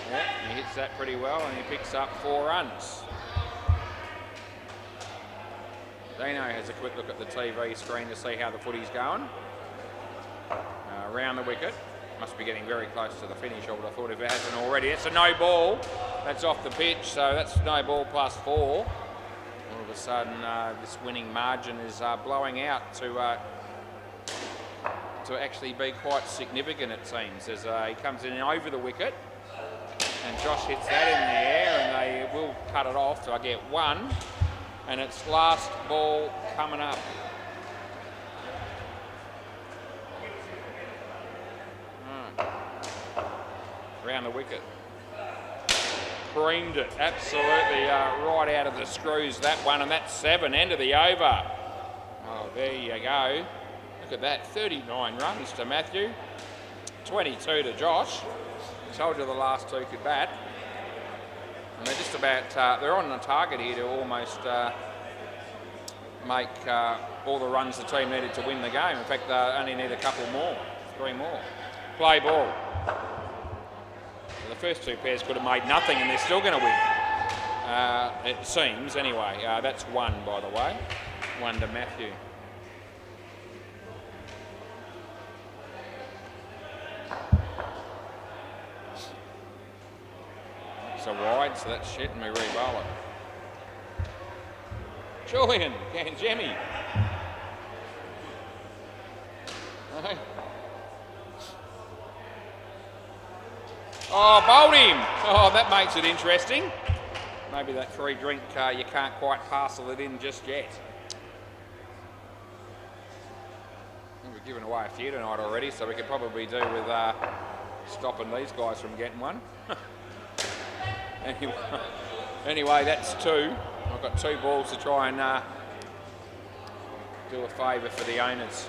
Yeah, he hits that pretty well and he picks up 4 runs. Dino has a quick look at the TV screen to see how the footy's going. Around the wicket. Must be getting very close to the finish, I would have thought, if it hasn't already. It's a no ball. That's off the pitch, so that's no ball plus 4. All of a sudden, this winning margin is blowing out to actually be quite significant, it seems, as he comes in over the wicket. And Josh hits that in the air, and they will cut it off. So I get 1. And it's last ball coming up. Around the wicket. Creamed it absolutely right out of the screws, that one, and that's 7, end of the over. Oh, there you go. Look at that, 39 runs to Matthew, 22 to Josh. Told you the last 2 could bat. And they're just about, they're on the target here to almost make all the runs the team needed to win the game. In fact, they only need a couple more, 3 more. Play ball. The first 2 pairs could have made nothing and they're still going to win. It seems, anyway. That's 1, by the way. 1 to Matthew. It's a wide, so that's shit, and we re-bowl it. Julian Ganjemi. Right. Oh, bowled him. Oh, that makes it interesting. Maybe that free drink, you can't quite parcel it in just yet. We've given away a few tonight already, so we could probably do with stopping these guys from getting one. Anyway, that's 2. I've got 2 balls to try and do a favour for the owners.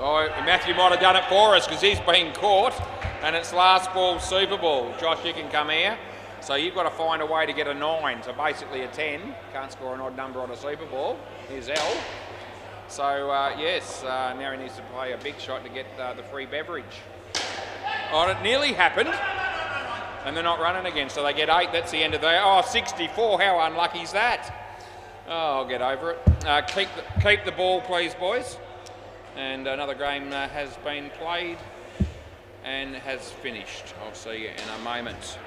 Oh, Matthew might have done it for us because he's been caught and it's last ball Super Bowl. Josh, you can come here. So you've got to find a way to get a 9, so basically a 10. Can't score an odd number on a Super Bowl. Here's L. So, yes, now he needs to play a big shot to get the free beverage. Oh, it nearly happened. And they're not running again, so they get 8. That's the end of the... Oh, 64. How unlucky is that? Oh, I'll get over it. Keep the ball, please, boys. And another game has been played and has finished. I'll see you in a moment.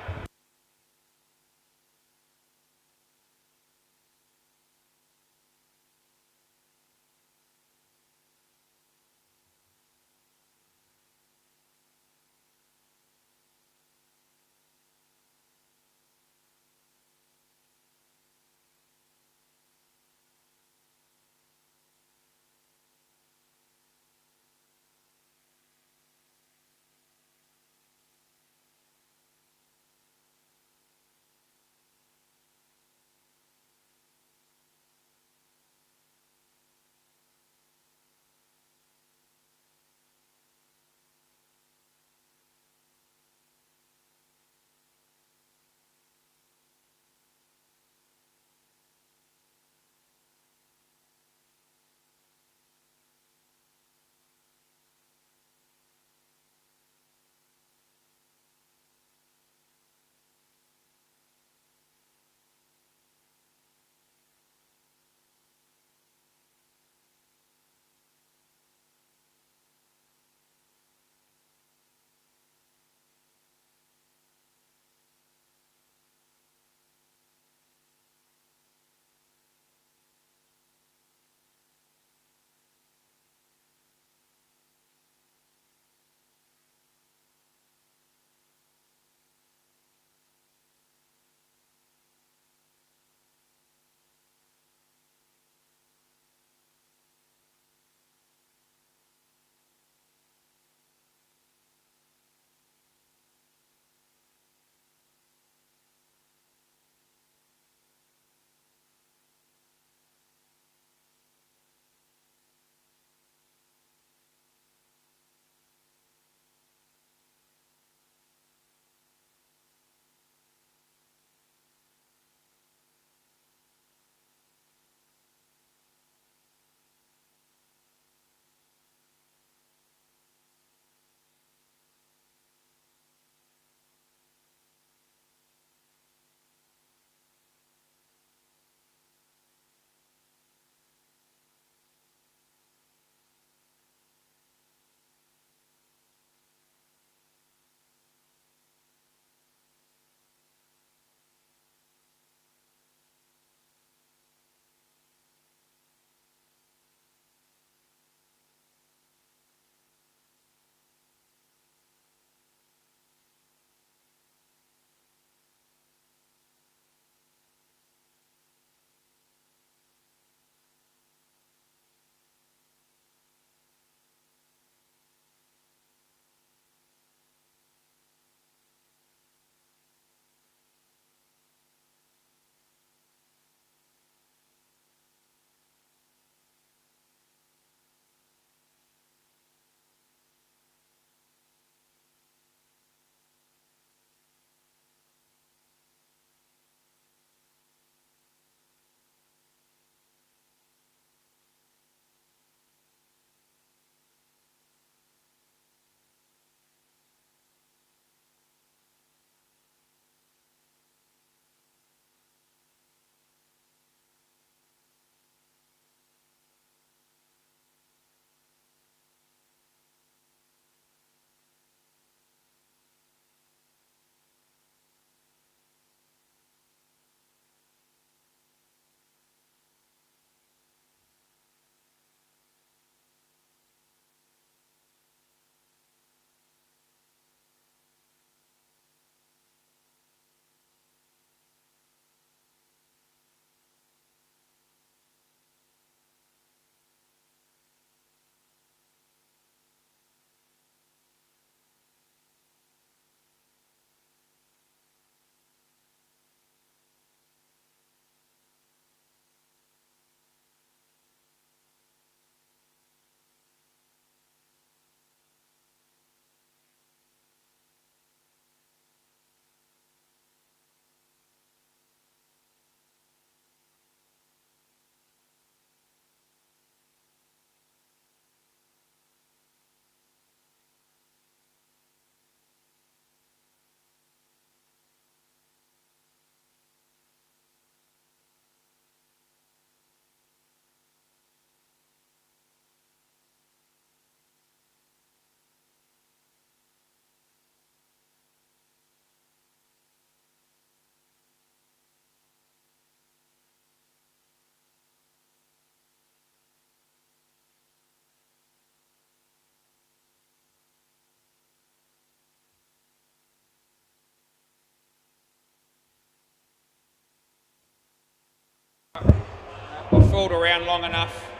I've fooled around long enough.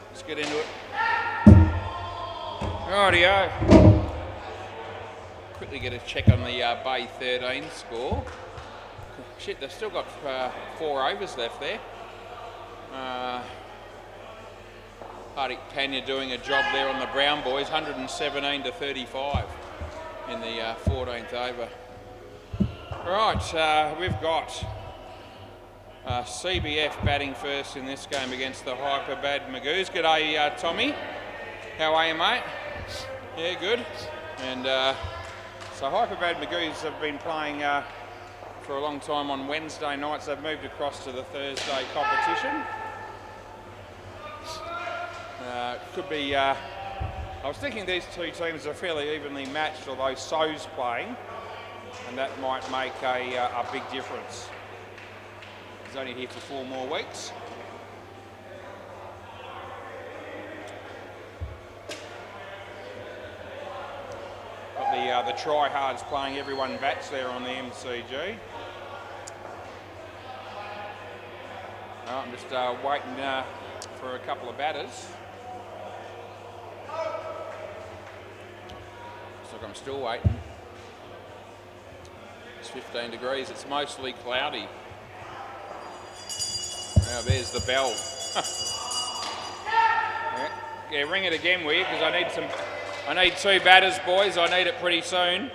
Let's get into it. Rightio. Quickly get a check on the Bay 13 score. Shit, they've still got 4 overs left there. Hardik Panya doing a job there on the Brown boys, 117 to 35 in the 14th over. Right, we've got CBF batting first in this game against the Hyperbad Magoos. G'day, Tommy. How are you, mate? Yeah, good. And so Hyperbad Magoos have been playing for a long time on Wednesday nights. They've moved across to the Thursday competition. Could be, I was thinking these two teams are fairly evenly matched, although So's playing, and that might make a big difference. He's only here for 4 more weeks. Got the try-hards playing, everyone bats there on the MCG. I'm just waiting for a couple of batters. Looks like I'm still waiting. It's 15 degrees, it's mostly cloudy. Now there's the bell. Yeah, ring it again, will you? Because I need 2 batters, boys. I need it pretty soon.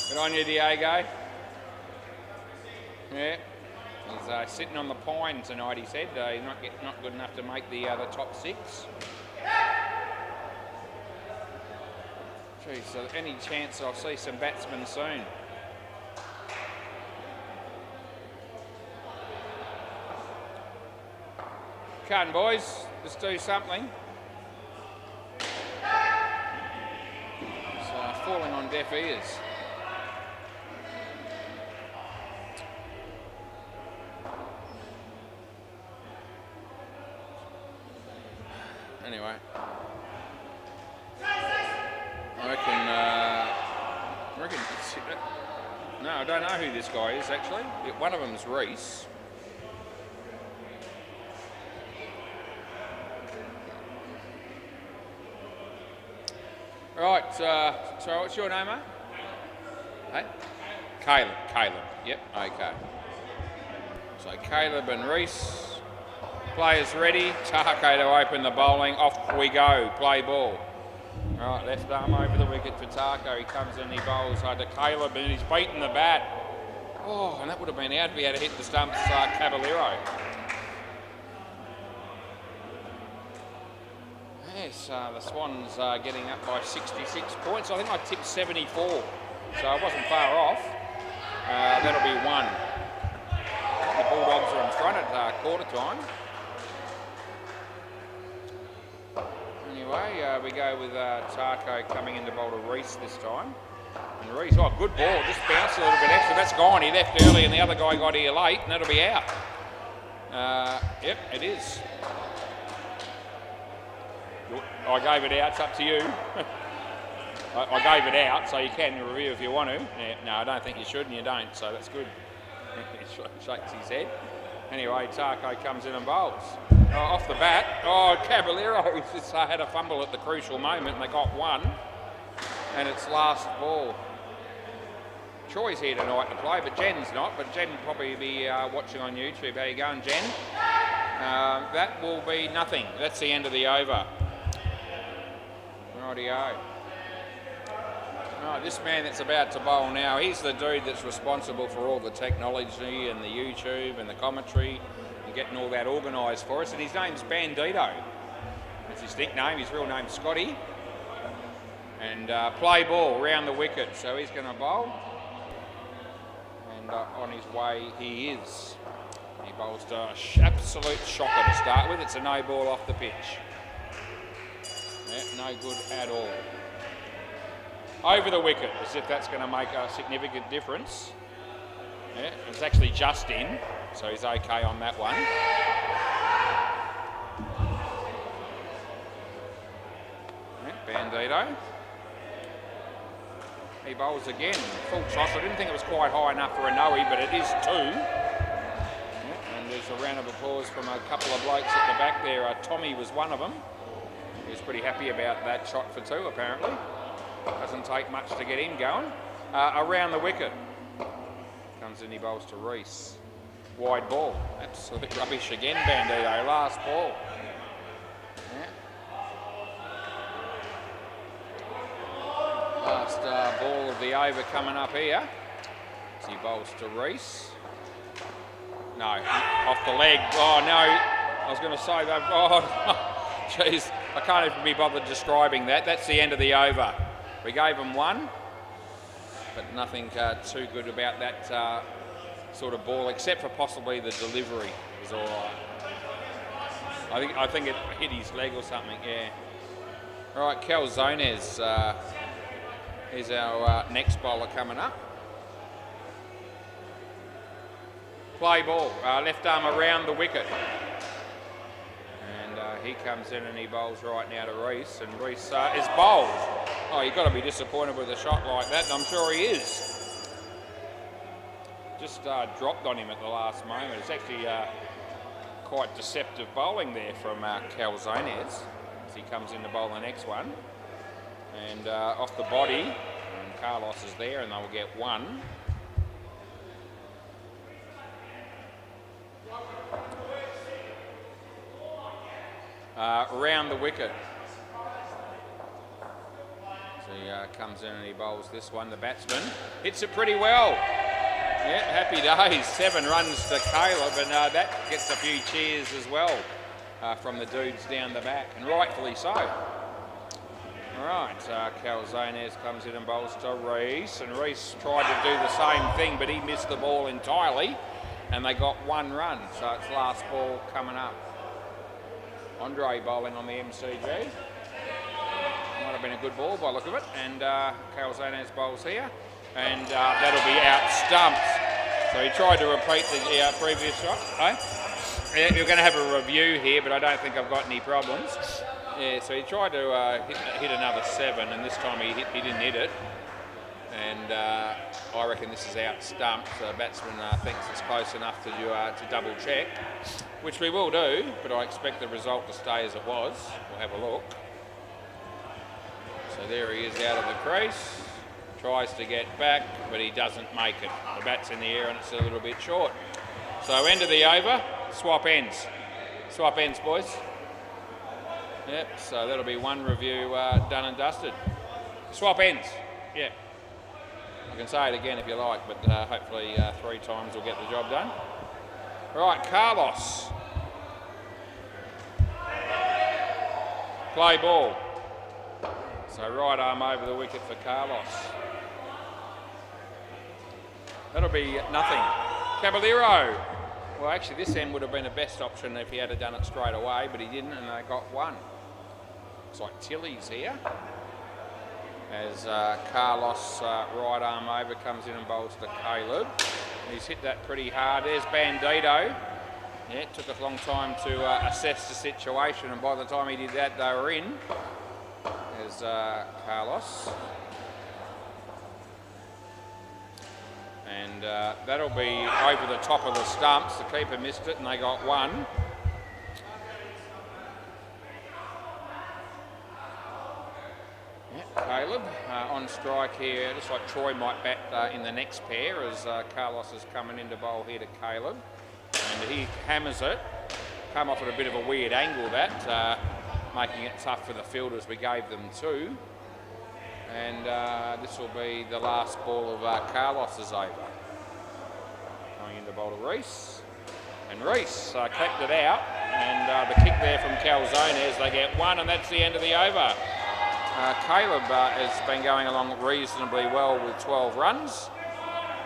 Good on you, Diego. Yeah. He's sitting on the pine tonight, he said. He's not good enough to make the top 6. Geez, so any chance I'll see some batsmen soon? Come on, boys. Let's do something. It's falling on deaf ears. Anyway, I reckon. No, I don't know who this guy is actually. One of them is Reese. Right. So what's your name, mate? Hey, Caleb. Yep. Okay. So Caleb and Reese. Players ready, Tako to open the bowling, off we go, play ball. Right, left arm over the wicket for Tako, he comes in, he bowls hard to Caleb and he's beaten the bat. Oh, and that would have been out if he had hit the stumps, Caballero. Yes, the Swans are getting up by 66 points. I think I tipped 74, so I wasn't far off. That'll be 1. The Bulldogs are in front at quarter time. Anyway, we go with Tako coming into bowl to Reese this time. And Reese, oh, good ball, just bounced a little bit extra. That's gone, he left early and the other guy got here late, and that'll be out. Yep, it is. I gave it out, it's up to you. I gave it out, so you can review if you want to. Yeah, no, I don't think you should, and you don't, so that's good. He shakes his head. Anyway, Tako comes in and bowls. Off the bat, Caballero just had a fumble at the crucial moment and they got 1. And it's last ball. Troy's here tonight to play, but Jen's not. But Jen will probably be watching on YouTube. How you going, Jen? That will be nothing. That's the end of the over. Rightio. Oh, this man that's about to bowl now, he's the dude that's responsible for all the technology and the YouTube and the commentary and getting all that organised for us. And his name's Bandito. That's his nickname. His real name's Scotty. And play ball round the wicket. So he's going to bowl. And on his way he is. He bowls to absolute shocker to start with. It's a no ball off the pitch. Yeah, no good at all. Over the wicket, as if that's going to make a significant difference. Yeah, it's actually just in, so he's okay on that one. Yeah, Bandito. He bowls again. Full toss. I didn't think it was quite high enough for a no-y, but it is 2. Yeah, and there's a round of applause from a couple of blokes at the back there. Tommy was one of them. He was pretty happy about that shot for 2, apparently. Doesn't take much to get him going. Around the wicket. Comes in, he bowls to Reese. Wide ball. Absolute rubbish again, Bandito. Last ball. Yeah. Last ball of the over coming up here. As he bowls to Reese. No, off the leg. Oh, no. I was going to say that. Oh, jeez. I can't even be bothered describing that. That's the end of the over. We gave them 1, but nothing too good about that sort of ball, except for possibly the delivery was all right. I think it hit his leg or something, yeah. All right, Calzones is our next bowler coming up. Play ball, left arm around the wicket. And he comes in and he bowls right now to Reese, and Reese is bowled. Oh, you've got to be disappointed with a shot like that, and I'm sure he is. Just dropped on him at the last moment. It's actually quite deceptive bowling there from Calzones as he comes in to bowl the next one. And off the body, and Carlos is there, and they'll get 1. Round the wicket. So he comes in and he bowls this one. The batsman hits it pretty well. Yeah, happy days. 7 runs to Caleb, and that gets a few cheers as well from the dudes down the back, and rightfully so. All right, Calzones comes in and bowls to Reese, and Reese tried to do the same thing, but he missed the ball entirely, and they got 1 run. So it's last ball coming up. Andre bowling on the MCG. Might have been a good ball by the look of it. And Calzones bowls here. And that'll be out stumped. So he tried to repeat the previous shot. Yeah, you're going to have a review here, but I don't think I've got any problems. Yeah, so he tried to hit another 7, and this time he didn't hit it. And I reckon this is out stumped. So the batsman thinks it's close enough to double check, which we will do, but I expect the result to stay as it was. We'll have a look. So there he is out of the crease. Tries to get back, but he doesn't make it. The bat's in the air and it's a little bit short. So end of the over, swap ends. Swap ends, boys. Yep, so that'll be 1 review done and dusted. Swap ends, yeah. I can say it again if you like, but hopefully 3 times will get the job done. Right, Carlos. Play ball. So right arm over the wicket for Carlos. That'll be nothing. Caballero. Well, actually, this end would have been the best option if he had done it straight away, but he didn't, and they got 1. Looks like Tilly's here. As Carlos, right arm over, comes in and bowls to Caleb. He's hit that pretty hard. There's Bandito. Yeah, it took a long time to assess the situation, and by the time he did that, they were in. There's Carlos. And that'll be over the top of the stumps. The keeper missed it, and they got 1. Caleb on strike here. Looks like Troy might bat in the next pair as Carlos is coming in to bowl here to Caleb. And he hammers it. Come off at a bit of a weird angle, that, making it tough for the fielders. We gave them 2. And this will be the last ball of Carlos's over. Going into bowl to Reese. And Reese kept it out. And the kick there from Calzones, they get 1, and that's the end of the over. Caleb has been going along reasonably well with 12 runs,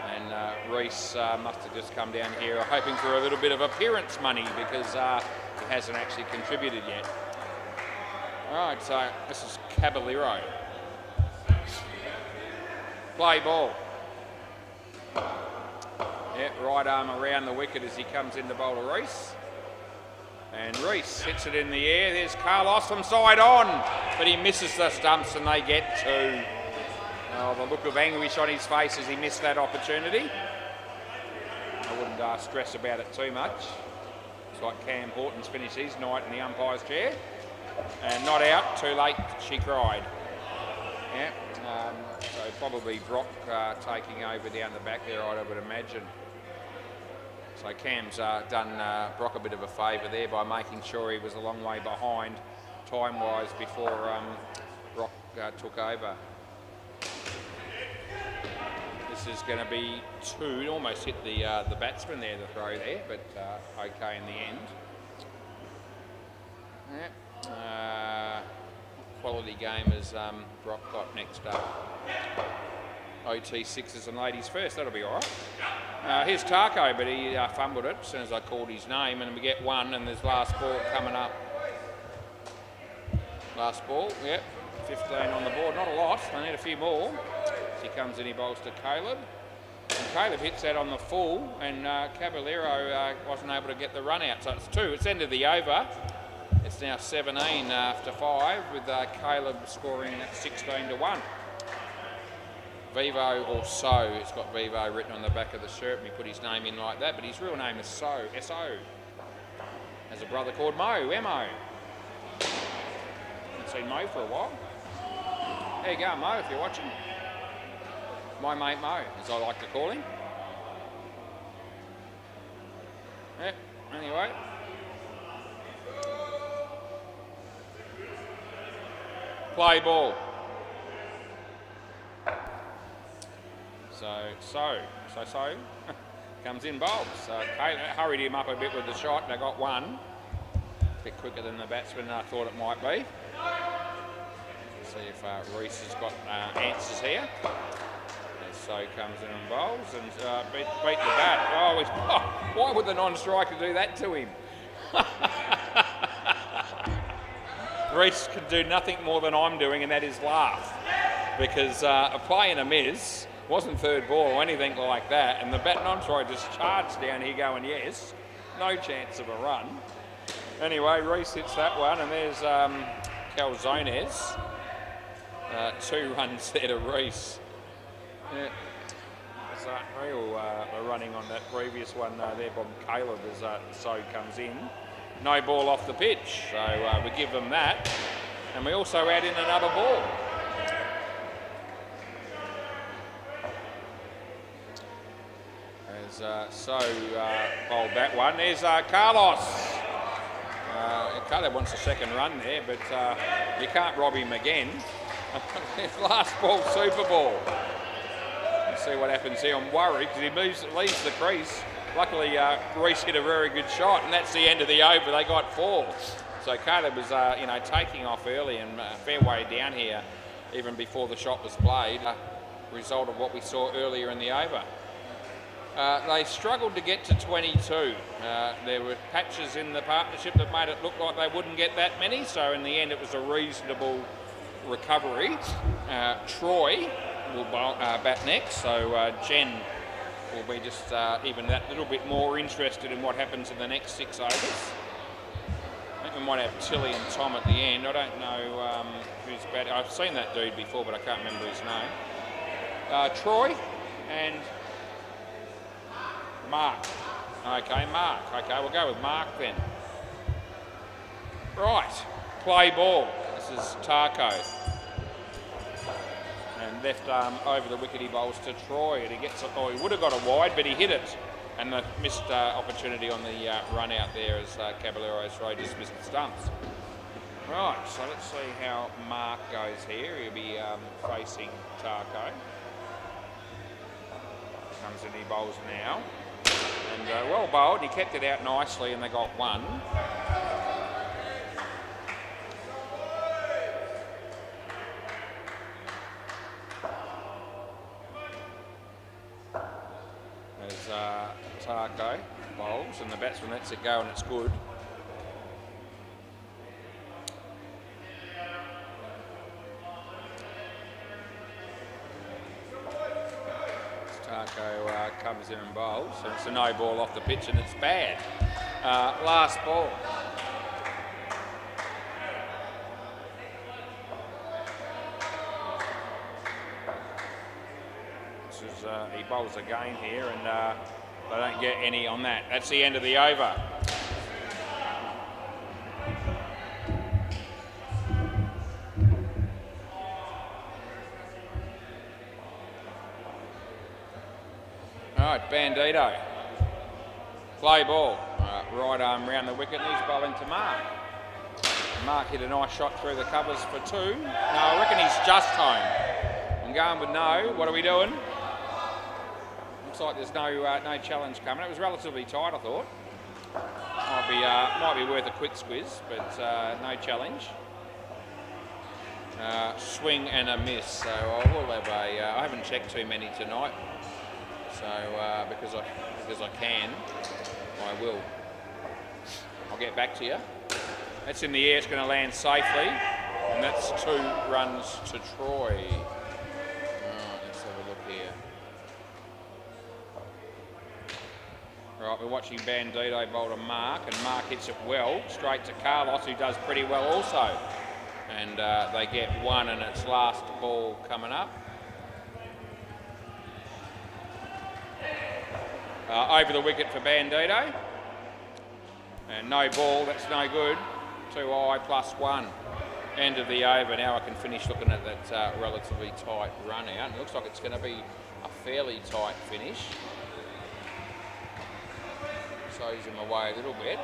and Reese must have just come down here hoping for a little bit of appearance money because he hasn't actually contributed yet. All right, so this is Caballero. Play ball. Yeah, right arm around the wicket as he comes in to bowl to Reese. And Reese hits it in the air. There's Carlos from side on, but he misses the stumps and they get 2. Oh, the look of anguish on his face as he missed that opportunity. I wouldn't stress about it too much. It's like Cam Horton's finished his night in the umpire's chair. And not out, too late, she cried. Yeah, so probably Brock taking over down the back there, I would imagine. So Cam's done Brock a bit of a favour there by making sure he was a long way behind time-wise before Brock took over. This is going to be 2. It almost hit the batsman there, the throw there, but okay in the end. Yeah. Quality game as Brock got next up. OT 6s and ladies first, that'll be all right. Here's Tarko, but he fumbled it as soon as I called his name, and we get 1, and there's last ball coming up. Last ball, yep, 15 on the board, not a lot, they need a few more. He comes in, he bowls to Caleb. And Caleb hits that on the full, and Caballero wasn't able to get the run out. So it's 2. It's end of the over. It's now 17 after 5, with Caleb scoring at 16-1. Vivo or So, it's got Vivo written on the back of the shirt, and he put his name in like that, but his real name is So, S-O. Has a brother called Mo, M-O. Haven't seen Mo for a while. There you go, Mo, if you're watching. My mate Mo, as I like to call him. Yep, anyway. Play ball. So comes in bowls. Hurried him up a bit with the shot. They got 1. A bit quicker than the batsman I thought it might be. See if Reese has got answers here. So comes in and bowls and beat the bat. Oh, why would the non-striker do that to him? Reese can do nothing more than I'm doing, and that is laugh. Because a play and a miss wasn't third ball or anything like that, and the bat non-striker just charged down here going, yes, no chance of a run. Anyway, Reese hits that one, and there's Calzones. 2 runs there to Reese. Yeah, it's unreal running on that previous one there from Caleb as So comes in. No ball off the pitch, so we give them that. And we also add in another ball. As So bowled that one. There's Carlos. Caleb wants a second run there, but you can't rob him again. Last ball, Super Ball. Let's see what happens here. I'm worried because he leaves the crease. Luckily, Reese hit a very good shot, and that's the end of the over. They got 4. So Caleb was, taking off early and a fair way down here, even before the shot was played. Result of what we saw earlier in the over. They struggled to get to 22. There were patches in the partnership that made it look like they wouldn't get that many. So in the end, it was a reasonable recovery. Troy will bat next, so Jen will be just even that little bit more interested in what happens in the next 6 overs. I think we might have Tilly and Tom at the end. I don't know who's batting. I've seen that dude before, but I can't remember his name. Troy and Mark. Okay, Mark. Okay, we'll go with Mark then. Right, play ball. This is Tarko. And left arm over the wicket he bowls to Troy, and he gets it. Oh, he would have got a wide, but he hit it. And the missed opportunity on the run out there as Caballero's throw just missed the stumps. Right, so let's see how Mark goes here. He'll be facing Tarko. Comes in, he bowls now. And well bowled, he kept it out nicely, and they got 1. Tarko bowls, and the batsman lets it go, and it's good. Tarko comes in and bowls, and it's a no ball off the pitch, and it's bad. Last ball. he bowls again here, and they don't get any on that. That's the end of the over. All right, Bandito. Play ball. Right arm round the wicket, and he's bowling to Mark. Mark hit a nice shot through the covers for 2. No, I reckon he's just home. I'm going with no. What are we doing? Looks like there's no challenge coming. It was relatively tight, I thought. Might be worth a quick squiz, but no challenge. Swing and a miss. So I will have I haven't checked too many tonight. So because I can, I will. I'll get back to you. That's in the air. It's going to land safely, and that's 2 runs to Troy. Right, let's have a look here. Right, we're watching Bandito bowl to Mark, and Mark hits it well straight to Carlos, who does pretty well also. And they get 1, and it's last ball coming up. Over the wicket for Bandito. And no ball, that's no good. 2 high plus 1. End of the over. Now I can finish looking at that relatively tight run out. It looks like it's going to be a fairly tight finish. Shows him away a little bit.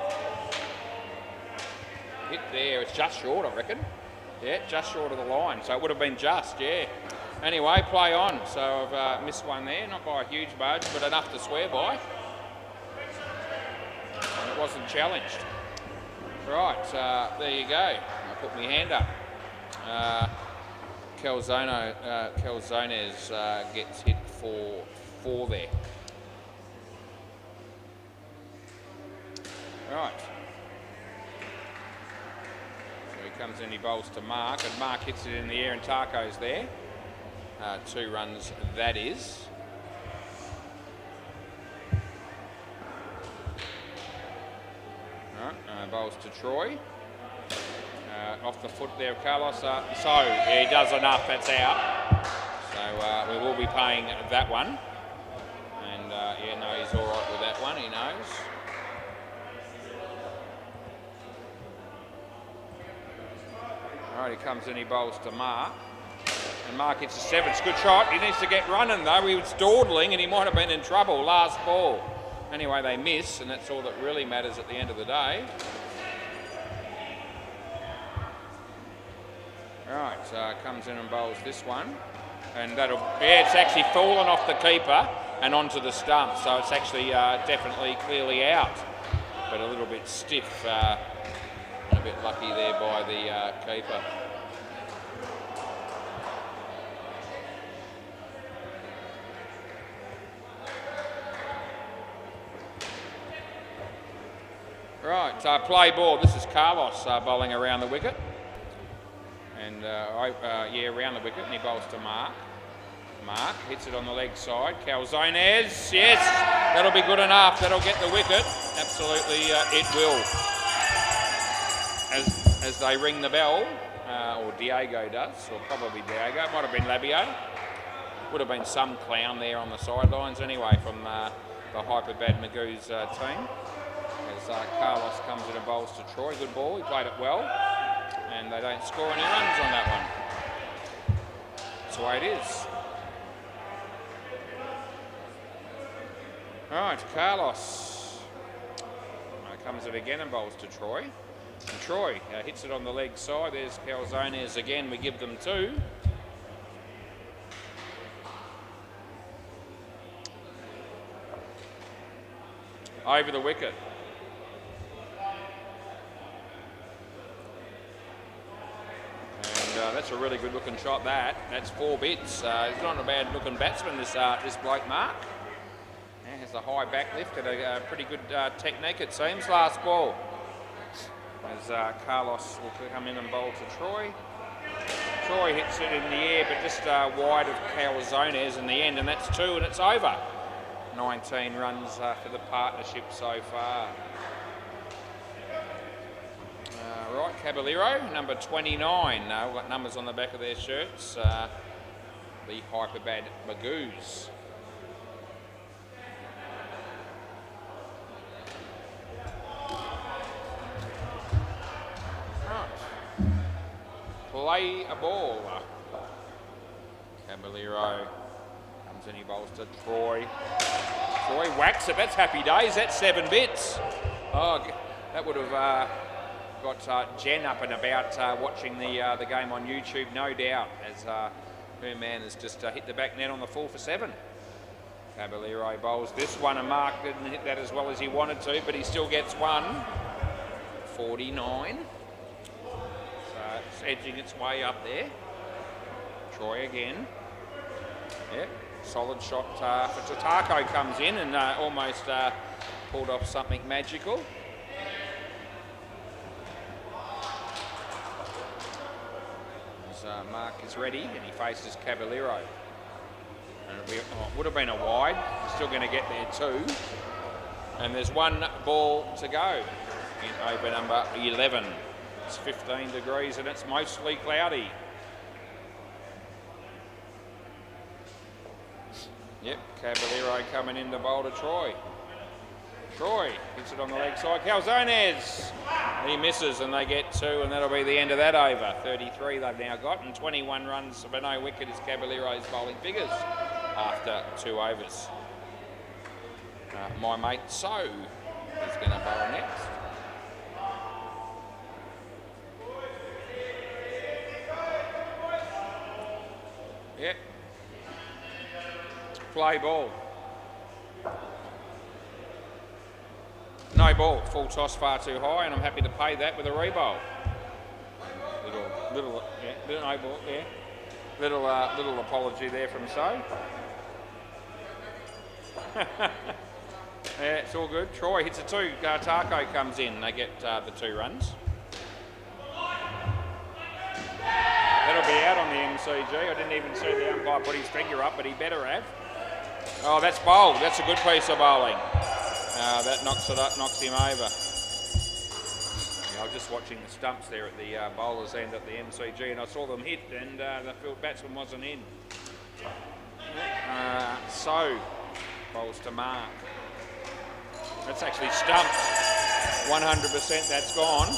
Hit there, it's just short, I reckon. Yeah, just short of the line. So it would have been just, yeah. Anyway, play on. So I've missed one there, not by a huge margin, but enough to swear by. And it wasn't challenged. Right, there you go. I put my hand up. Calzones gets hit for 4 there. Right. So he comes in, he bowls to Mark, and Mark hits it in the air, and Tarko's there. 2 runs, that is. Right, bowls to Troy. Off the foot there of Carlos. So, yeah, he does enough, that's out. So we will be paying that one. And, yeah, no, he's all right with that one, he knows. All right, he comes in, he bowls to Mark. And Mark hits a 7. It's a good shot. He needs to get running, though. He was dawdling, and he might have been in trouble last ball. Anyway, they miss, and that's all that really matters at the end of the day. Right, so comes in and bowls this one. And that'll, yeah, it's actually fallen off the keeper and onto the stump. So it's actually definitely clearly out. But a little bit stiff. A bit lucky there by the keeper. Right, play ball. This is Carlos bowling around the wicket. And, yeah, around the wicket, and he bowls to Mark. Mark hits it on the leg side. Calzones, yes, that'll be good enough. That'll get the wicket. Absolutely, it will. As they ring the bell, or Diego does, or probably Diego. It might have been Labio. Would have been some clown there on the sidelines anyway from the Hyperbad Magoo's team. As Carlos comes in and bowls to Troy. Good ball, he played it well. And they don't score any runs on that one. That's the way it is. All right, Carlos comes in again and bowls to Troy. And Troy hits it on the leg side. There's Calzones again. We give them 2. Over the wicket. That's a really good looking shot, that's 4 bits. He's not a bad looking batsman, this bloke Mark. Yeah, has a high back lift and a pretty good technique it seems. Last ball. As Carlos will come in and bowl to Troy. Troy hits it in the air, but just wide of Calzones in the end, and that's 2 and it's over. 19 runs for the partnership so far. Right, Caballero, number 29. We've got numbers on the back of their shirts. The Hyperbad Magoos. play a ball. Caballero comes in, he bowls to Troy. Troy whacks it. That's happy days. That's 7 bits. Oh, that would have got Jen up and about watching the game on YouTube, no doubt, as her man has just hit the back net on the full for 7. Caballero bowls this one, and Mark didn't hit that as well as he wanted to, but he still gets 1. 49. So it's edging its way up there. Troy again. Yep, solid shot for Tatako comes in and almost pulled off something magical. As Mark is ready and he faces Caballero. And it would have been a wide. He's still going to get there too. And there's 1 ball to go in over number 11. It's 15 degrees and it's mostly cloudy. Yep, Caballero coming in to bowl to Troy. Troy hits it on the leg side. Calzones, he misses and they get 2, and that'll be the end of that over. 33 they've now got, and 21 runs for no wicket is Caballero's bowling figures after 2 overs. My mate So is going to bowl next. Yep. Play ball. No ball, full toss far too high, and I'm happy to pay that with a rebowl. Little no ball, yeah. Little apology there from So. Yeah, it's all good. Troy hits a 2. Tarko comes in. They get the 2 runs. That'll be out on the MCG. I didn't even see the umpire put his finger up, but he better have. Oh, that's bowled. That's a good piece of bowling. That knocks it up, knocks him over. Yeah, I was just watching the stumps there at the bowler's end at the MCG, and I saw them hit, and the field batsman wasn't in. So bowls to Mark. That's actually stumped. 100%. That's gone.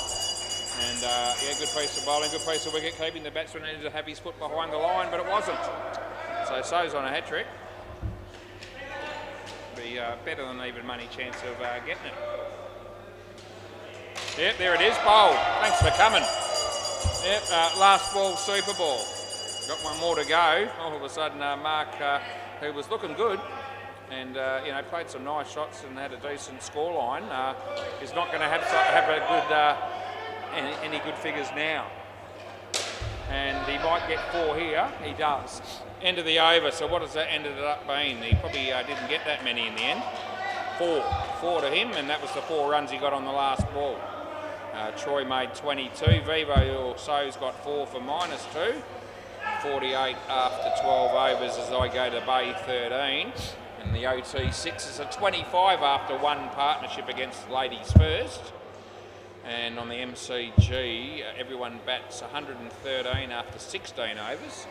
And yeah, good piece of bowling, good piece of wicket keeping. The batsman needed to have his foot behind the line, but it wasn't. So's on a hat trick. Be better than even money chance of getting it. Yep, there it is, bowled. Thanks for coming. Yep, last ball, super ball. Got 1 more to go. All of a sudden, Mark, who was looking good, and you know, played some nice shots and had a decent scoreline, is not going to have a good any good figures now. And he might get 4 here. He does. End of the over. So what has that ended up being? He probably didn't get that many in the end. 4 to him, and that was the 4 runs he got on the last ball. Troy made 22. Vivo So's got 4 for -2. 48 after 12 overs as I go to Bay 13. And the OT 6 is a 25 after 1 partnership against Ladies First. And on the MCG, everyone bats 113 after 16 overs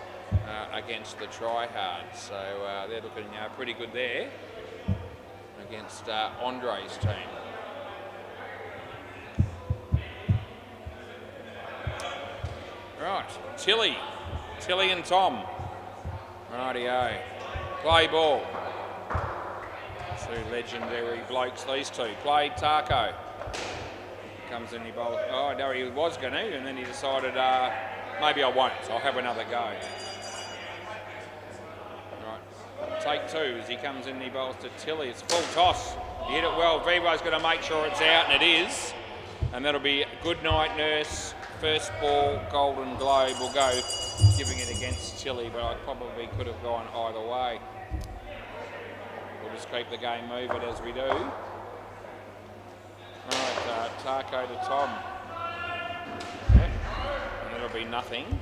against the tryhards. So they're looking pretty good there against Andre's team. Right, Tilly and Tom. Rightio. Play ball. 2 legendary blokes, these 2. Played Tarko. Comes in, he bowls. Oh no, he was going to, and then he decided maybe I won't. I'll have another go. Right, take 2 as he comes in. He bowls to Tilly. It's full toss. He hit it well. Vivo's going to make sure it's out, and it is. And that'll be good night, nurse. First ball, Golden Globe will go, giving it against Tilly, but I probably could have gone either way. We'll just keep the game moving as we do. Right, Tarko to Tom. Yep. And that'll be nothing.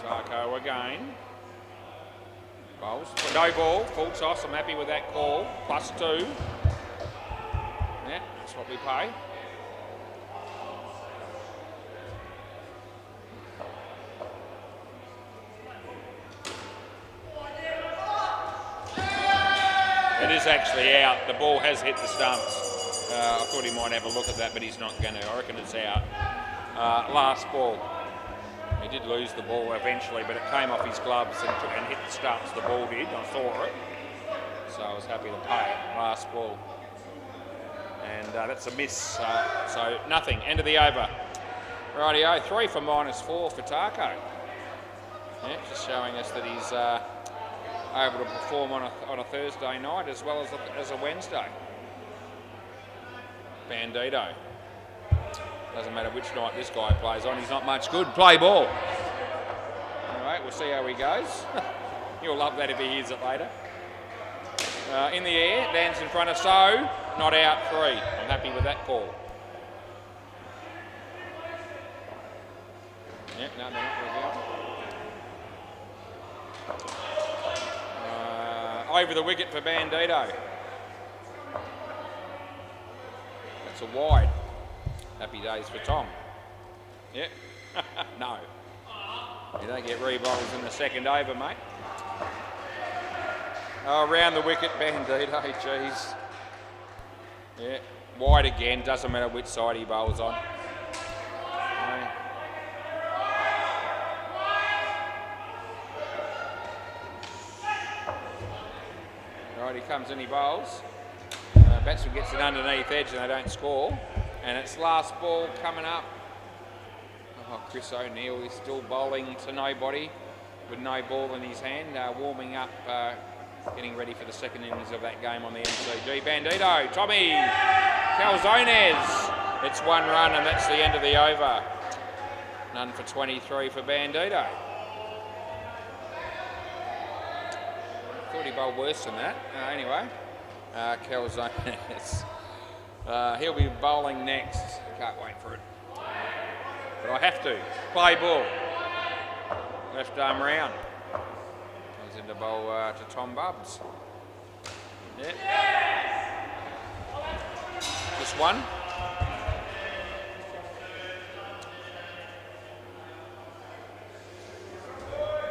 Tarko again. Bowls. No ball, full toss. I'm happy with that call. +2. Yeah, that's what we pay. It is actually out. The ball has hit the stumps. I thought he might have a look at that, but he's not going to. I reckon it's out. Last ball. He did lose the ball eventually, but it came off his gloves and hit the stumps. The ball did. I saw it. So I was happy to pay it. Last ball. And that's a miss. So nothing. End of the over. Rightio. 3 for -4 for Tarko. Yeah, just showing us that he's able to perform on a Thursday night as well as a Wednesday. Bandito. Doesn't matter which night this guy plays on, he's not much good. Play ball. Anyway, we'll see how he goes. You'll love that if he hears it later. In the air, lands in front of So, not out 3. I'm happy with that call. Yep, no, they're not out. Over the wicket for Bandito. That's a wide. Happy days for Tom. Yep. No. You don't get re-bowls in the second over, mate. Oh, around the wicket, Bandito, geez. Yeah, wide again, doesn't matter which side he bowls on. No. Right, he comes in, he bowls. Batsman gets it underneath edge and they don't score. And it's last ball coming up. Oh, Chris O'Neill is still bowling to nobody with no ball in his hand, warming up, getting ready for the second innings of that game on the MCG. Bandito, Tommy, Calzones. It's 1 run and that's the end of the over. None for 23 for Bandito. Thought he bowled worse than that. Anyway, Calzones. He'll be bowling next. Can't wait for it. But I have to. Play ball. Left arm round. Comes into bowl to Tom Bubbs. Yeah. Just one.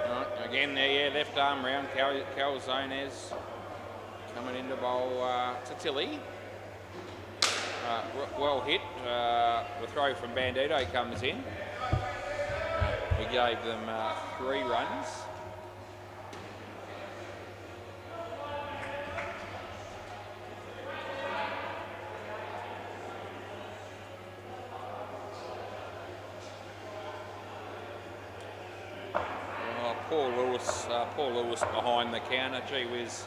Right, again there, yeah, left arm round. Calzones coming into bowl to Tilly. Well hit. The throw from Bandito comes in. We gave them 3 runs. Oh, poor Lewis behind the counter. Gee whiz.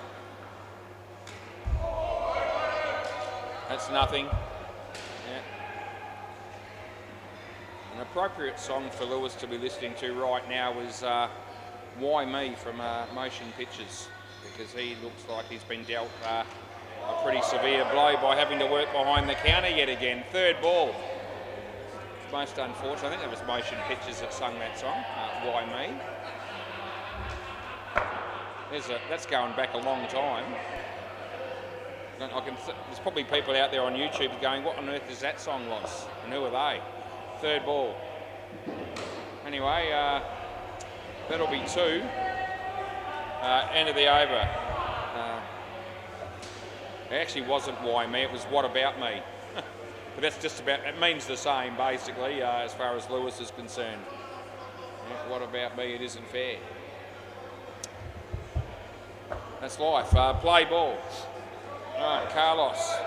That's nothing. Yeah. An appropriate song for Lewis to be listening to right now is Why Me from Motion Pictures, because he looks like he's been dealt a pretty severe blow by having to work behind the counter yet again. 3rd ball. It's most unfortunate. I think it was Motion Pictures that sung that song, Why Me. That's going back a long time. There's probably people out there on YouTube going, what on earth is that song was? And who are they? 3rd ball. Anyway, that'll be 2. End of the over. It actually wasn't Why Me, it was What About Me. But that's just about, it means the same basically as far as Lewis is concerned. Yeah, what about me? It isn't fair. That's life. Play ball. Right, Carlos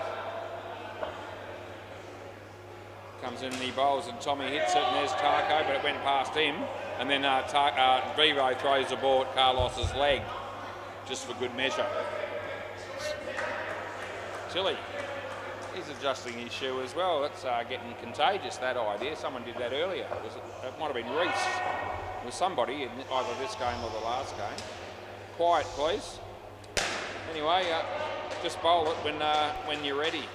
comes in and he bowls and Tommy hits it and there's Tarko, but it went past him. And then Vivo throws the ball at Carlos's leg, just for good measure. Tilly, he's adjusting his shoe as well. That's getting contagious, that idea. Someone did that earlier. It might have been Reese. It was somebody in either this game or the last game. Quiet, please. Anyway, just bowl it when you're ready.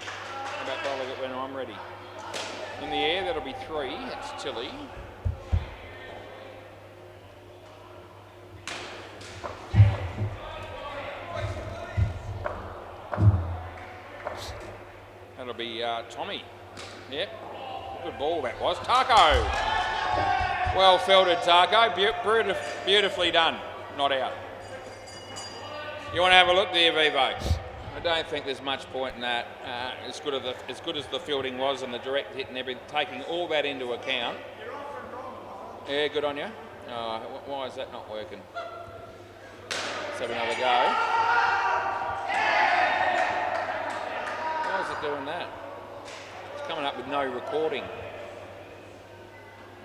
How about bowling it when I'm ready? In the air, that'll be 3. That's Tilly. That'll be Tommy. Yep. Good ball that was. Tarko. Well fielded, Tarko. Beautifully done. Not out. You want to have a look there, Vivo? It don't think there's much point in that. As good as the fielding was and the direct hit and everything, taking all that into account. Yeah, good on you. Oh, why is that not working? Let's have another go. Why is it doing that? It's coming up with no recording.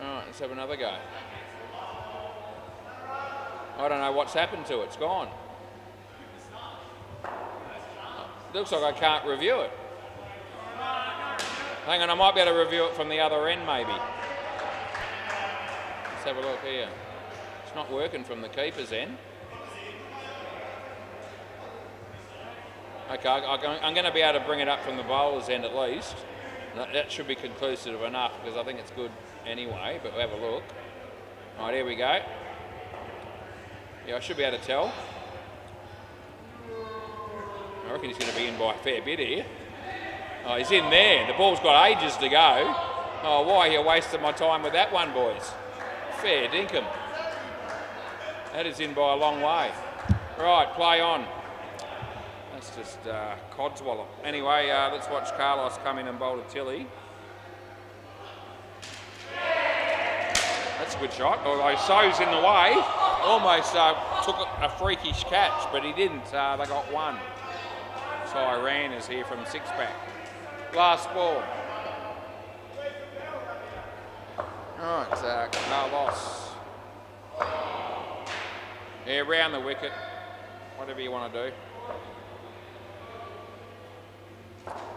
All right, let's have another go. I don't know what's happened to it. It's gone. Looks like I can't review it. Hang on, I might be able to review it from the other end maybe. Let's have a look here. It's not working from the keeper's end. Okay, I'm going to be able to bring it up from the bowler's end at least. That should be conclusive enough because I think it's good anyway, but we'll have a look. All right, here we go. Yeah, I should be able to tell. I reckon he's going to be in by a fair bit here. Oh, he's in there. The ball's got ages to go. Oh, why are you wasting my time with that one, boys? Fair dinkum. That is in by a long way. Right, play on. That's just codswallop. Anyway, let's watch Carlos come in and bowl to Tilly. That's a good shot. Although So's in the way. Almost took a freakish catch, but he didn't. They got one. So Iran is here from six-pack. Last ball. All right, Carlos. Yeah, round the wicket. Whatever you want to do.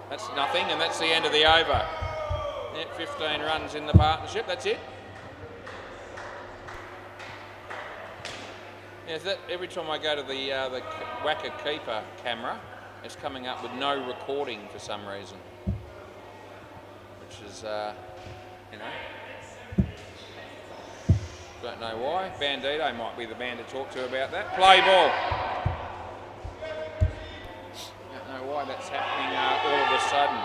That's nothing, and that's the end of the over. Yeah, 15 runs in the partnership. That's it. Yeah, that every time I go to the WACA keeper camera, it's coming up with no recording for some reason, which is, you know, don't know why. Bandito might be the man to talk to about that. Play ball. Don't know why that's happening all of a sudden.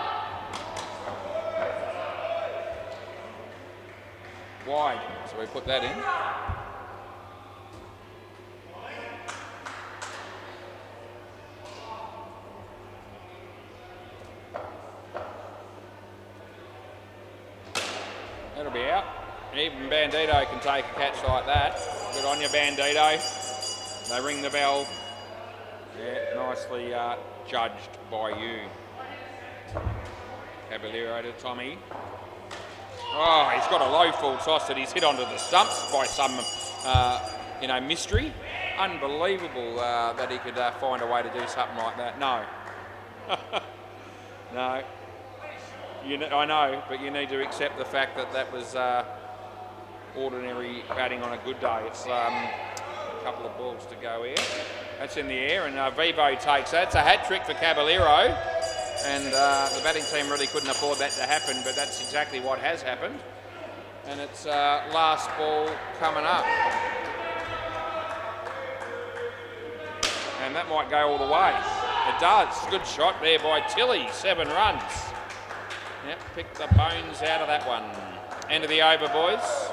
Wide, so we put that in. That'll be out. Even Bandito can take a catch like that. Good on you, Bandito. They ring the bell. Yeah, nicely judged by you. Caballero to Tommy. Oh, he's got a low full toss that he's hit onto the stumps by some, you know, mystery. Unbelievable that he could find a way to do something like that. No. No. I know, but you need to accept the fact that that was ordinary batting on a good day. It's a couple of balls to go here. That's in the air, and Vivo takes that. It's a hat-trick for Caballero, and the batting team really couldn't afford that to happen, but that's exactly what has happened. And it's last ball coming up. And that might go all the way. It does. Good shot there by Tilly. 7 runs. Yep, pick the bones out of that one. End of the over, boys.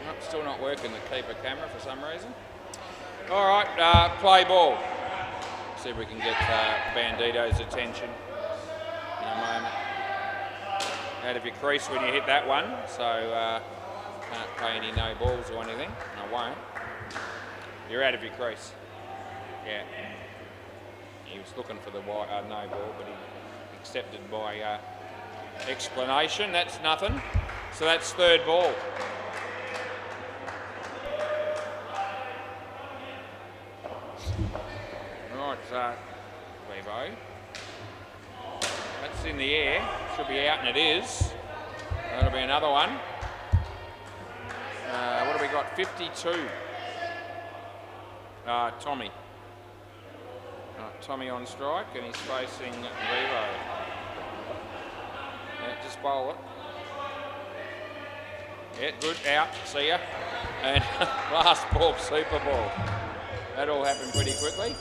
Nope, still not working the keeper camera for some reason. All right, play ball. See if we can get Bandito's attention in a moment. Out of your crease when you hit that one, so can't play any no balls or anything. I won't. You're out of your crease. Yeah. He was looking for the no ball, but he accepted by explanation. That's nothing. So that's third ball. Right, Vivo. That's in the air. Should be out, and it is. That'll be another one. What have we got? 52. Tommy. Tommy on strike, and he's facing Vivo. Yeah, just bowl it. Yeah, good. Out. See ya. And last ball, super ball. That all happened pretty quickly.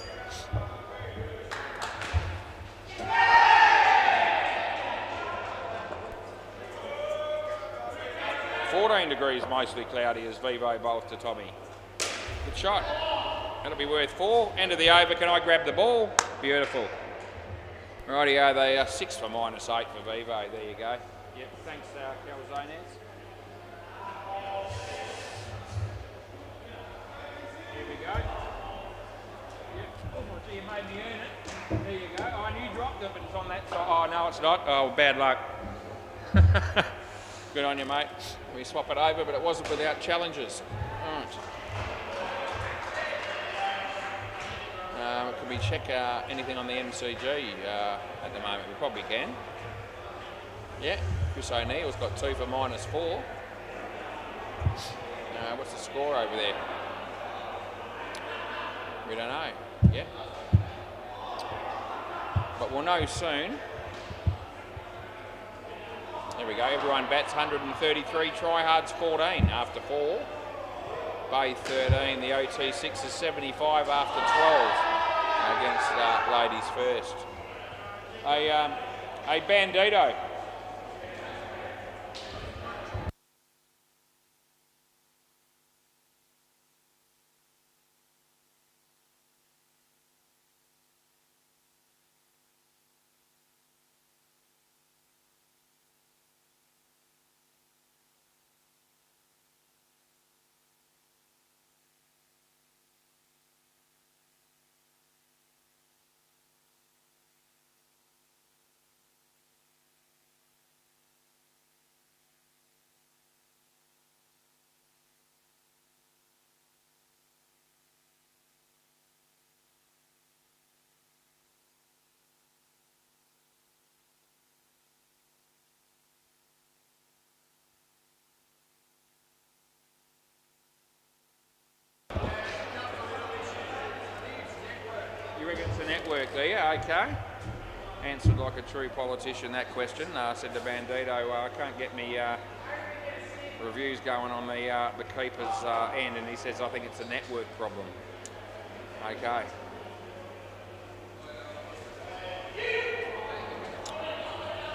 14 degrees, mostly cloudy as Vivo bowls to Tommy. Good shot. That'll be worth 4. End of the over. Can I grab the ball? Beautiful. Rightio, they are 6 for -8 for Vivo. There you go. Yep, thanks, Calzones. Here we go. Yep. Oh, gee, you made me earn it. There you go. Oh, I knew you dropped it, but it's on that side. Oh, no, it's not. Oh, bad luck. Good on you, mate. We swap it over, but it wasn't without challenges. All right. Can we check anything on the MCG at the moment? We probably can. Yeah, Chris O'Neill's got 2 for -4. What's the score over there? We don't know. Yeah. But we'll know soon. There we go. Everyone bats 133. Tryhards 14 after 4. Bay 13. The OT6 is 75 after 12 against ladies first. A Bandito. You reckon it's a network, do you? Okay. Answered like a true politician that question. Said to Bandito, I can't get me reviews going on the keeper's end, and he says, I think it's a network problem. Okay.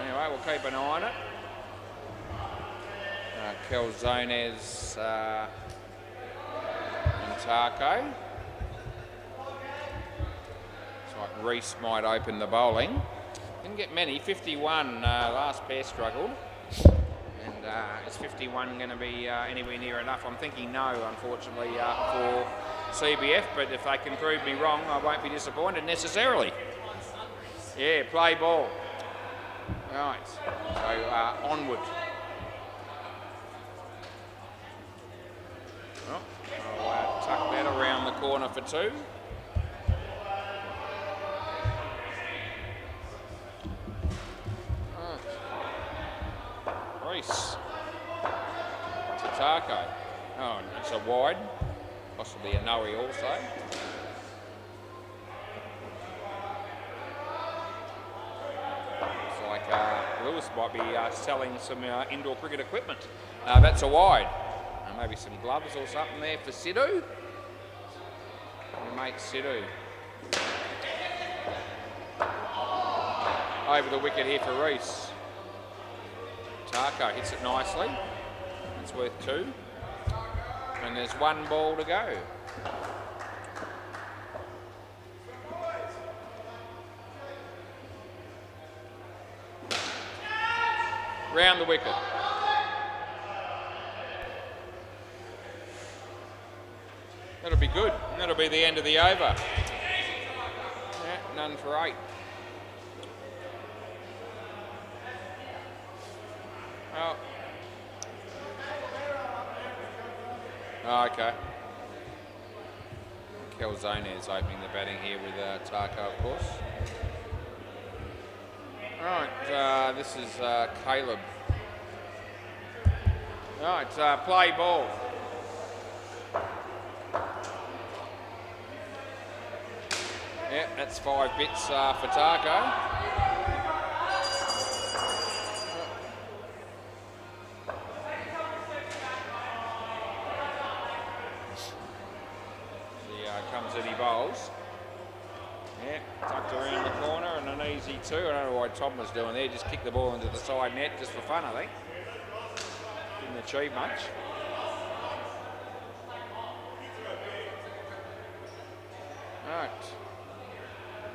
Anyway, we'll keep an eye on it. Calzones and Tarko. Reese might open the bowling. Didn't get many. 51 last pair struggled. And is 51 going to be anywhere near enough? I'm thinking no, unfortunately, for CBF. But if they can prove me wrong, I won't be disappointed necessarily. Yeah, play ball. Right. So onward. Well, I'll tuck that around the corner for 2. Reese. Tatako. Oh, it's a wide. Possibly a no-y also. Looks like Lewis might be selling some indoor cricket equipment. That's a wide. Maybe some gloves or something there for Sidhu. Your mate Sidhu. Over the wicket here for Reese. Tarko hits it nicely. It's worth 2. And there's 1 ball to go. Round the wicket. That'll be good. And that'll be the end of the over. Yeah, none for 8. Oh, okay. Calzone is opening the batting here with Tarko, of course. All right, this is Caleb. All right, play ball. Yeah, that's 5 bits for Tarko. He bowls. Yeah, tucked around the corner and an easy 2. I don't know why Tom was doing there. Just kick the ball into the side net just for fun, I think. Didn't didn't achieve much. Right,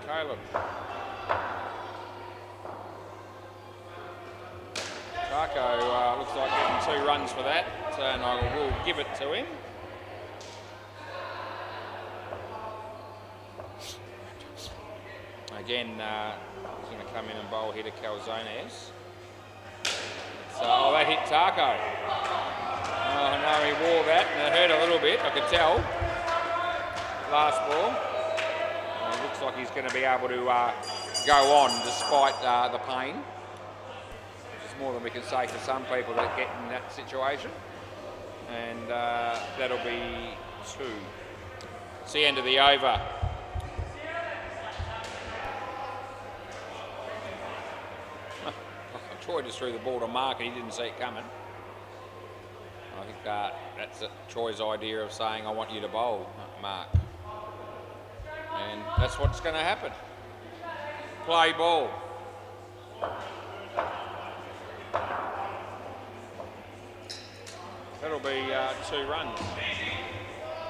Caleb. Taco looks like getting 2 runs for that, and I will give it to him. Again, he's going to come in and bowl here to Calzones. So that hit Taco. Oh no, he wore that and it hurt a little bit, I could tell. Last ball. And it looks like he's going to be able to go on despite the pain. Which is more than we can say for some people that get in that situation. And that'll be 2. It's the end of the over. Troy just threw the ball to Mark and he didn't see it coming. I think that's Troy's idea of saying, I want you to bowl, Mark. And that's what's going to happen. Play ball. That'll be 2 runs.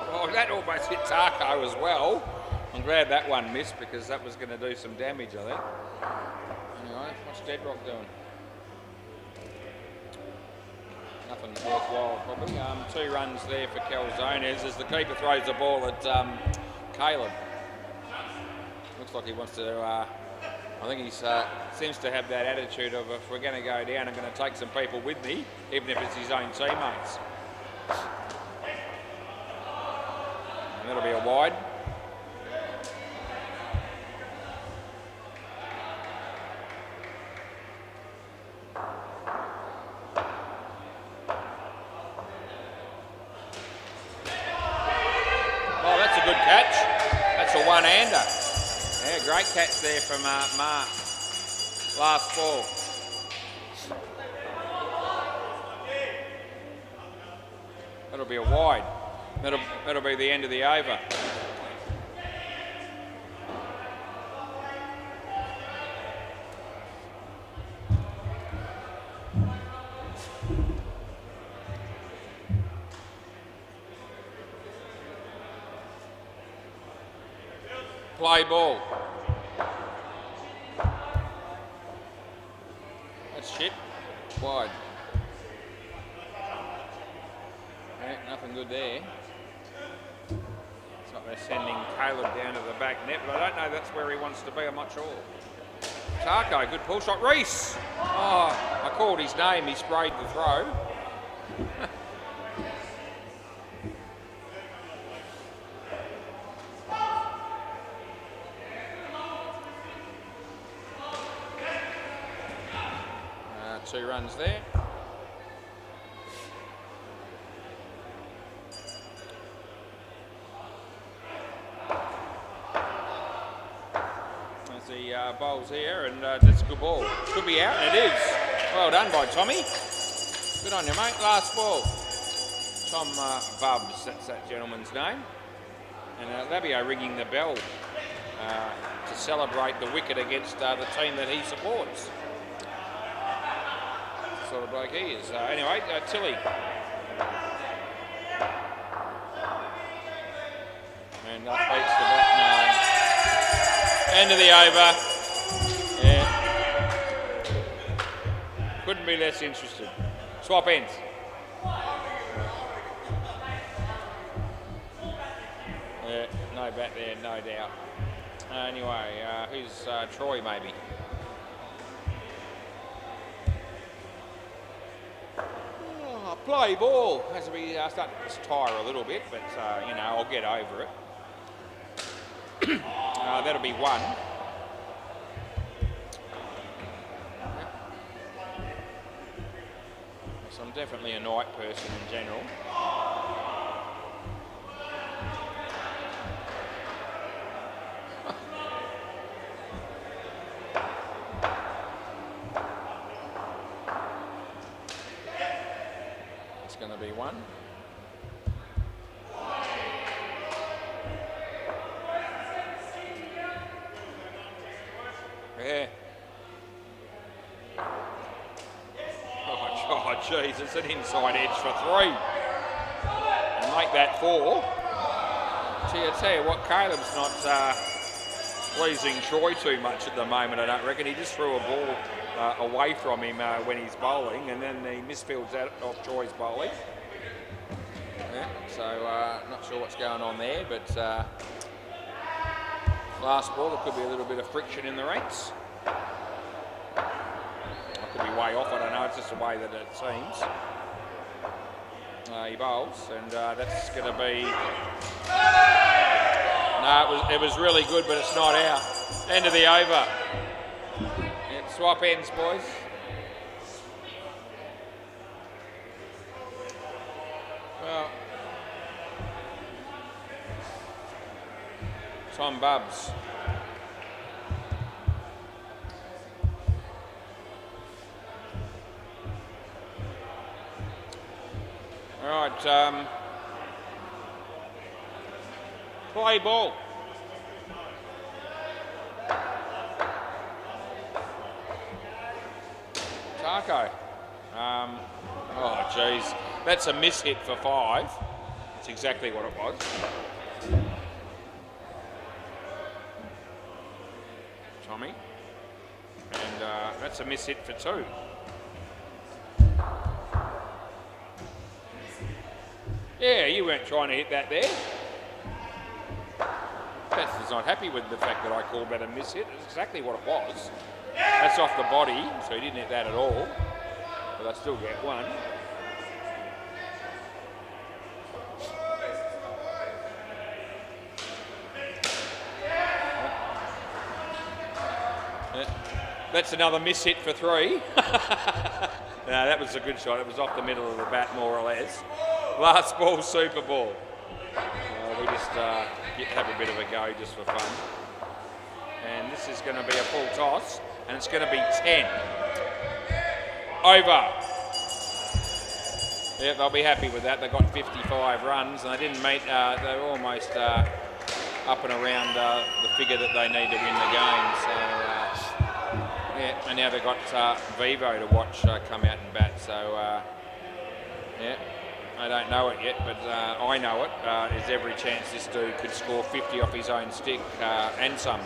Oh, that almost hit Taco as well. I'm glad that one missed because that was going to do some damage, I think. Anyway, what's Deadrock doing? Nothing worthwhile, probably. 2 runs there for Calzones as the keeper throws the ball at Caleb. Looks like he wants to. I think he seems to have that attitude of if we're going to go down, I'm going to take some people with me, even if it's his own teammates. And that'll be a wide. One-hander. Yeah, great catch there from Mark. Last ball. That'll be a wide. That'll be the end of the over. Play ball. That's shit. Wide. Yeah, nothing good there. It's like they're sending Caleb down to the back net, but I don't know that's where he wants to be, I'm not sure. Taco, good pull shot. Reese! Oh, I called his name, he sprayed the throw. Two runs there. There's the bowls here, and that's a good ball. Could be out, and it is. Well done by Tommy. Good on you, mate. Last ball. Tom Bubbs, that's that gentleman's name. And Labio ringing the bell to celebrate the wicket against the team that he supports. Sort of bloke he is. Anyway, Tilly. And up beats the bat. No. End of the over. Yeah. Couldn't be less interested. Swap ends. Yeah, no bat there, no doubt. Anyway, who's Troy maybe? Play ball as we start to tire a little bit, but you know, I'll get over it. That'll be 1. So I'm definitely a night person in general. Going to be 1. Yeah. Oh, geez, it's an inside edge for 3. And make that 4. See, I tell you what, Caleb's not pleasing Troy too much at the moment, I don't reckon. He just threw a ball away from him when he's bowling, and then he misfields out off Troy's bowling. Yeah, so not sure what's going on there, but last ball, there could be a little bit of friction in the ranks. I could be way off, I don't know, it's just the way that it seems. He bowls, and that's going to be... No, it was really good, but it's not out. End of the over. Yep, swap ends, boys. Well, Tom Bubbs. All right, play ball. Taco. Oh, geez. That's a miss hit for 5. That's exactly what it was. Tommy. And that's a miss hit for 2. Yeah, you weren't trying to hit that there. Beth is not happy with the fact that I called that a miss hit. It's exactly what it was. That's off the body, so he didn't hit that at all. But I still get 1. That's another miss hit for 3. No, that was a good shot. It was off the middle of the bat, more or less. Last ball, Super Ball. We just have a bit of a go just for fun. And this is going to be a full toss, and it's going to be 10. Over. Yeah, they'll be happy with that. They got 55 runs, and they didn't meet. They're almost up and around the figure that they need to win the game. So, yeah, and now they've got Vivo to watch come out and bat. So, yeah. I don't know it yet, but I know it. There's every chance this dude could score 50 off his own stick and some.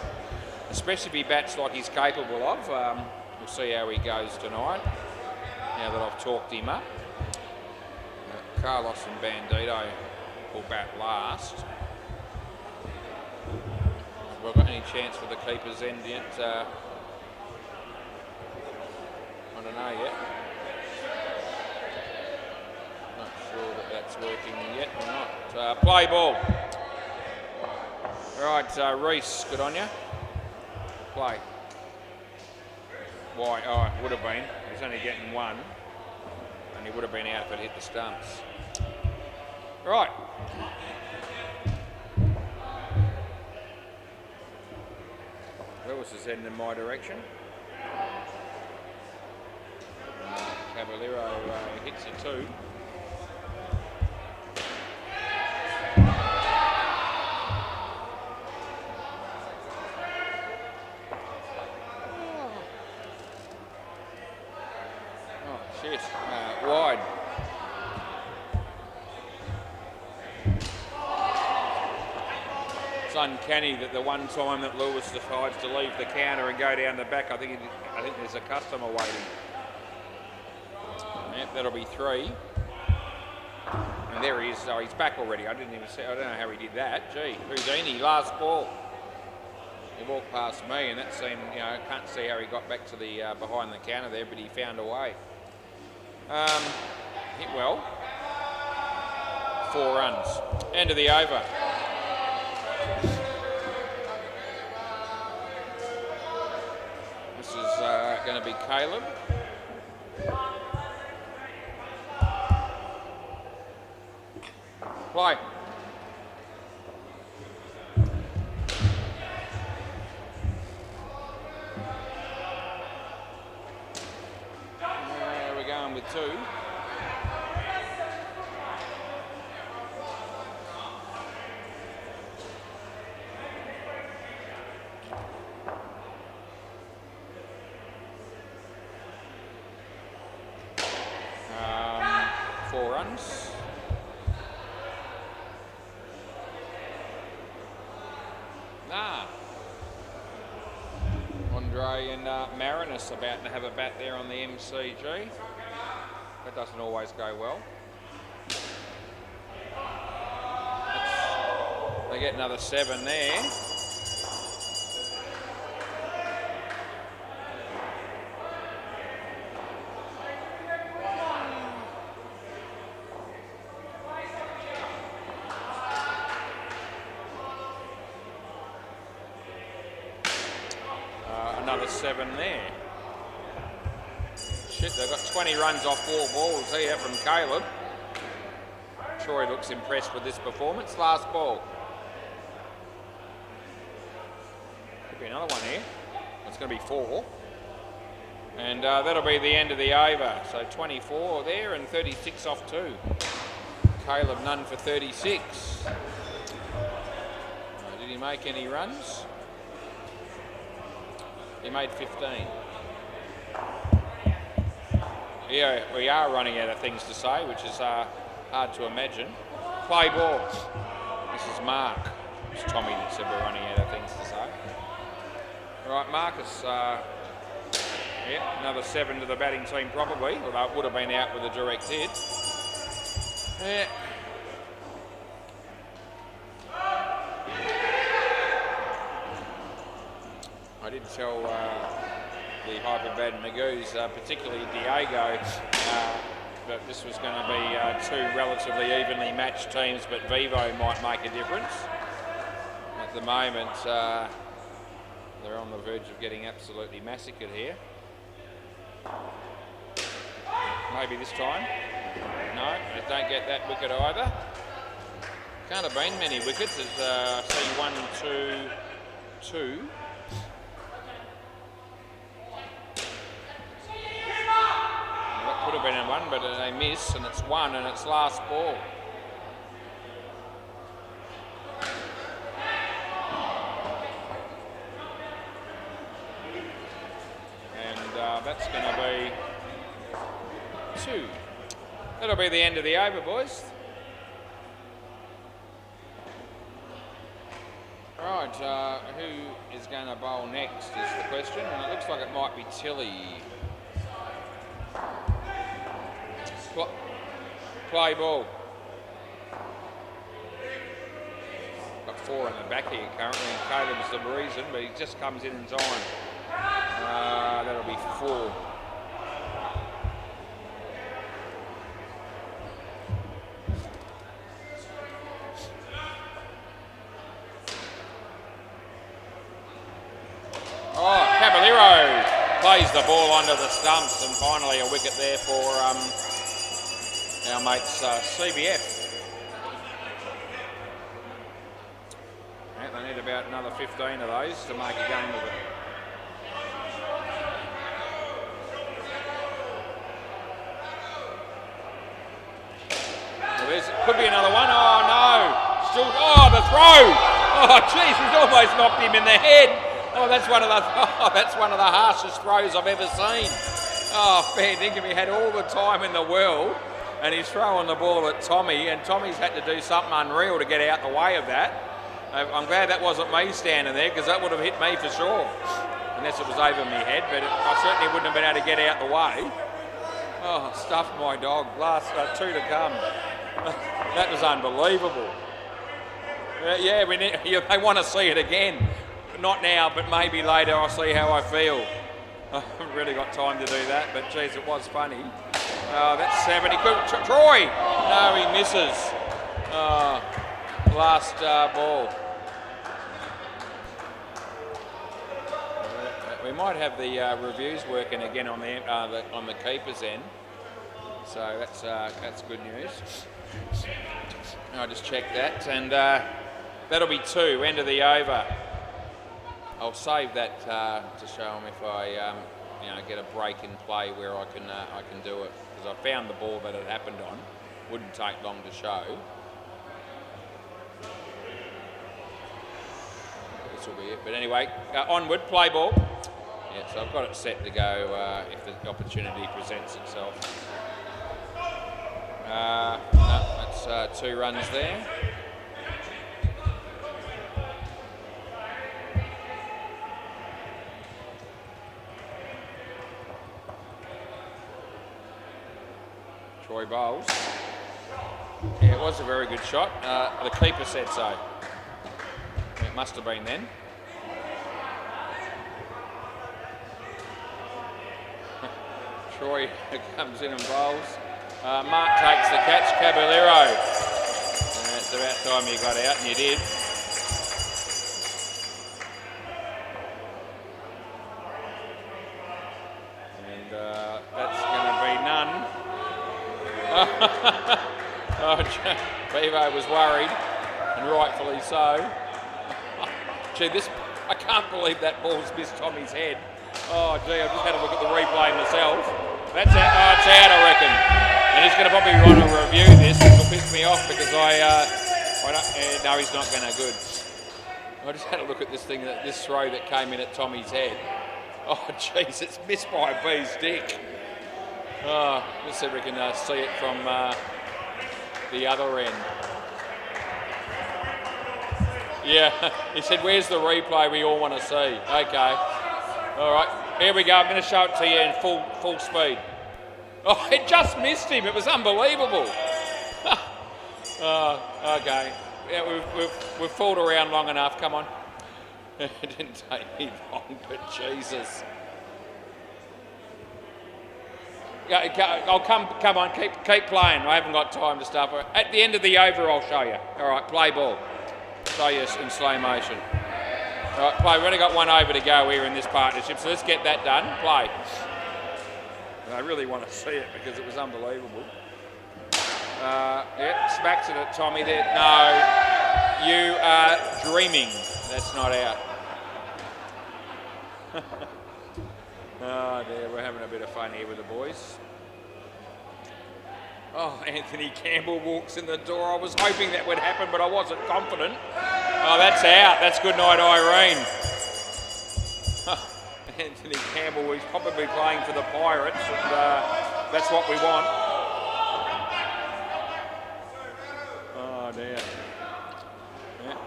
Especially if he bats like he's capable of. We'll see how he goes tonight, now that I've talked him up. Carlos and Bandito will bat last. Have we got any chance for the keeper's end yet? I don't know yet. Sure that's working yet or not. Play ball. Right, Reese, good on you. Play. Why? Oh, it would have been. He's only getting 1. And he would have been out if it hit the stumps. Right. Lewis is heading in my direction. Caballero hits a 2. Wide. It's uncanny that the one time that Lewis decides to leave the counter and go down the back, I think there's a customer waiting. Yep, that'll be 3. And there he is. Oh, he's back already. I don't know how he did that. Gee, Houdini, last ball. He walked past me, and that seemed, I can't see how he got back to the behind the counter there, but he found a way. Hit well. 4 runs. End of the over. This is going to be Caleb. Play. We're going with 2. runs. Nah. Andre and Marinus about to have a bat there on the MCG. That doesn't always go well. They get another 7 there. Another 7 there. Shit, they've got 20 runs off 4 balls here from Caleb. I'm sure he looks impressed with this performance. Last ball. Could be another one here. It's going to be 4. And that'll be the end of the over. So 24 there and 36 off 2. Caleb none for 36. Did he make any runs? He made 15. Yeah, we are running out of things to say, which is hard to imagine. Play ball. This is Mark. It's Tommy that said we're running out of things to say. Right, Marcus. Yeah, another 7 to the batting team probably, although it would have been out with a direct hit. Yeah. I did tell the Hyperbad Magoos, particularly Diego, that this was going to be 2 relatively evenly matched teams, but Vivo might make a difference. At the moment, they're on the verge of getting absolutely massacred here. Maybe this time. No, they don't get that wicket either. Can't have been many wickets. There's see 1, 2, 2. That could have been a 1, but they miss, and it's 1, and it's last ball. And that's going to be 2. That'll be the end of the over, boys. Right, who is going to bowl next is the question, and it looks like it might be Tilly. Play ball. Got 4 in the back here currently, and Caleb's the reason, but he just comes in time. That'll be 4. Oh, Caballero plays the ball under the stumps, and finally a wicket there for our mates CBF. Yeah, they need about another 15 of those to make a game of it. Well, could be another one. Oh no! Still. Oh, the throw! Oh, jeez, he's almost knocked him in the head. Oh, that's one of the harshest throws I've ever seen. Oh, fair dinkum, he had all the time in the world, and he's throwing the ball at Tommy, and Tommy's had to do something unreal to get out the way of that. I'm glad that wasn't me standing there, because that would have hit me for sure, unless it was over my head, but I certainly wouldn't have been able to get out the way. Oh, stuffed my dog. Last 2 to come. That was unbelievable. Yeah, they want to see it again. Not now, but maybe later. I'll see how I feel. I haven't really got time to do that, but geez, it was funny. That's 7. He could. Troy! No, he misses. Last ball. We might have the reviews working again on the keeper's end, so that's good news. I'll just check that, and that'll be 2. End of the over. I'll save that to show them if I, get a break in play where I can do it, because I found the ball that it happened on. Wouldn't take long to show. This will be it. But anyway, onward, play ball. Yeah, so I've got it set to go if the opportunity presents itself. No, that's 2 runs there. Troy bowls. Yeah, it was a very good shot. The keeper said so. It must have been then. Troy comes in and bowls. Mark takes the catch, Caballero. It's about time you got out, and you did. And that's going to be none. Bevo was worried, and rightfully so. Gee, I can't believe that ball's missed Tommy's head. Oh, gee, I've just had a look at the replay myself. That's out. Oh, it's out, I reckon. And he's going to probably want to review this, which will piss me off because no, he's not going to good. I just had a look at this throw that came in at Tommy's head. Oh, jeez, it's missed by a bee's dick. Oh, let's see if we can see it from the other end. Yeah, he said, where's the replay we all want to see? Okay. All right, here we go. I'm going to show it to you in full speed. Oh, it just missed him. It was unbelievable. Oh, okay. Yeah, we've fooled around long enough. Come on. It didn't take me long, but Jesus. Oh, come on, keep playing. I haven't got time to start. At the end of the over, I'll show you. All right, play ball. Show you in slow motion. All right, play. We've only got 1 over to go here in this partnership, so let's get that done. Play. And I really want to see it because it was unbelievable. Yep, smacks it at Tommy there. No, you are dreaming. That's not out. Oh dear, we're having a bit of fun here with the boys. Oh, Anthony Campbell walks in the door. I was hoping that would happen, but I wasn't confident. Oh, that's out. That's good night, Irene. Anthony Campbell is probably playing for the Pirates, and that's what we want. Oh dear. Yeah.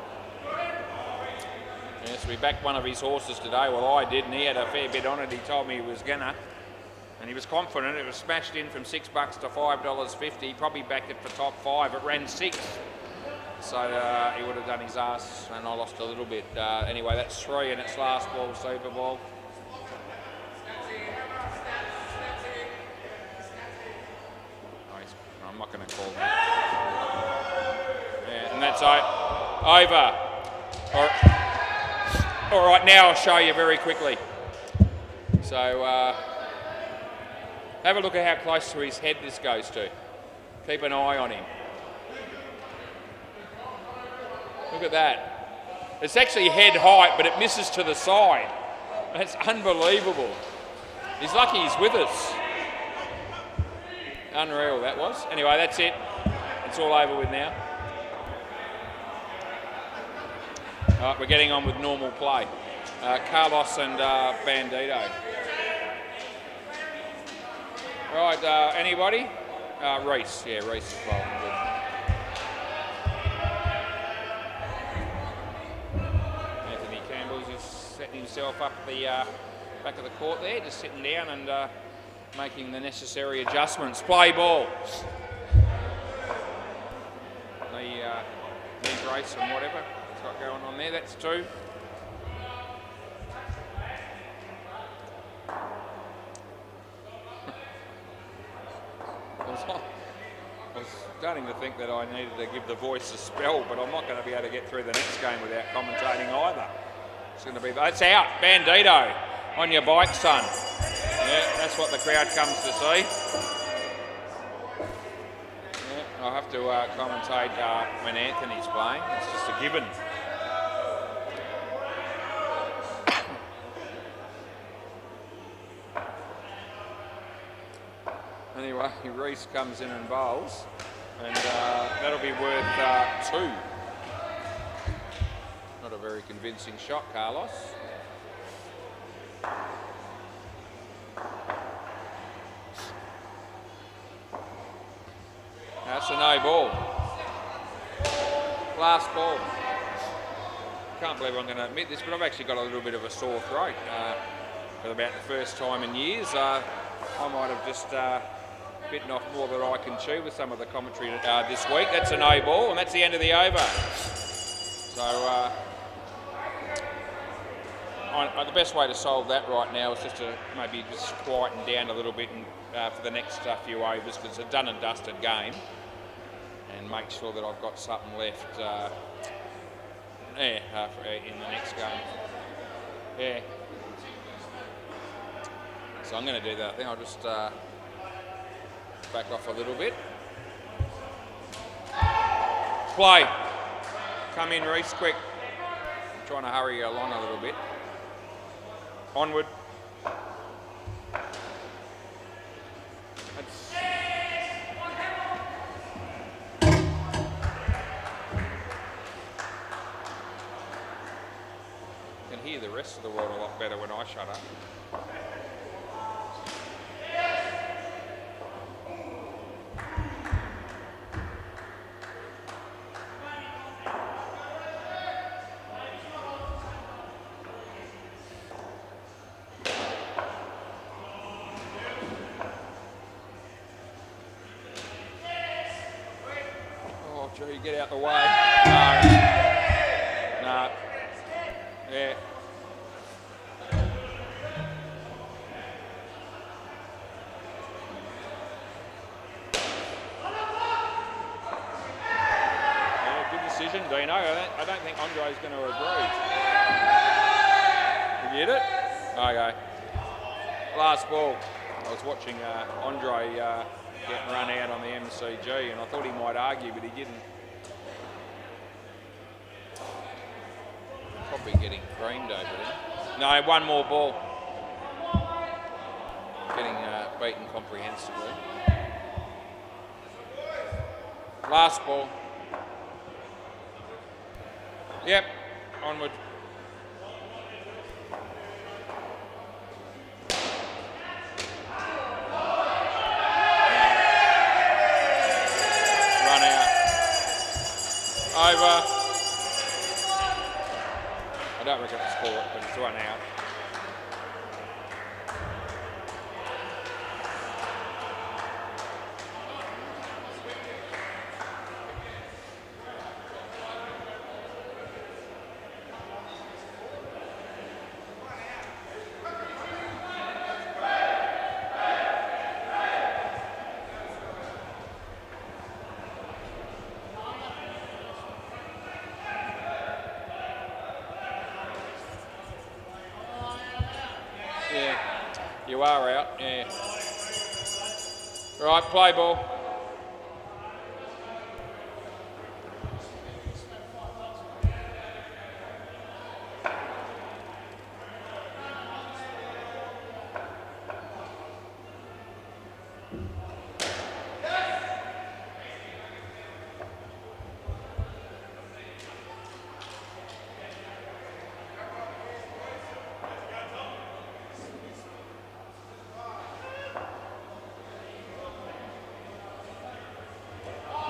Yes, we backed one of his horses today. Well, I did, and he had a fair bit on it. He told me he was gonna, and he was confident. It was smashed in from $6 to $5.50. He probably backed it for top 5. It ran 6, so he would have done his ass, and I lost a little bit. Anyway, that's 3 in its last ball, Super Bowl. I'm not going to call that. Yeah, and that's over. All right, now I'll show you very quickly. So have a look at how close to his head this goes to. Keep an eye on him. Look at that. It's actually head height, but it misses to the side. That's unbelievable. He's lucky he's with us. Unreal that was. Anyway, that's it. It's all over with now. All right, we're getting on with normal play. Carlos and Bandito. Right, anybody? Reese. Yeah, Reese is bowling good. Anthony Campbell's just setting himself up at the back of the court there, just sitting down and making the necessary adjustments. Play ball. The knee brace and whatever it's got going on there. That's 2. I was starting to think that I needed to give the voice a spell, but I'm not going to be able to get through the next game without commentating either. It's going to be, that's out. Bandito, on your bike, son. Yeah, that's what the crowd comes to see. Yeah, I'll have to commentate when Anthony's playing. It's just a given. Anyway, Reese comes in and bowls, and that'll be worth 2. Not a very convincing shot, Carlos. no ball. Last ball. Can't believe I'm going to admit this, but I've actually got a little bit of a sore throat for about the first time in years. I might have just bitten off more than I can chew with some of the commentary this week. That's a no ball, and that's the end of the over. So the best way to solve that right now is just to maybe just quieten down a little bit and, for the next few overs, because it's a done and dusted game, and make sure that I've got something left in the next game. Yeah. So I'm going to do that. I think I'll just back off a little bit. Play. Come in, Reese, quick. I'm trying to hurry you along a little bit. Onward. You can hear the rest of the world a lot better when I shut up. You get out the way. No. Yeah. Good decision, Dino. I don't think Andre's going to agree. You get it? Okay. Last ball. I was watching Andre getting run out on the MCG, and I thought he might argue, but he didn't. Probably getting creamed over there. No, one more ball. Getting beaten comprehensively. Last ball. Yep, onward. Run out. Over. I don't reckon it's caught, but it's run out. You are out, yeah. Right, play ball.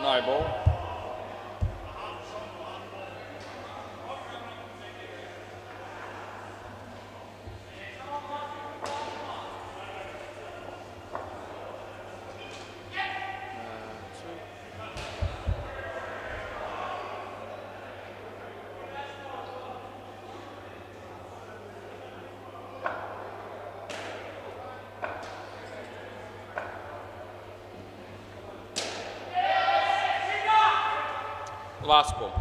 No ball. Last ball.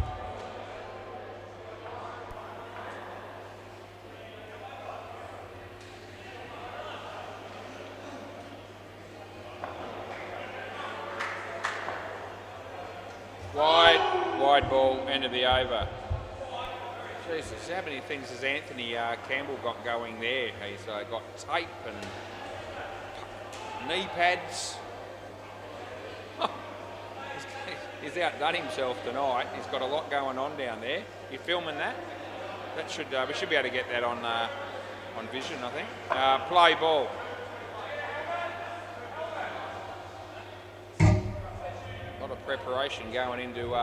Wide ball, end of the over. Jesus, how many things has Anthony Campbell got going there? He's got tape and knee pads. He's outdone himself tonight. He's got a lot going on down there. You filming that? That should we should be able to get that on Vision, I think. Play ball. Not a preparation going into,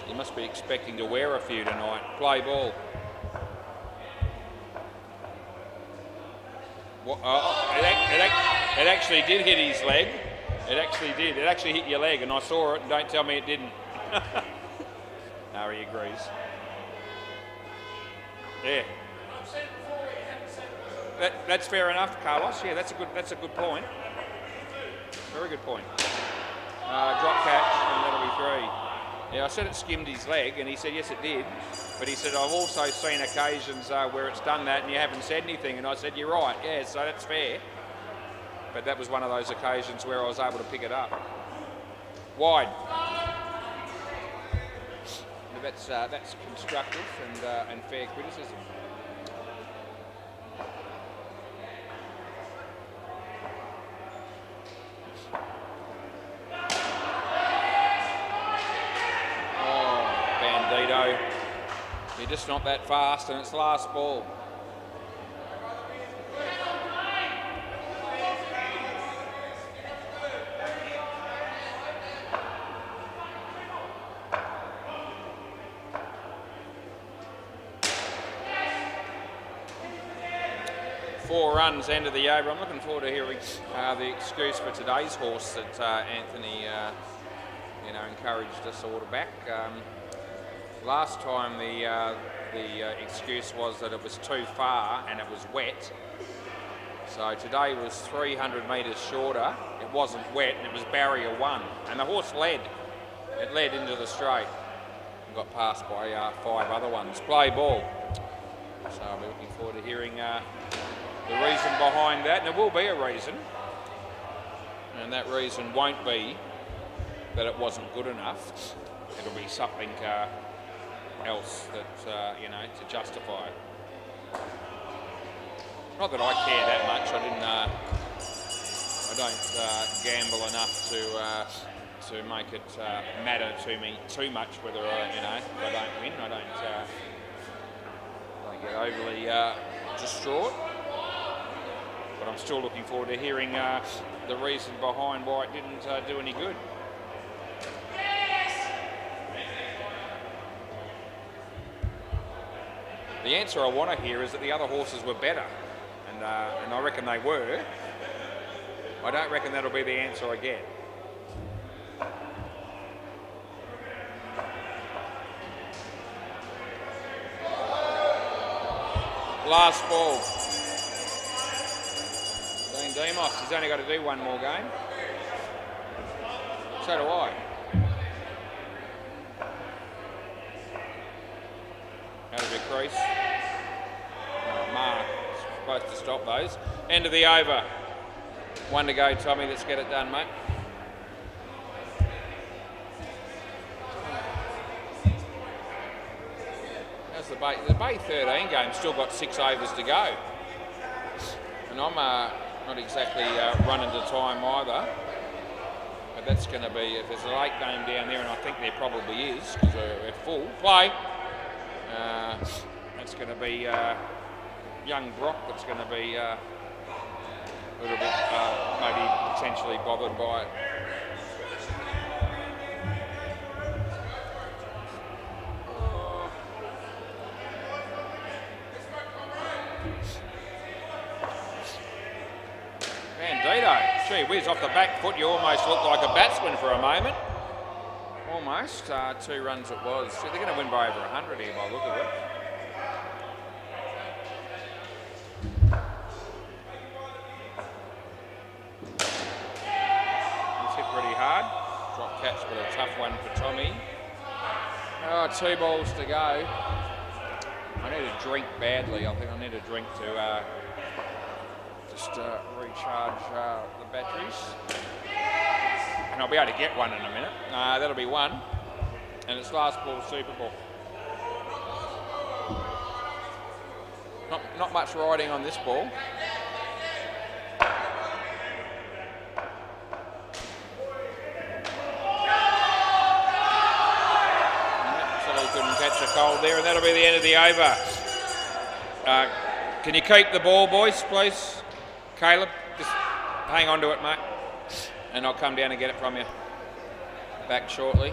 you must be expecting to wear a few tonight. Play ball. It actually did hit his leg. It actually did. It actually hit your leg, and I saw it, and don't tell me it didn't. No, he agrees. Yeah. That's fair enough, Carlos. Yeah, that's a good point. Very good point. Drop catch, and that'll be 3. Yeah, I said it skimmed his leg, and he said yes, it did. But he said I've also seen occasions where it's done that, and you haven't said anything. And I said you're right. Yeah, so that's fair. But that was one of those occasions where I was able to pick it up. Wide. That's constructive and fair criticism. You're just not that fast, and it's last ball. Four runs, end of the over. I'm looking forward to hearing the excuse for today's horse that Anthony, encouraged us all to back. Last time the excuse was that it was too far and it was wet. So today was 300 metres shorter. It wasn't wet and it was barrier 1. And the horse led. It led into the straight. And got passed by 5 other ones. Play ball. So I'll be looking forward to hearing the reason behind that. And there will be a reason. And that reason won't be that it wasn't good enough. It'll be something else that, to justify it. Not that I care that much. I don't gamble enough to make it matter to me too much whether if I don't win. I don't get overly distraught. But I'm still looking forward to hearing the reason behind why it didn't do any good. The answer I want to hear is that the other horses were better, and I reckon they were. I don't reckon that'll be the answer I get. Last ball. Dean Demos, he's only got to do one more game. So do I. Out of your crease. Mark is supposed to stop those. End of the over. 1 to go, Tommy. Let's get it done, mate. How's the Bay? The Bay 13 game still got 6 overs to go. And I'm not exactly running to time either. But that's going to be, if there's a late game down there, and I think there probably is, because we're full. Play. That's going to be young Brock that's going to be a little bit maybe potentially bothered by it. Bandito, gee whiz, off the back foot you almost looked like a batsman for a moment. Almost. 2 runs it was. So they're going to win by over 100 here by the look of it. It's hit pretty hard. Drop catch, but a tough one for Tommy. 2 balls to go. I need a drink badly. I think I need a drink to just recharge the batteries. And I'll be able to get one in a minute. That'll be 1. And it's last ball Super Ball. Not much riding on this ball. Absolutely couldn't catch a cold there, and that'll be the end of the over. Can you keep the ball, boys, please? Caleb, just hang on to it, mate. And I'll come down and get it from you. back shortly.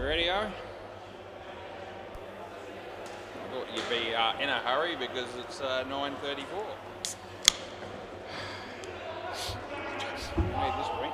Radio. Thought you'd be in a hurry because it's 9:34. Made this drink.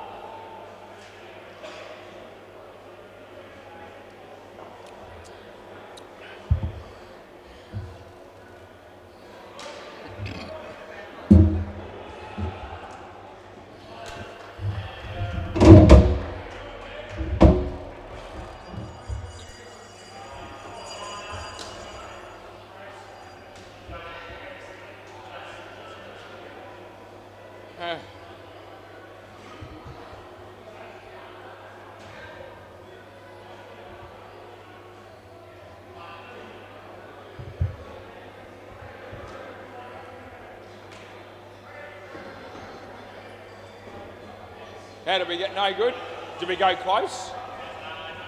How did we get no good? Did we go close?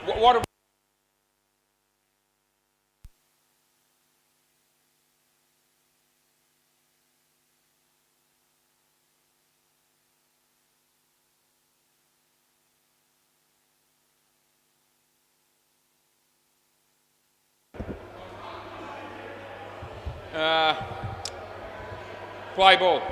What play ball.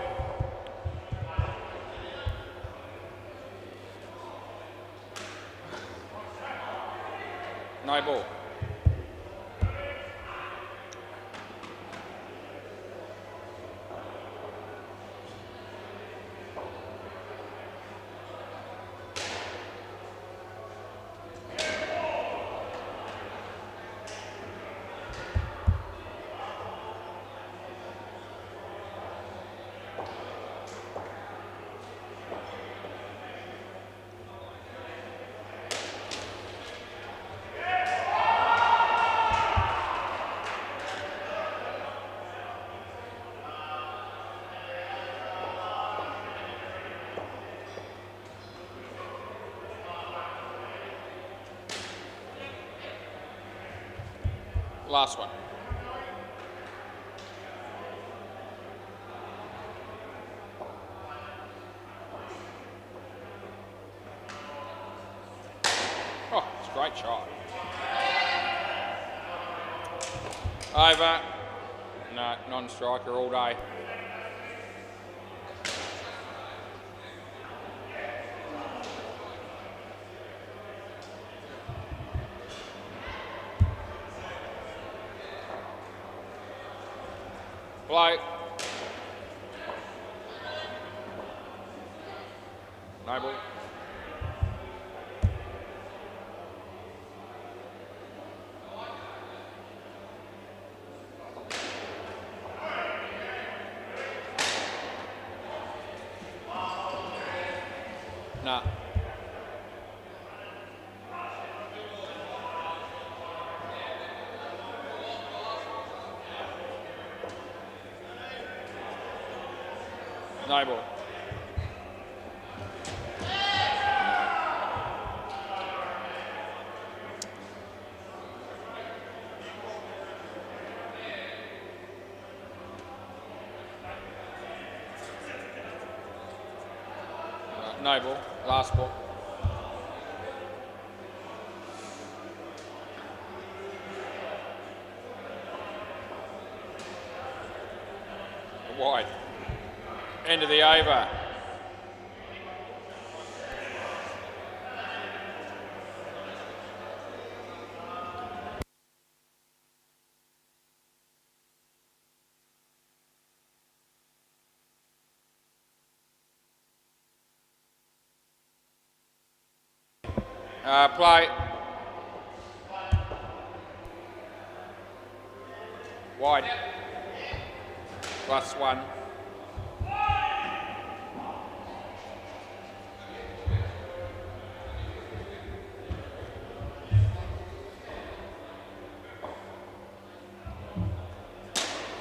No ball. Last one. Oh, it's a great shot. Over. No, non-striker all day. Play. No ball. Nah. No ball. No ball. Last ball. Wide. End of the over. Play. Wide. +1.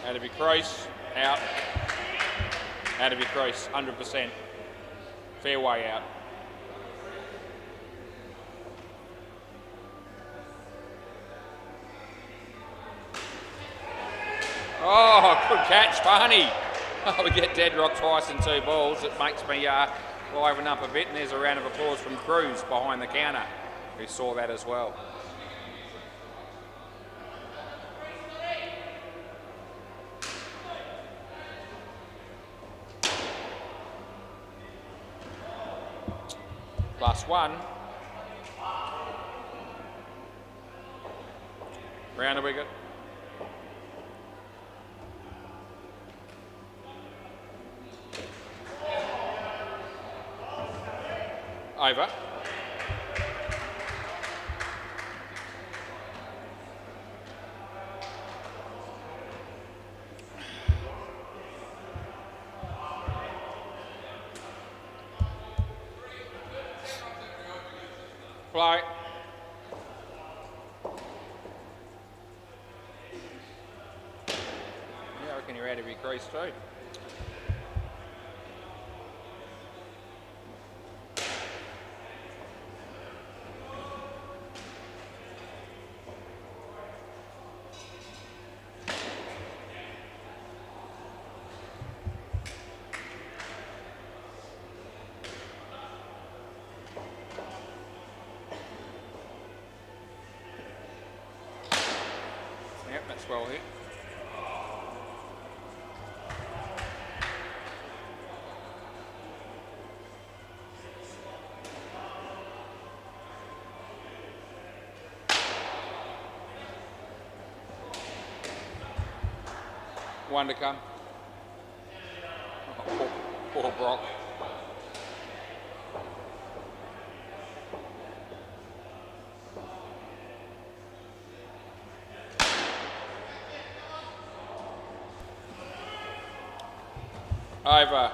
Out of your crease, out. Out of your crease, 100%. Fairway out. Oh, good catch, Barney. Oh, we get dead rock twice in 2 balls. It makes me liven up a bit, and there's a round of applause from Cruz behind the counter, who saw that as well. +1. Round a wicket. Over. Play. Yeah, I reckon you're out of your crease too. Yep, that's well hit. One to come. Oh, poor Brock. Over.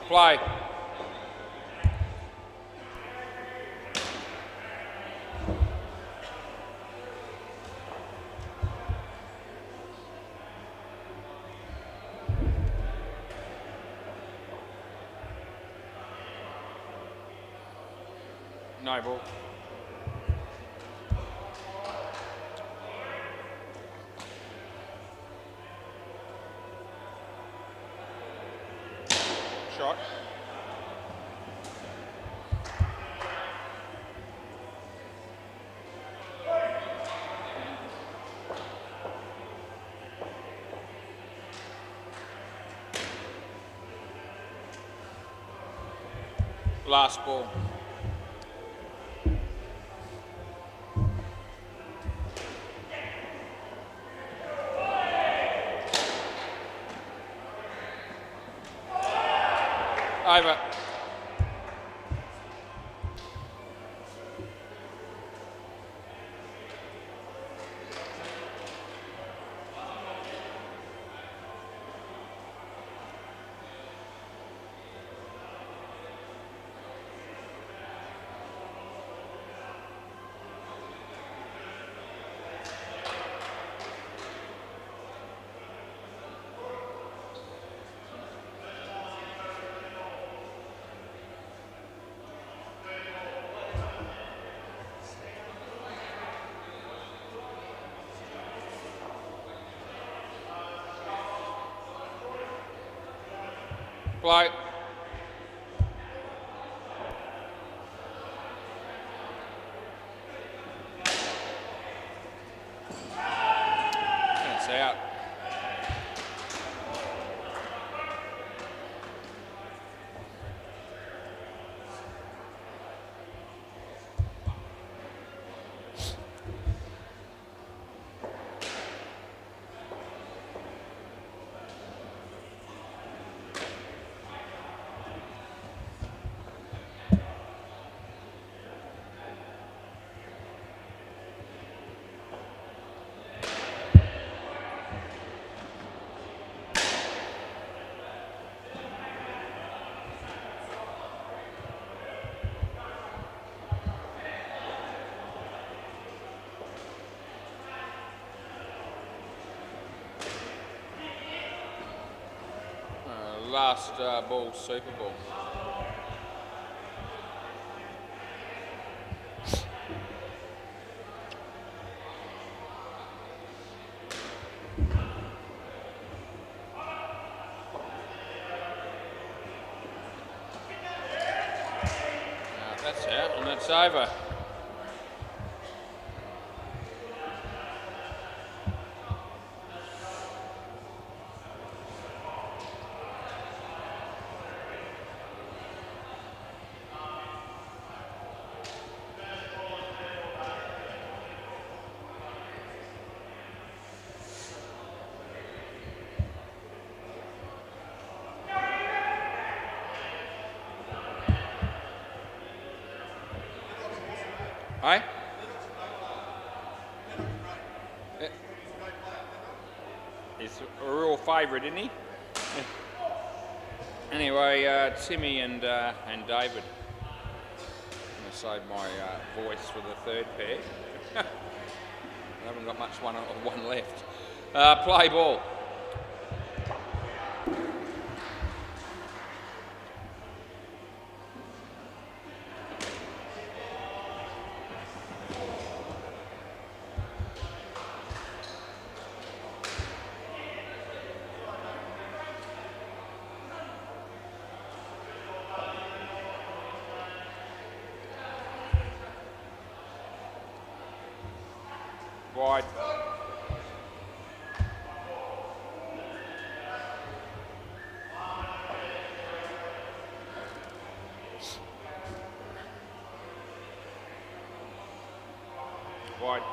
Play. No ball. Shot. Last ball. Over. Play. That's out. Last ball, Super Bowl. That's out and that's over. Hey? He's a real favourite, isn't he? Anyway, Timmy and David. I'm going to save my voice for the third pair. I haven't got much one left. Play ball. Wide. Wide.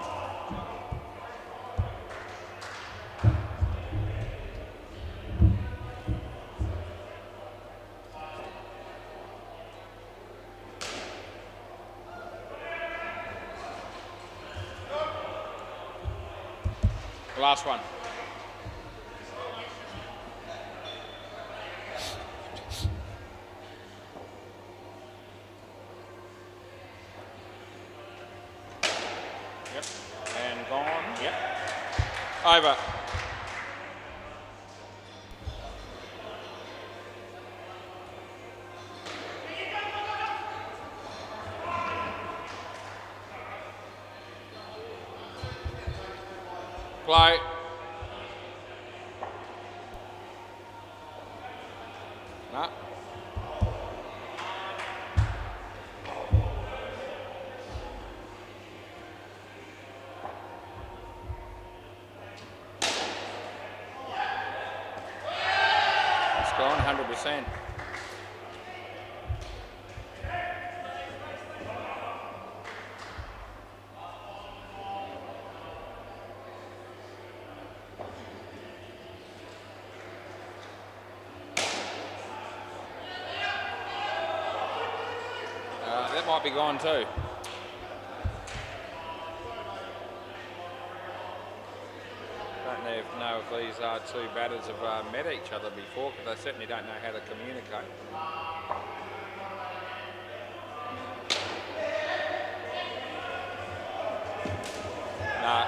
Last one. Yep. And gone. Yep. Over. Play. No. It's gone 100%. That might be gone too. Don't know if these two batters have met each other before, because they certainly don't know how to communicate. No.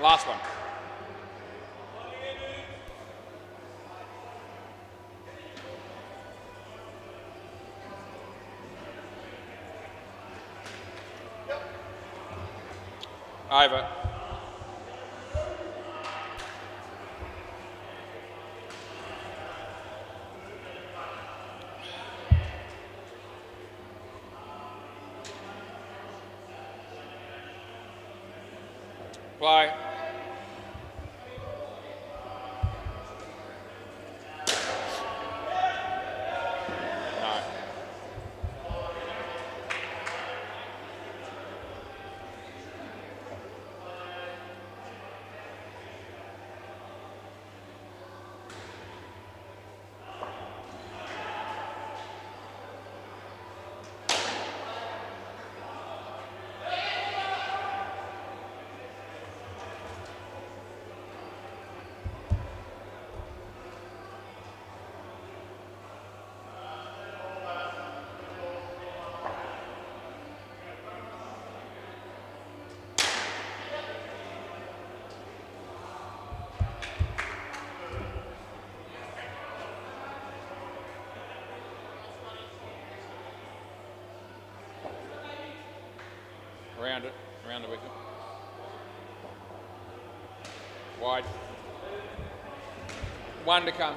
Last one. Over. Play. No. Around it, around the wicket. Wide. One to come.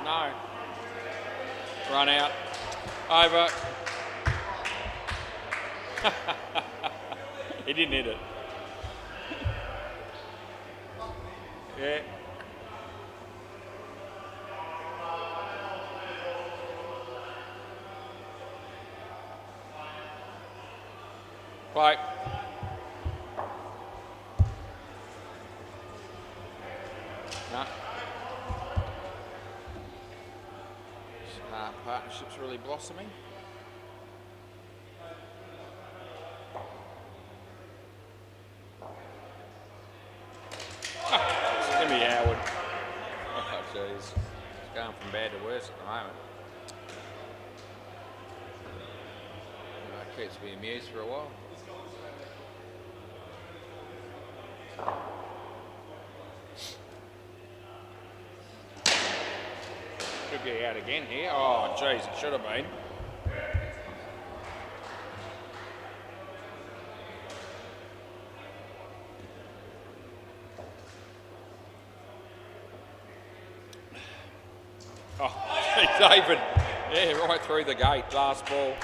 No. Run out. Over. He didn't hit it. Yeah. Play. No. Partnership's really blossoming. Timmy Howard. Oh, jeez. It's going from bad to worse at the moment. That keeps me amused for a while. Could be out again here. Oh, jeez, it should have been. David. Yeah, right through the gate. Last ball.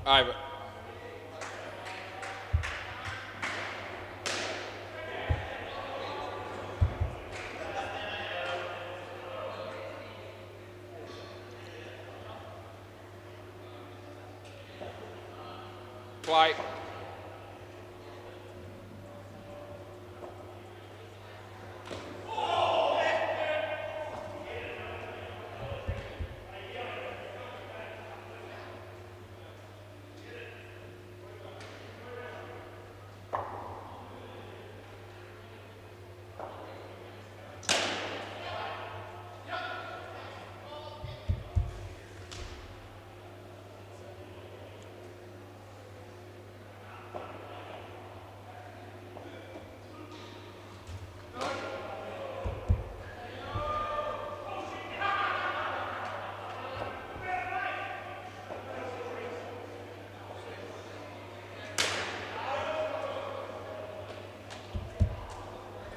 Over. Play.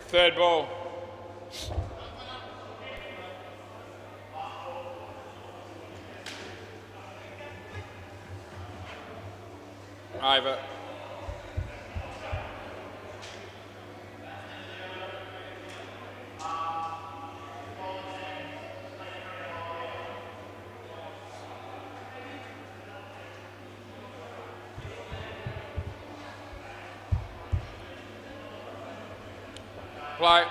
Third ball. Over. Play.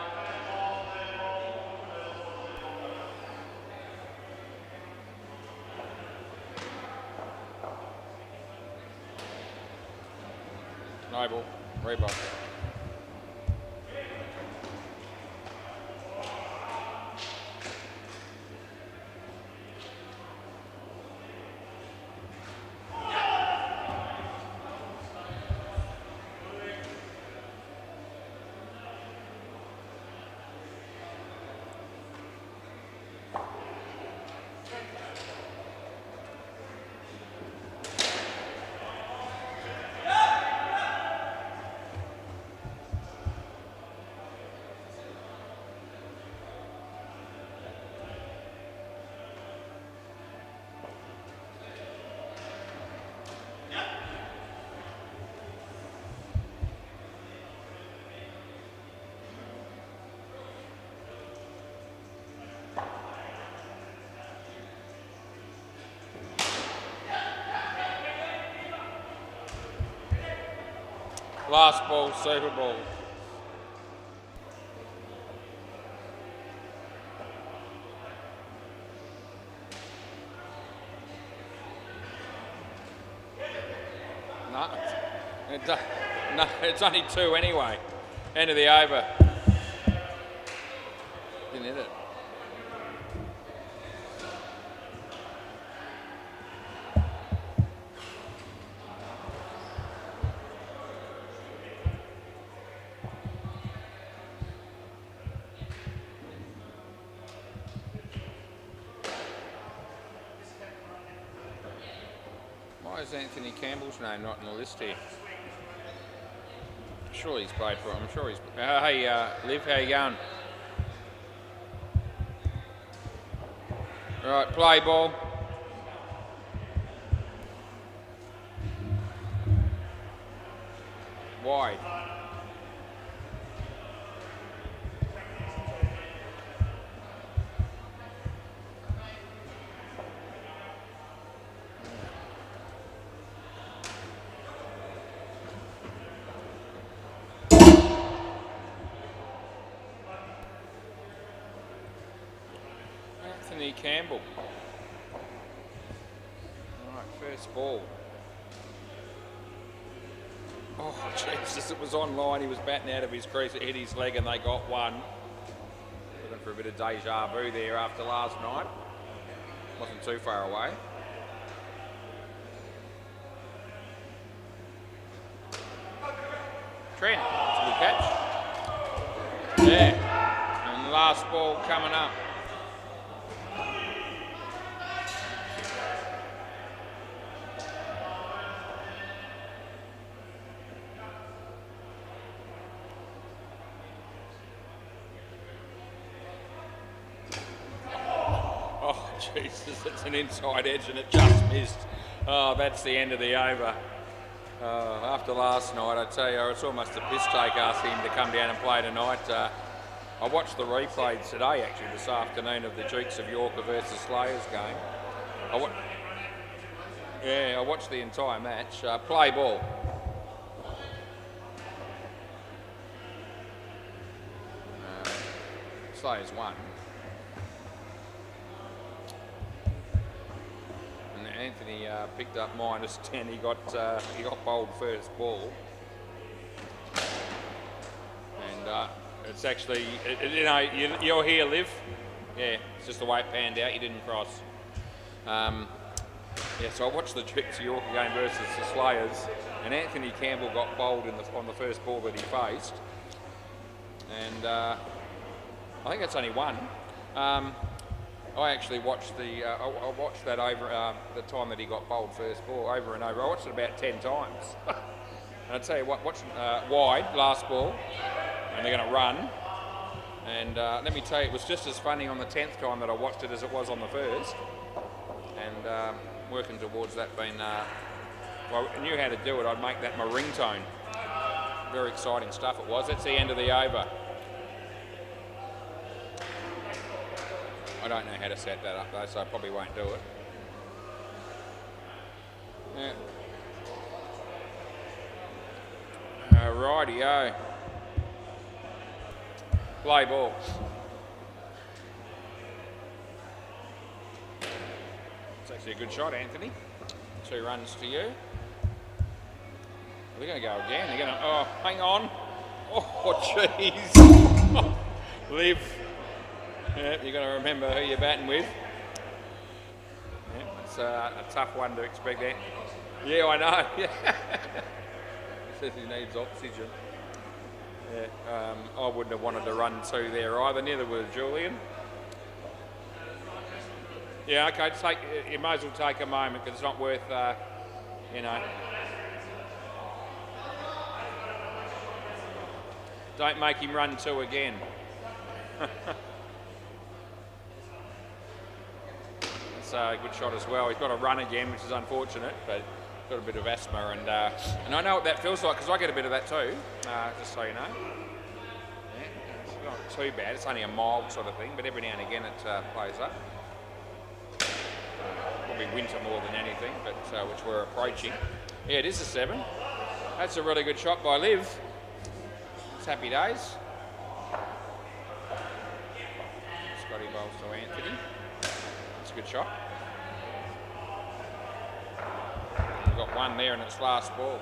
No ball. Reebok. Last ball, Super Bowl. No, it's only two anyway. End of the over. Didn't hit it. Why is Anthony Campbell's name not in the list here? Surely he's played for it. I'm sure he's... hey, Liv, how you going? Right, play ball. Wide. Anthony Campbell. Alright, first ball. Oh, Jesus, it was online. He was batting out of his crease. It hit his leg and they got one. Looking for a bit of deja vu there after last night. Wasn't too far away. Trent, that's a good catch. Yeah. And last ball coming up. Jesus, it's an inside edge and it just missed. Oh, that's the end of the over. After last night, I tell you, it's almost a piss take asking him to come down and play tonight. I watched the replays today, actually, this afternoon of the Dukes of York versus Slayers game. I watched the entire match. Play ball. Slayers won. And Anthony picked up -10. He got bowled first ball. And it's actually, you're here, Liv. Yeah, it's just the way it panned out. You didn't cross. So I watched the Dukes of York game versus the Slayers, and Anthony Campbell got bowled on the first ball that he faced. And I think that's only one. I actually watched I watched that over the time that he got bowled first ball over and over. I watched it about 10 times. And I tell you what, watching wide last ball, and they're going to run. And let me tell you, it was just as funny on the 10th time that I watched it as it was on the first. And working towards that being, well, I knew how to do it. I'd make that my ringtone. Very exciting stuff it was. That's the end of the over. I don't know how to set that up though, so I probably won't do it. Yeah. Rightio. Play ball. It's actually a good shot, Anthony. 2 runs to you. They're going to go again. They're going to, oh, hang on. Oh, jeez. Liv. Yeah, you've got to remember who you're batting with. Yeah, it's a tough one to expect that. Yeah, I know. Yeah. Says he needs oxygen. Yeah, I wouldn't have wanted to run 2 there either. Neither would Julian. Yeah, okay. You might as well take a moment because it's not worth, Don't make him run 2 again. It's a good shot as well. He's got to run again, which is unfortunate, but got a bit of asthma, and I know what that feels like because I get a bit of that too, just so you know. Yeah, it's not too bad. It's only a mild sort of thing, but every now and again it plays up. Probably winter more than anything, but which we're approaching. Yeah, it is a 7. That's a really good shot by Liv. It's happy days. Scotty bowls to Anthony. It's a good shot. We've got 1 there and it's last ball.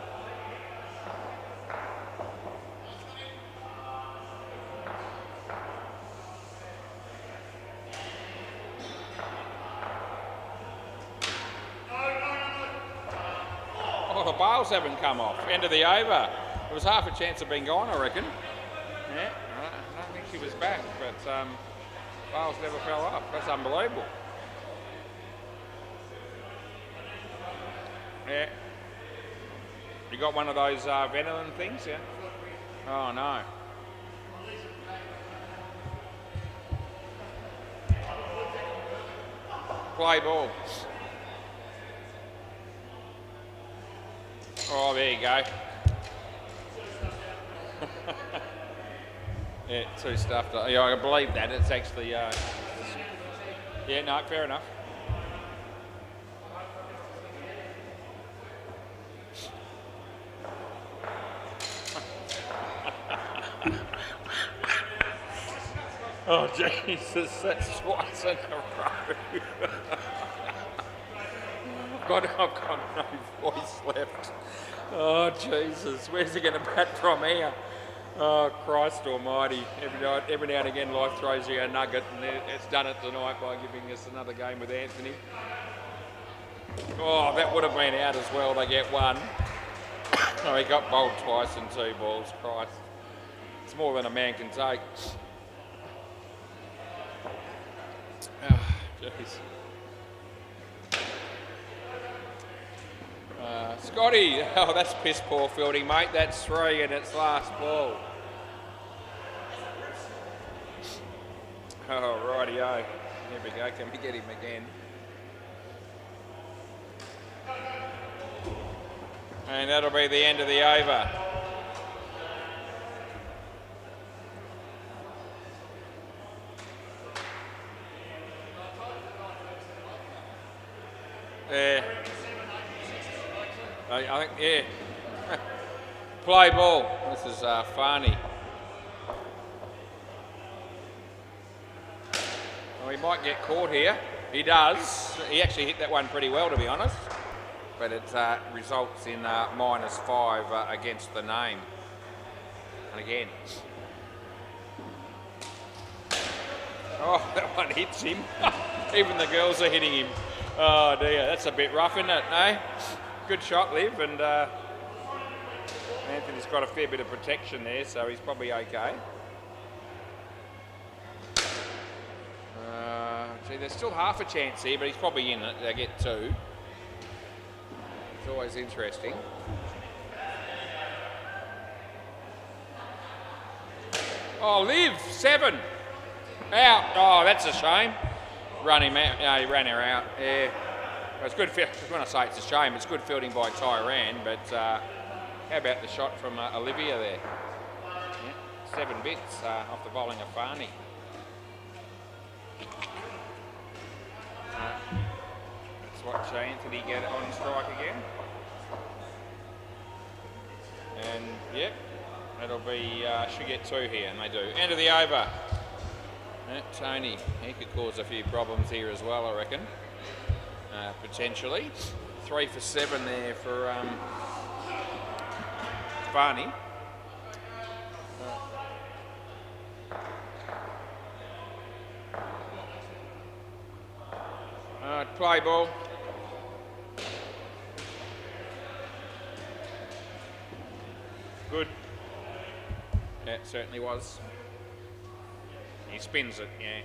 Oh, the bails haven't come off. End of the over. There was half a chance of being gone, I reckon. Yeah, I don't think she was back, but bails never fell off. That's unbelievable. Yeah. You got one of those Venom things, yeah? Oh, no. Play ball. Oh, there you go. Yeah, 2 stuffed. Yeah, I believe that. It's actually... yeah, no, fair enough. Oh, Jesus, that's twice in a row. I've got no voice left. Oh, Jesus, where's he going to bat from here? Oh, Christ almighty. Every now and again life throws you a nugget, and it's done it tonight by giving us another game with Anthony. Oh, that would have been out as well. They get 1. Oh, he got bowled twice in 2 balls. Christ. It's more than a man can take. Oh, jeez. Scotty, oh, that's piss poor fielding, mate. That's 3 and it's last ball. Oh, rightio. Here we go. Can we get him again? And that'll be the end of the over. Yeah. I think, yeah. Play ball. This is Farney. Well, he might get caught here. He does. He actually hit that one pretty well, to be honest. But it results in -5 against the name. And again. Oh, that one hits him. Even the girls are hitting him. Oh dear, that's a bit rough, isn't it? No? Good shot, Liv, and Anthony's got a fair bit of protection there, so he's probably okay. Gee, there's still half a chance here, but he's probably in it. They get 2. It's always interesting. Oh, Liv, 7. Out. Oh, that's a shame. Run him out. Yeah, he ran her out. Yeah. Well, it's good. When I say it's a shame, it's good fielding by Tyran. But how about the shot from Olivia there? Yeah, 7 bits off the bowling of Farney. Let's watch Anthony get it on strike again. And yep, that'll be should get 2 here, and they do. End of the over. Tony, he could cause a few problems here as well, I reckon. Potentially. 3 for 7 there for Barney. Play ball. Good. Yeah, it certainly was. He spins it, yeah.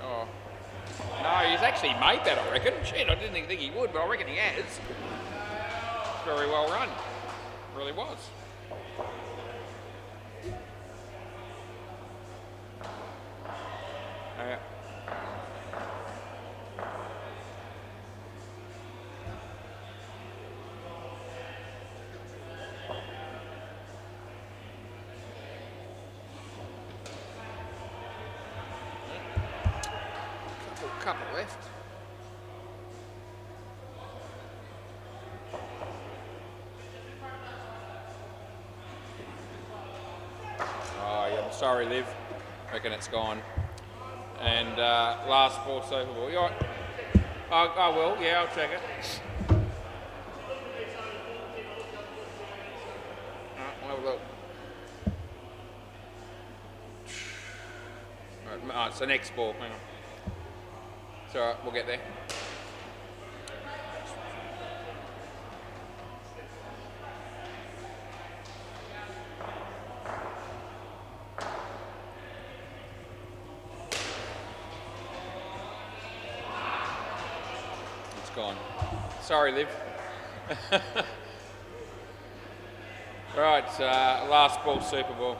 Oh. No, he's actually made that, I reckon. Shit, I didn't think he would, but I reckon he has. Very well run. Really was. Couple left. Oh, yeah, I'm sorry, Liv. Reckon it's gone. And last ball, so ball. You all right? I will. Yeah, I'll check it. We'll have a look. Right, it's the next ball. Hang on. It's all right, we'll get there. It's gone. Sorry, Liv. Right, last ball, Super Ball.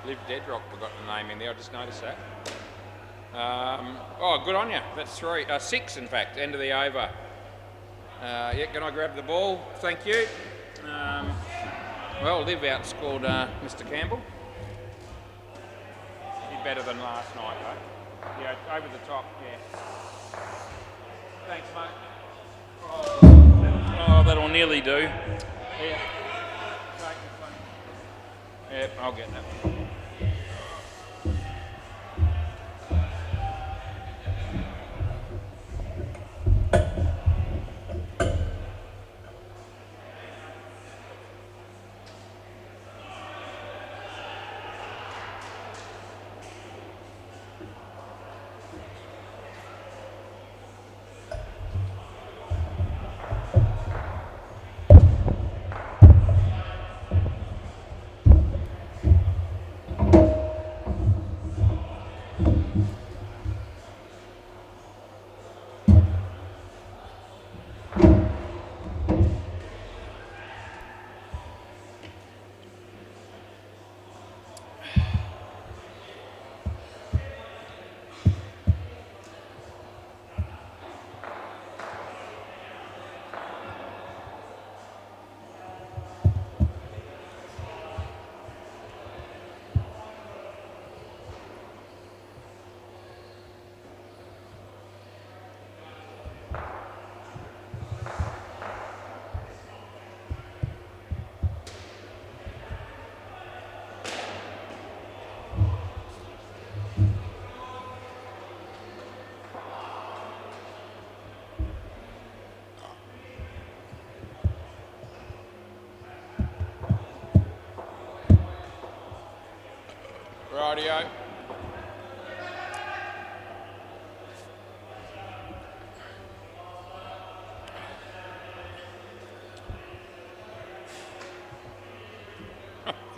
Liv Deadrock, we got the name in there, I just noticed that. Oh, good on you. That's 3, 6 in fact, end of the over. Yeah, can I grab the ball? Thank you. Well, Liv outscored Mr. Campbell. Did better than last night, though. Yeah, over the top, yeah. Thanks, mate. Oh, that'll nearly do. Yeah. Yep, I'll get that.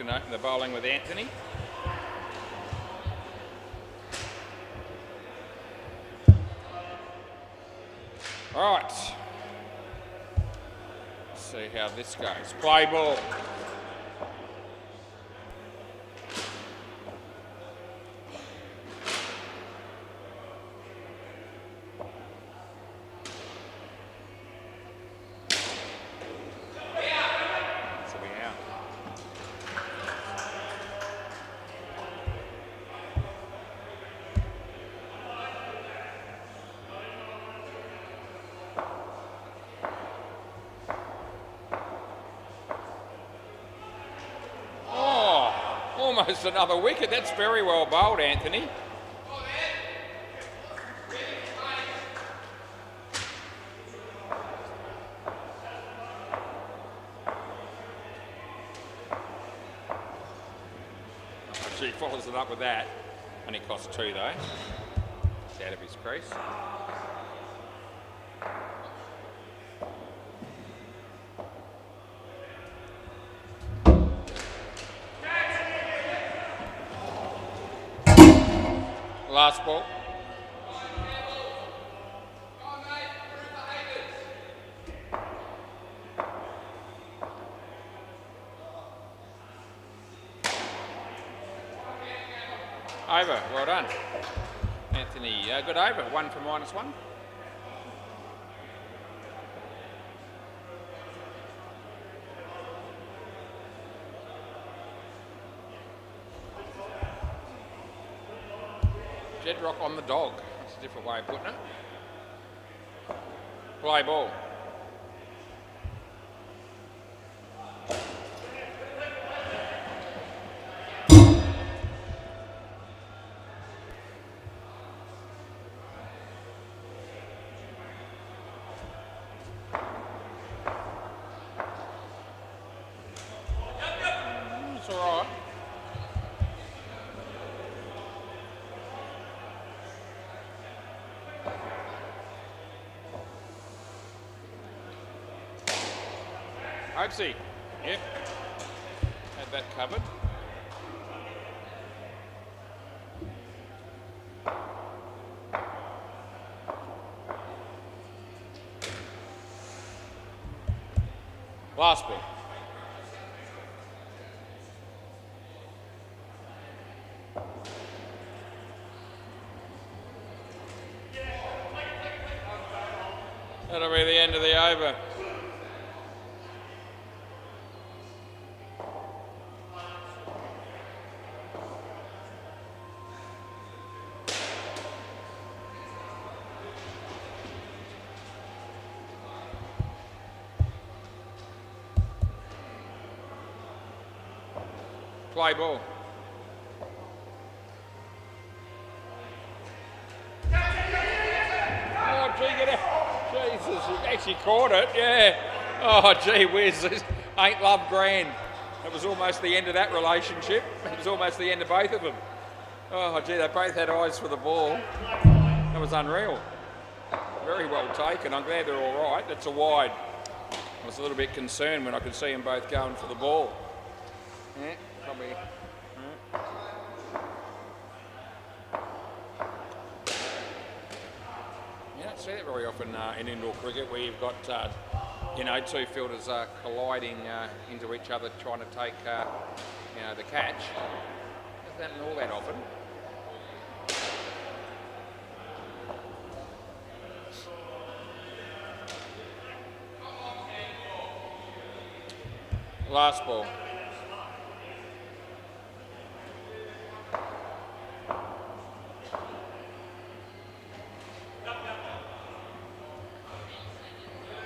going to open the bowling with Anthony. All right. Let's see how this goes. Play ball. Almost another wicket. That's very well bowled, Anthony. She follows it up with that. Only cost 2 though. It's out of his crease. Last ball. Over, well done. Anthony, good over, 1 for -1. Jedrock on the dog. That's a different way of putting it. Play ball. It's all right. Hopesy. Yep. Had that covered. Last ball. That'll be the end of the over. Play ball. Oh, gee, get out. Jesus, he actually caught it, yeah. Oh, gee whiz, this ain't love grand. It was almost the end of that relationship. It was almost the end of both of them. Oh, gee, they both had eyes for the ball. That was unreal. Very well taken. I'm glad they're all right. That's a wide. I was a little bit concerned when I could see them both going for the ball. Yeah, probably. You don't see that very often in indoor cricket, where you've got, two fielders colliding into each other, trying to take, the catch. Doesn't happen all that often. Last ball.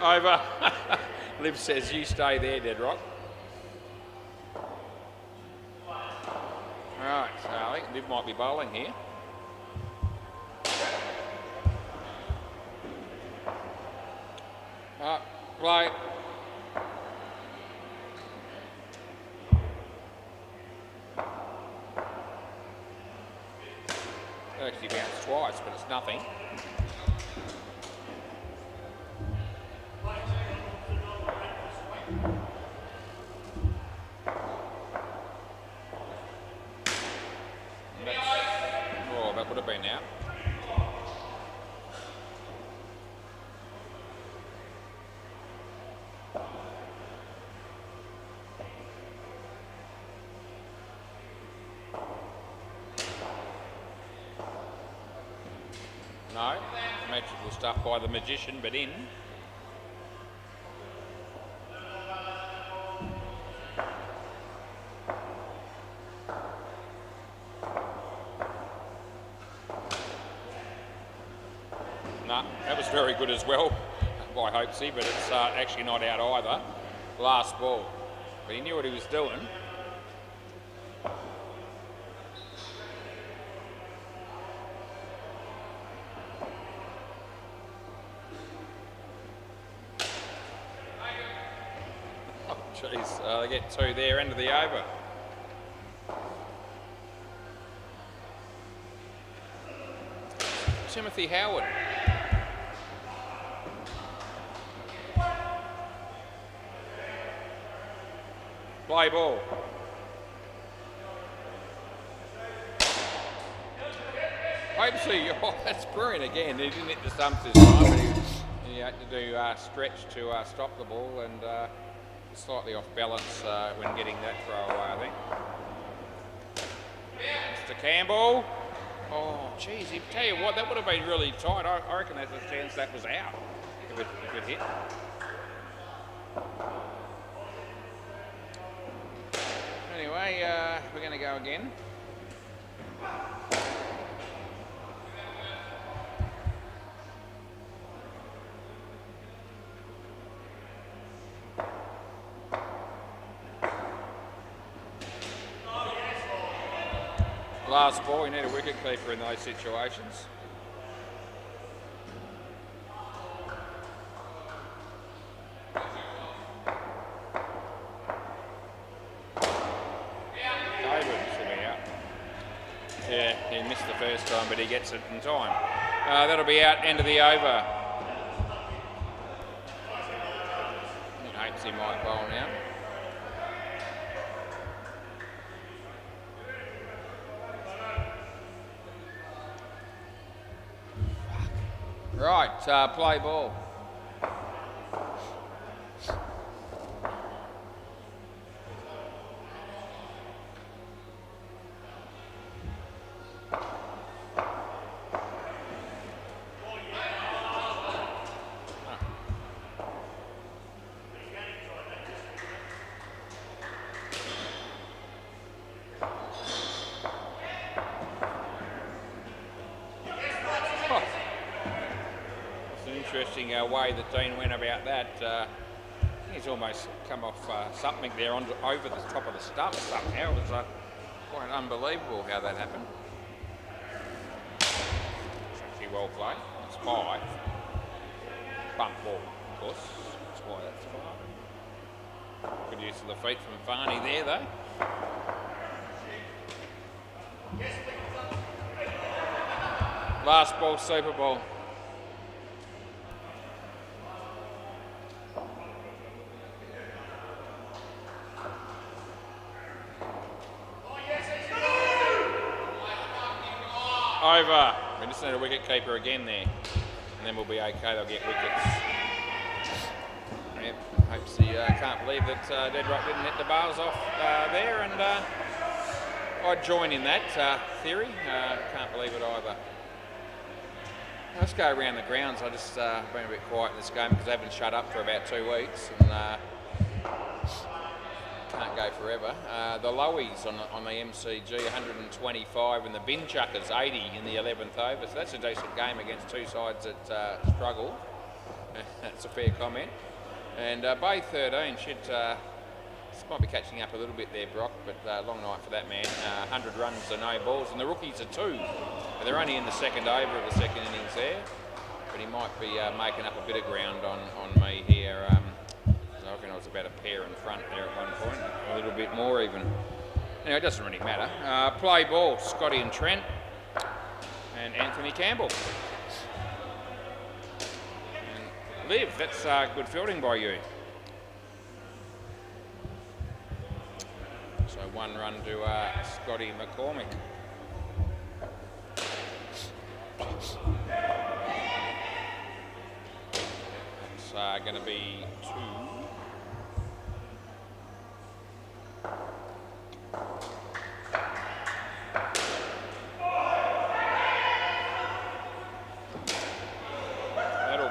Over. Liv says, you stay there, Deadrock. Right, so I think Liv might be bowling here. Play. Actually bounced twice, but it's nothing. No, magical stuff by the magician, but in. No, that was very good as well by Hopesy, but it's actually not out either. Last ball. But he knew what he was doing. Oh, jeez. They get two there, end of the over. Timothy Howard. Play ball. Hopesy, oh, that's brilliant again. He didn't hit the stumps this time, but he had to do stretch to stop the ball and slightly off balance when getting that throw away, I think. Mr. Campbell. Oh, geez, I tell you what, that would have been really tight. I reckon there's a chance that was out if it hit. Anyway, we're going to go again. Last ball, you need a wicket keeper in those situations. Yeah, he missed the first time, but he gets it in time. That'll be out, end of the over. I hopes he might bowl now. Right, play ball. Interesting way that Dean went about that. He's almost come off something there over the top of the stump somehow. It was quite unbelievable how that happened. It's actually well played. It's 5. Bump ball, of course. That's why that's 5. Good use of the feet from Varney there, though. Last ball, Super Bowl. Over. We just need a wicket keeper again there, and then we'll be okay. They'll get wickets. Yep. Hopes he can't believe that Deadrock didn't hit the bars off there, and I'd join in that theory. Can't believe it either. Let's go around the grounds. I just been a bit quiet in this game because I haven't shut up for about 2 weeks, and can't go forever. The Lowies on the MCG 125 and the Bin Chuckers 80 in the 11th over. So that's a decent game against two sides that struggle. That's a fair comment. And Bay 13 should might be catching up a little bit there, Brock, but long night for that man. 100 runs to no balls, and the rookies are 2. And they're only in the second over of the second innings there, but he might be making up a bit of ground on me here. I reckon I was about a pair in front there at one point, a little bit more even. Anyway, it doesn't really matter. Play ball, Scotty and Trent, and Anthony Campbell. And Liv, that's good fielding by you. So 1 run to Scotty McCormick. It's going to be 2.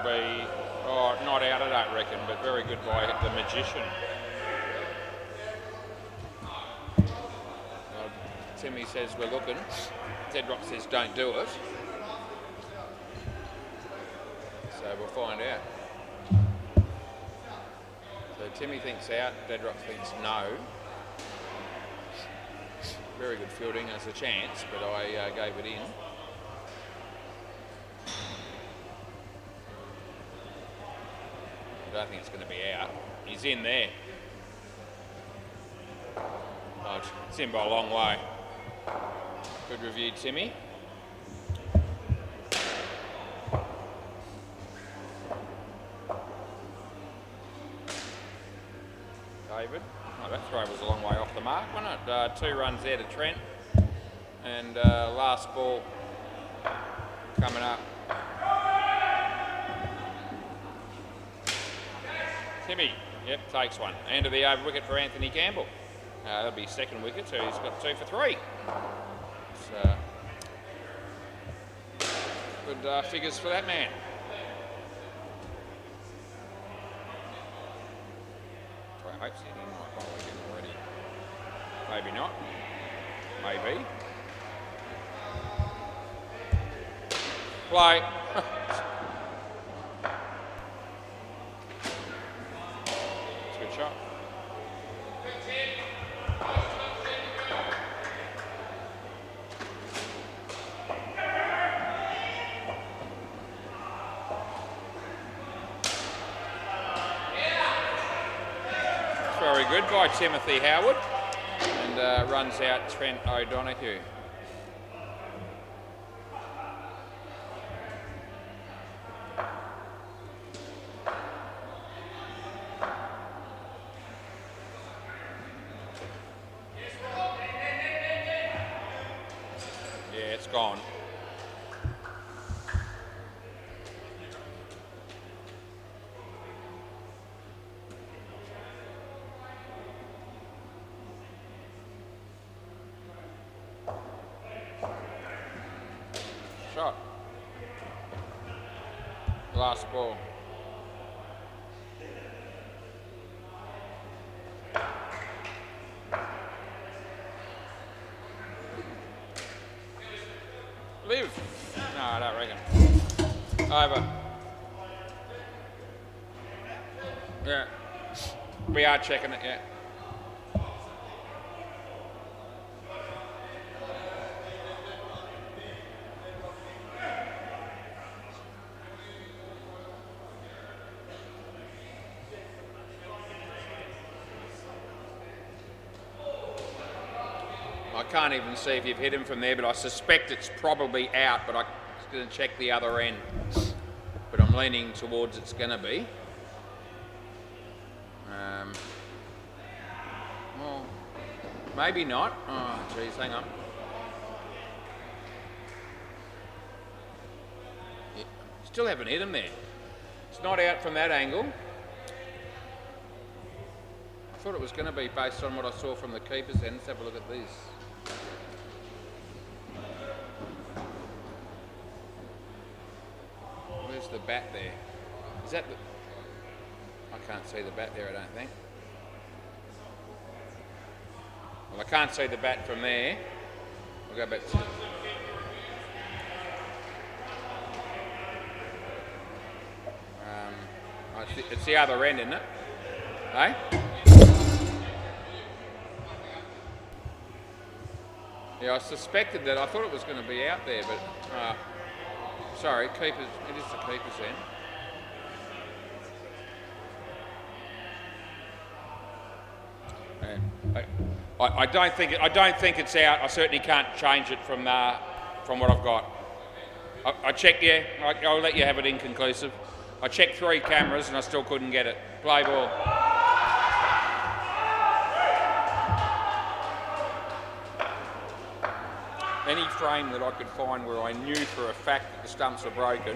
be, oh, not out, I don't reckon, but very good by the Magician. Timmy says we're looking. Zedrock says don't do it. So we'll find out. So Timmy thinks out, Zedrock thinks no. Very good fielding, there's a chance, but I gave it in. I don't think it's going to be out. He's in there. Oh, it's in by a long way. Good review, Timmy. David. Oh, that throw was a long way off the mark, wasn't it? 2 runs there to Trent. And last ball coming up. Timmy, yep, takes one. End of the over wicket for Anthony Campbell. That'll be second wicket, so he's got 2 for 3. So, good figures for that man. I hope he might probably get already. Maybe not. Maybe. Play. It's a good shot. Very good by Timothy Howard, and runs out Trent O'Donoghue. Yeah, it's gone. Shot. Last ball. Live. No, I don't reckon. Over. Yeah. We are checking it, yeah. I can't even see if you've hit him from there, but I suspect it's probably out, but I'm just going to check the other end. But I'm leaning towards it's going to be. Well, maybe not. Oh, geez, hang on. Yeah, still haven't hit him there. It's not out from that angle. I thought it was going to be based on what I saw from the keeper's end. Let's have a look at this. Where's the bat there? Is that the... I can't see the bat there, I don't think. Well, I can't see the bat from there. I'll go back to... it's the other end, isn't it? Hey? Yeah, I suspected that. I thought it was going to be out there, but... sorry, keepers. It is the keeper's end. I don't think it's out. I certainly can't change it from what I've got. I checked. Yeah, I'll let you have it inconclusive. I checked 3 cameras and I still couldn't get it. Play ball. Any frame that I could find where I knew for a fact that the stumps were broken,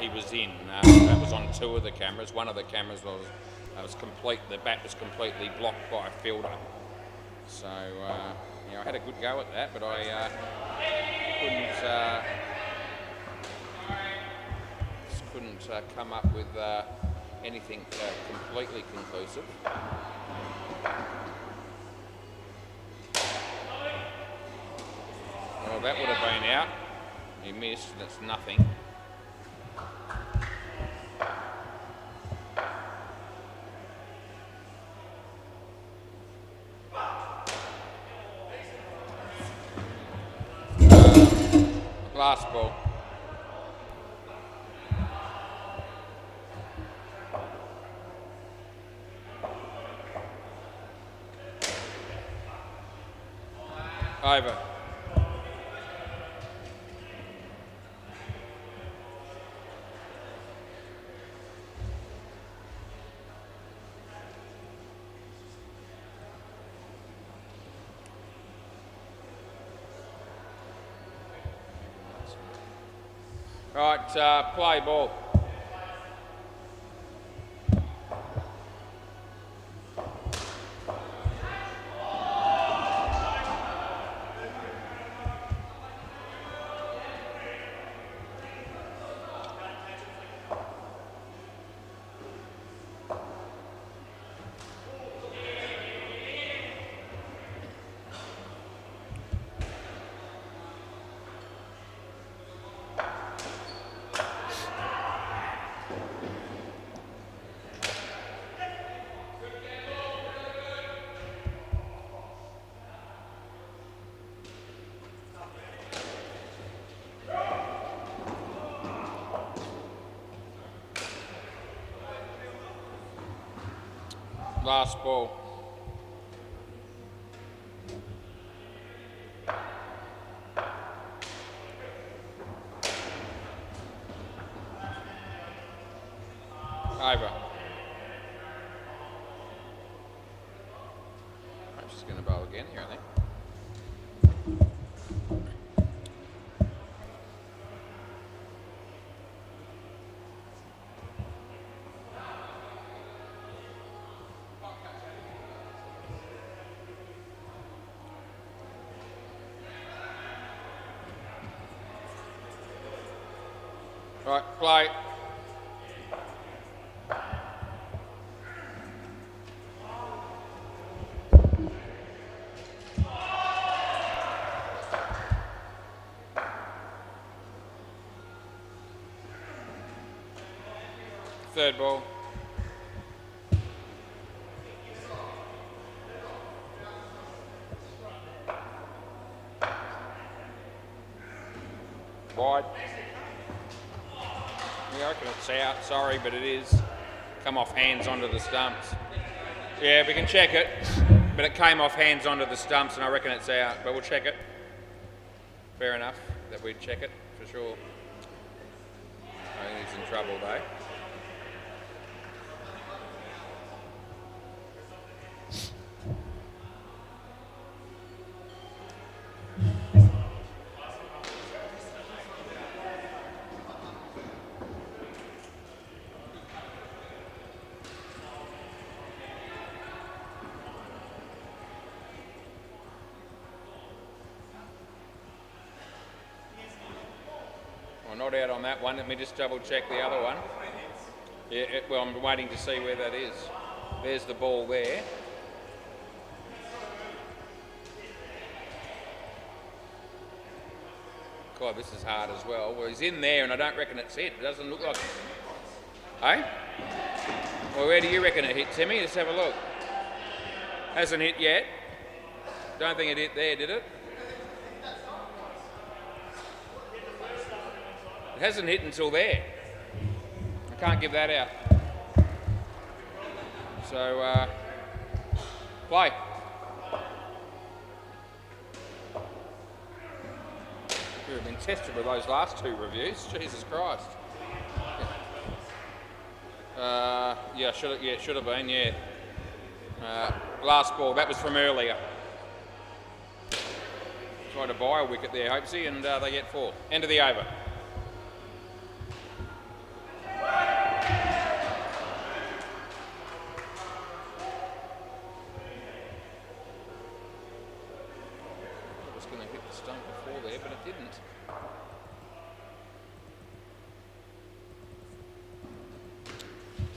he was in. That was on 2 of the cameras. One of the cameras was complete. The bat was completely blocked by a fielder. So I had a good go at that, but I couldn't couldn't come up with anything completely conclusive. Well, that would have been out. He missed, and it's nothing. Last ball. Over. Right, play ball. Last ball. Over. I'm just going to bowl again here, I think. Right, play. Third ball. Wide. Yeah, I reckon it's out. Sorry, but it is. Come off hands onto the stumps. Yeah, we can check it. But it came off hands onto the stumps, and I reckon it's out. But we'll check it. Fair enough that we'd check it, for sure. I think he's in trouble, though. Not out on that one. Let me just double check the other one. Yeah, well, I'm waiting to see where that is. There's the ball there. God, this is hard as well. Well, he's in there, and I don't reckon it's hit. It doesn't look like it. Hey? Well, where do you reckon it hit, Timmy? Let's have a look. Hasn't hit yet. Don't think it hit there, did it? It hasn't hit until there. I can't give that out. So, play. We've been tested with those last two reviews. Jesus Christ. Yeah, it should have been, yeah. Last ball, that was from earlier. Tried to buy a wicket there, Hopesy, and they get 4. End of the over.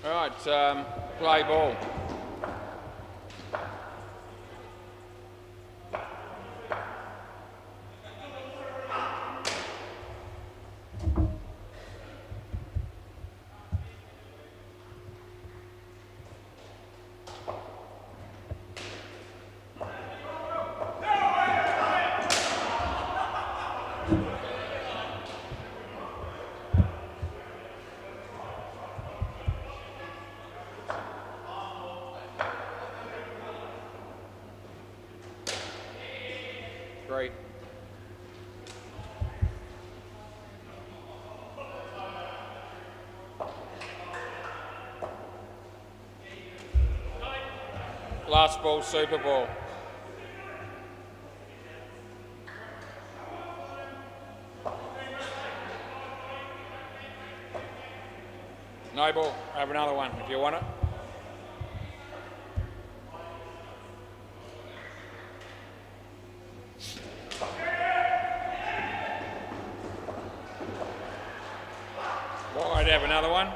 All right, play ball. Great. Last ball, Super Ball. No ball. Have another one if you want it. Wide, have another one.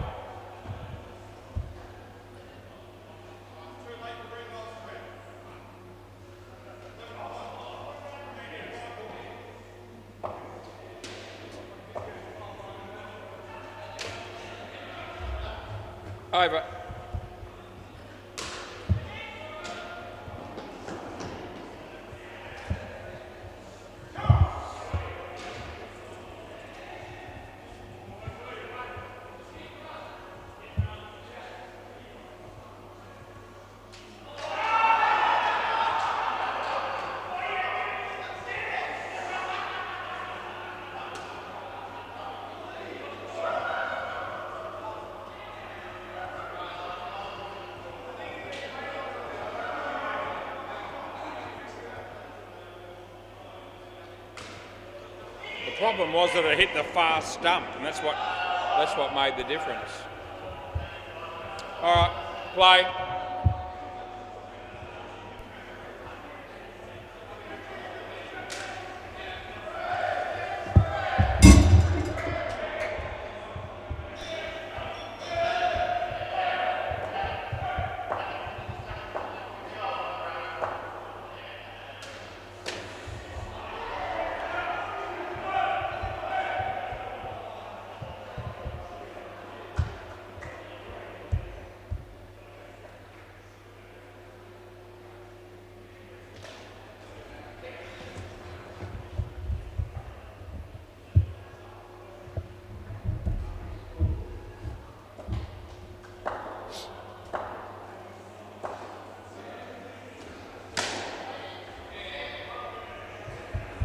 Over. The problem was that it hit the far stump, and that's what made the difference. All right, play.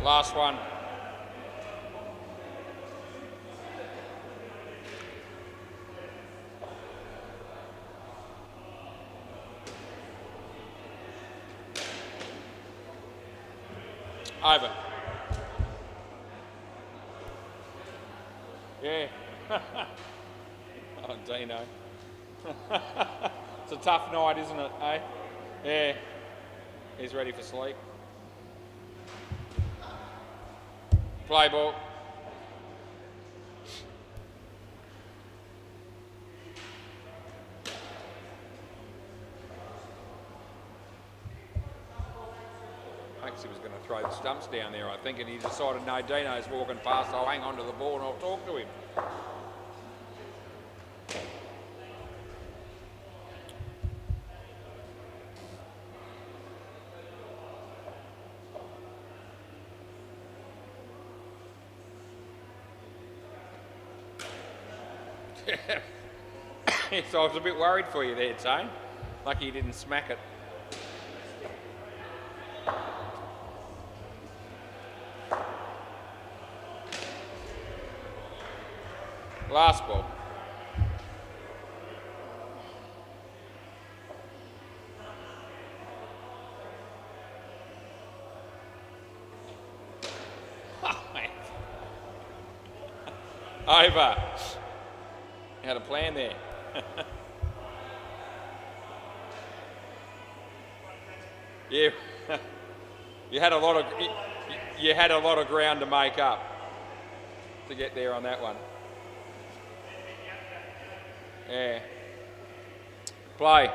Last one. Over. Yeah. Oh, Dino. It's a tough night, isn't it, eh? Yeah. He's ready for sleep. Play ball. He was going to throw the stumps down there, I think, and he decided, no, Dino's walking past, I'll hang on to the ball and I'll talk to him. So I was a bit worried for you there, Tane. Lucky you didn't smack it. Last ball. Over. You had a plan there. Yeah. You had a lot of ground to make up to get there on that one. Yeah. Play.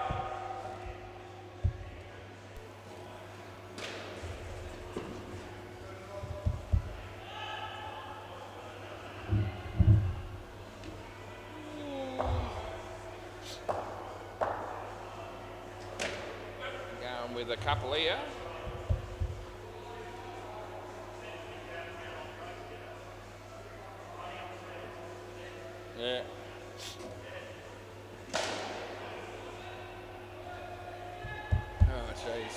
Going with a couple here. Yeah. Oh, jeez.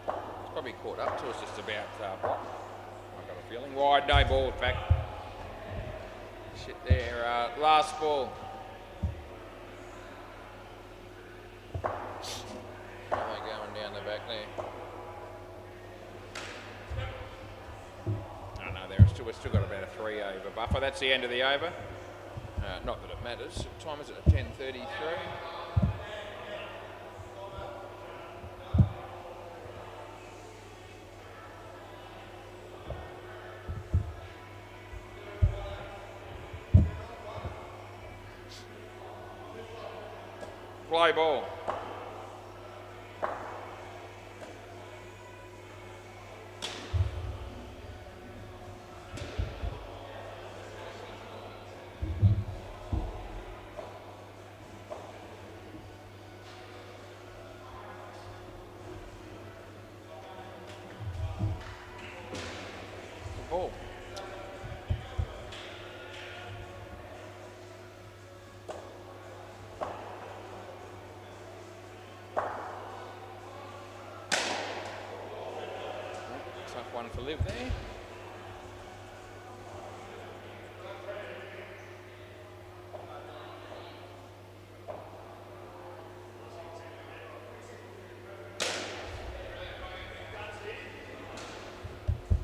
It's probably caught up to us just about what? I've got a feeling. Wide, no ball, in fact. Shit there. Last ball. How are they going down the back there? Oh no, we've still got about a 3 over buffer. That's the end of the over. Not that it matters. What time is it? 10:33. Play ball. Ball. Tough one for Liv there.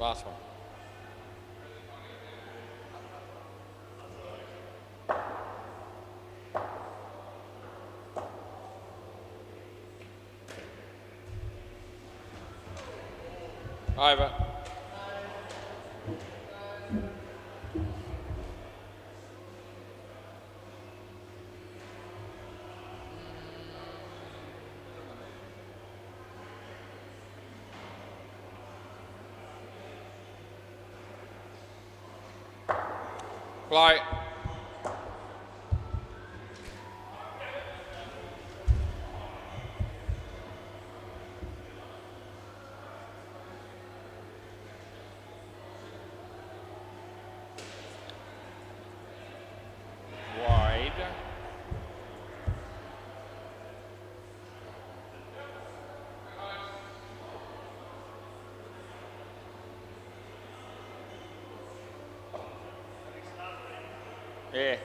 Last one. Over. Play. Wide. Yeah.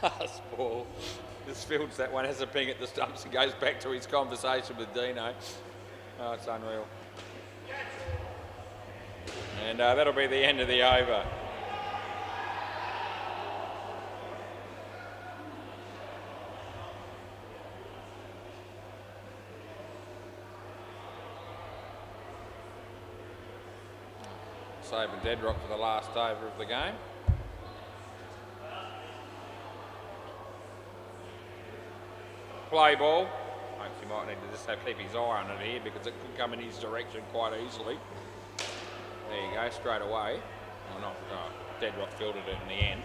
Last ball. Just fields that one, has a ping at the stumps and goes back to his conversation with Dino. Oh, it's unreal. And that'll be the end of the over. Save a dead rock for the last over of the game. Play ball. Hopes he might need to just keep his eye on it here because it could come in his direction quite easily. There you go, straight away. Or not, dead rock fielded it in the end.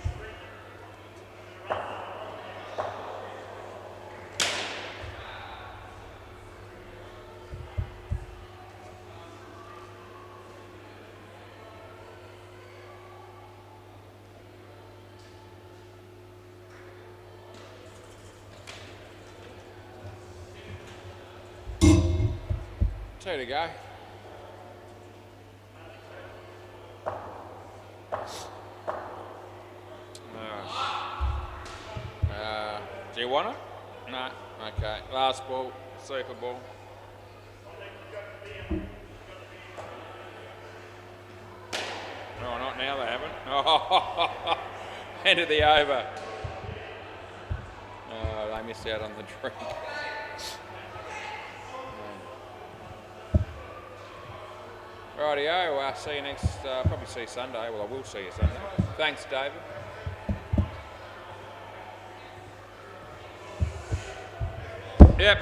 Two to go. Do you want it? No. Okay. Last ball. Super ball. No, not now they haven't. Oh, end of the over. Oh, they missed out on the drink. Rightio, I'll see you next, probably see you Sunday. Well, I will see you Sunday. Thanks, David. Yep.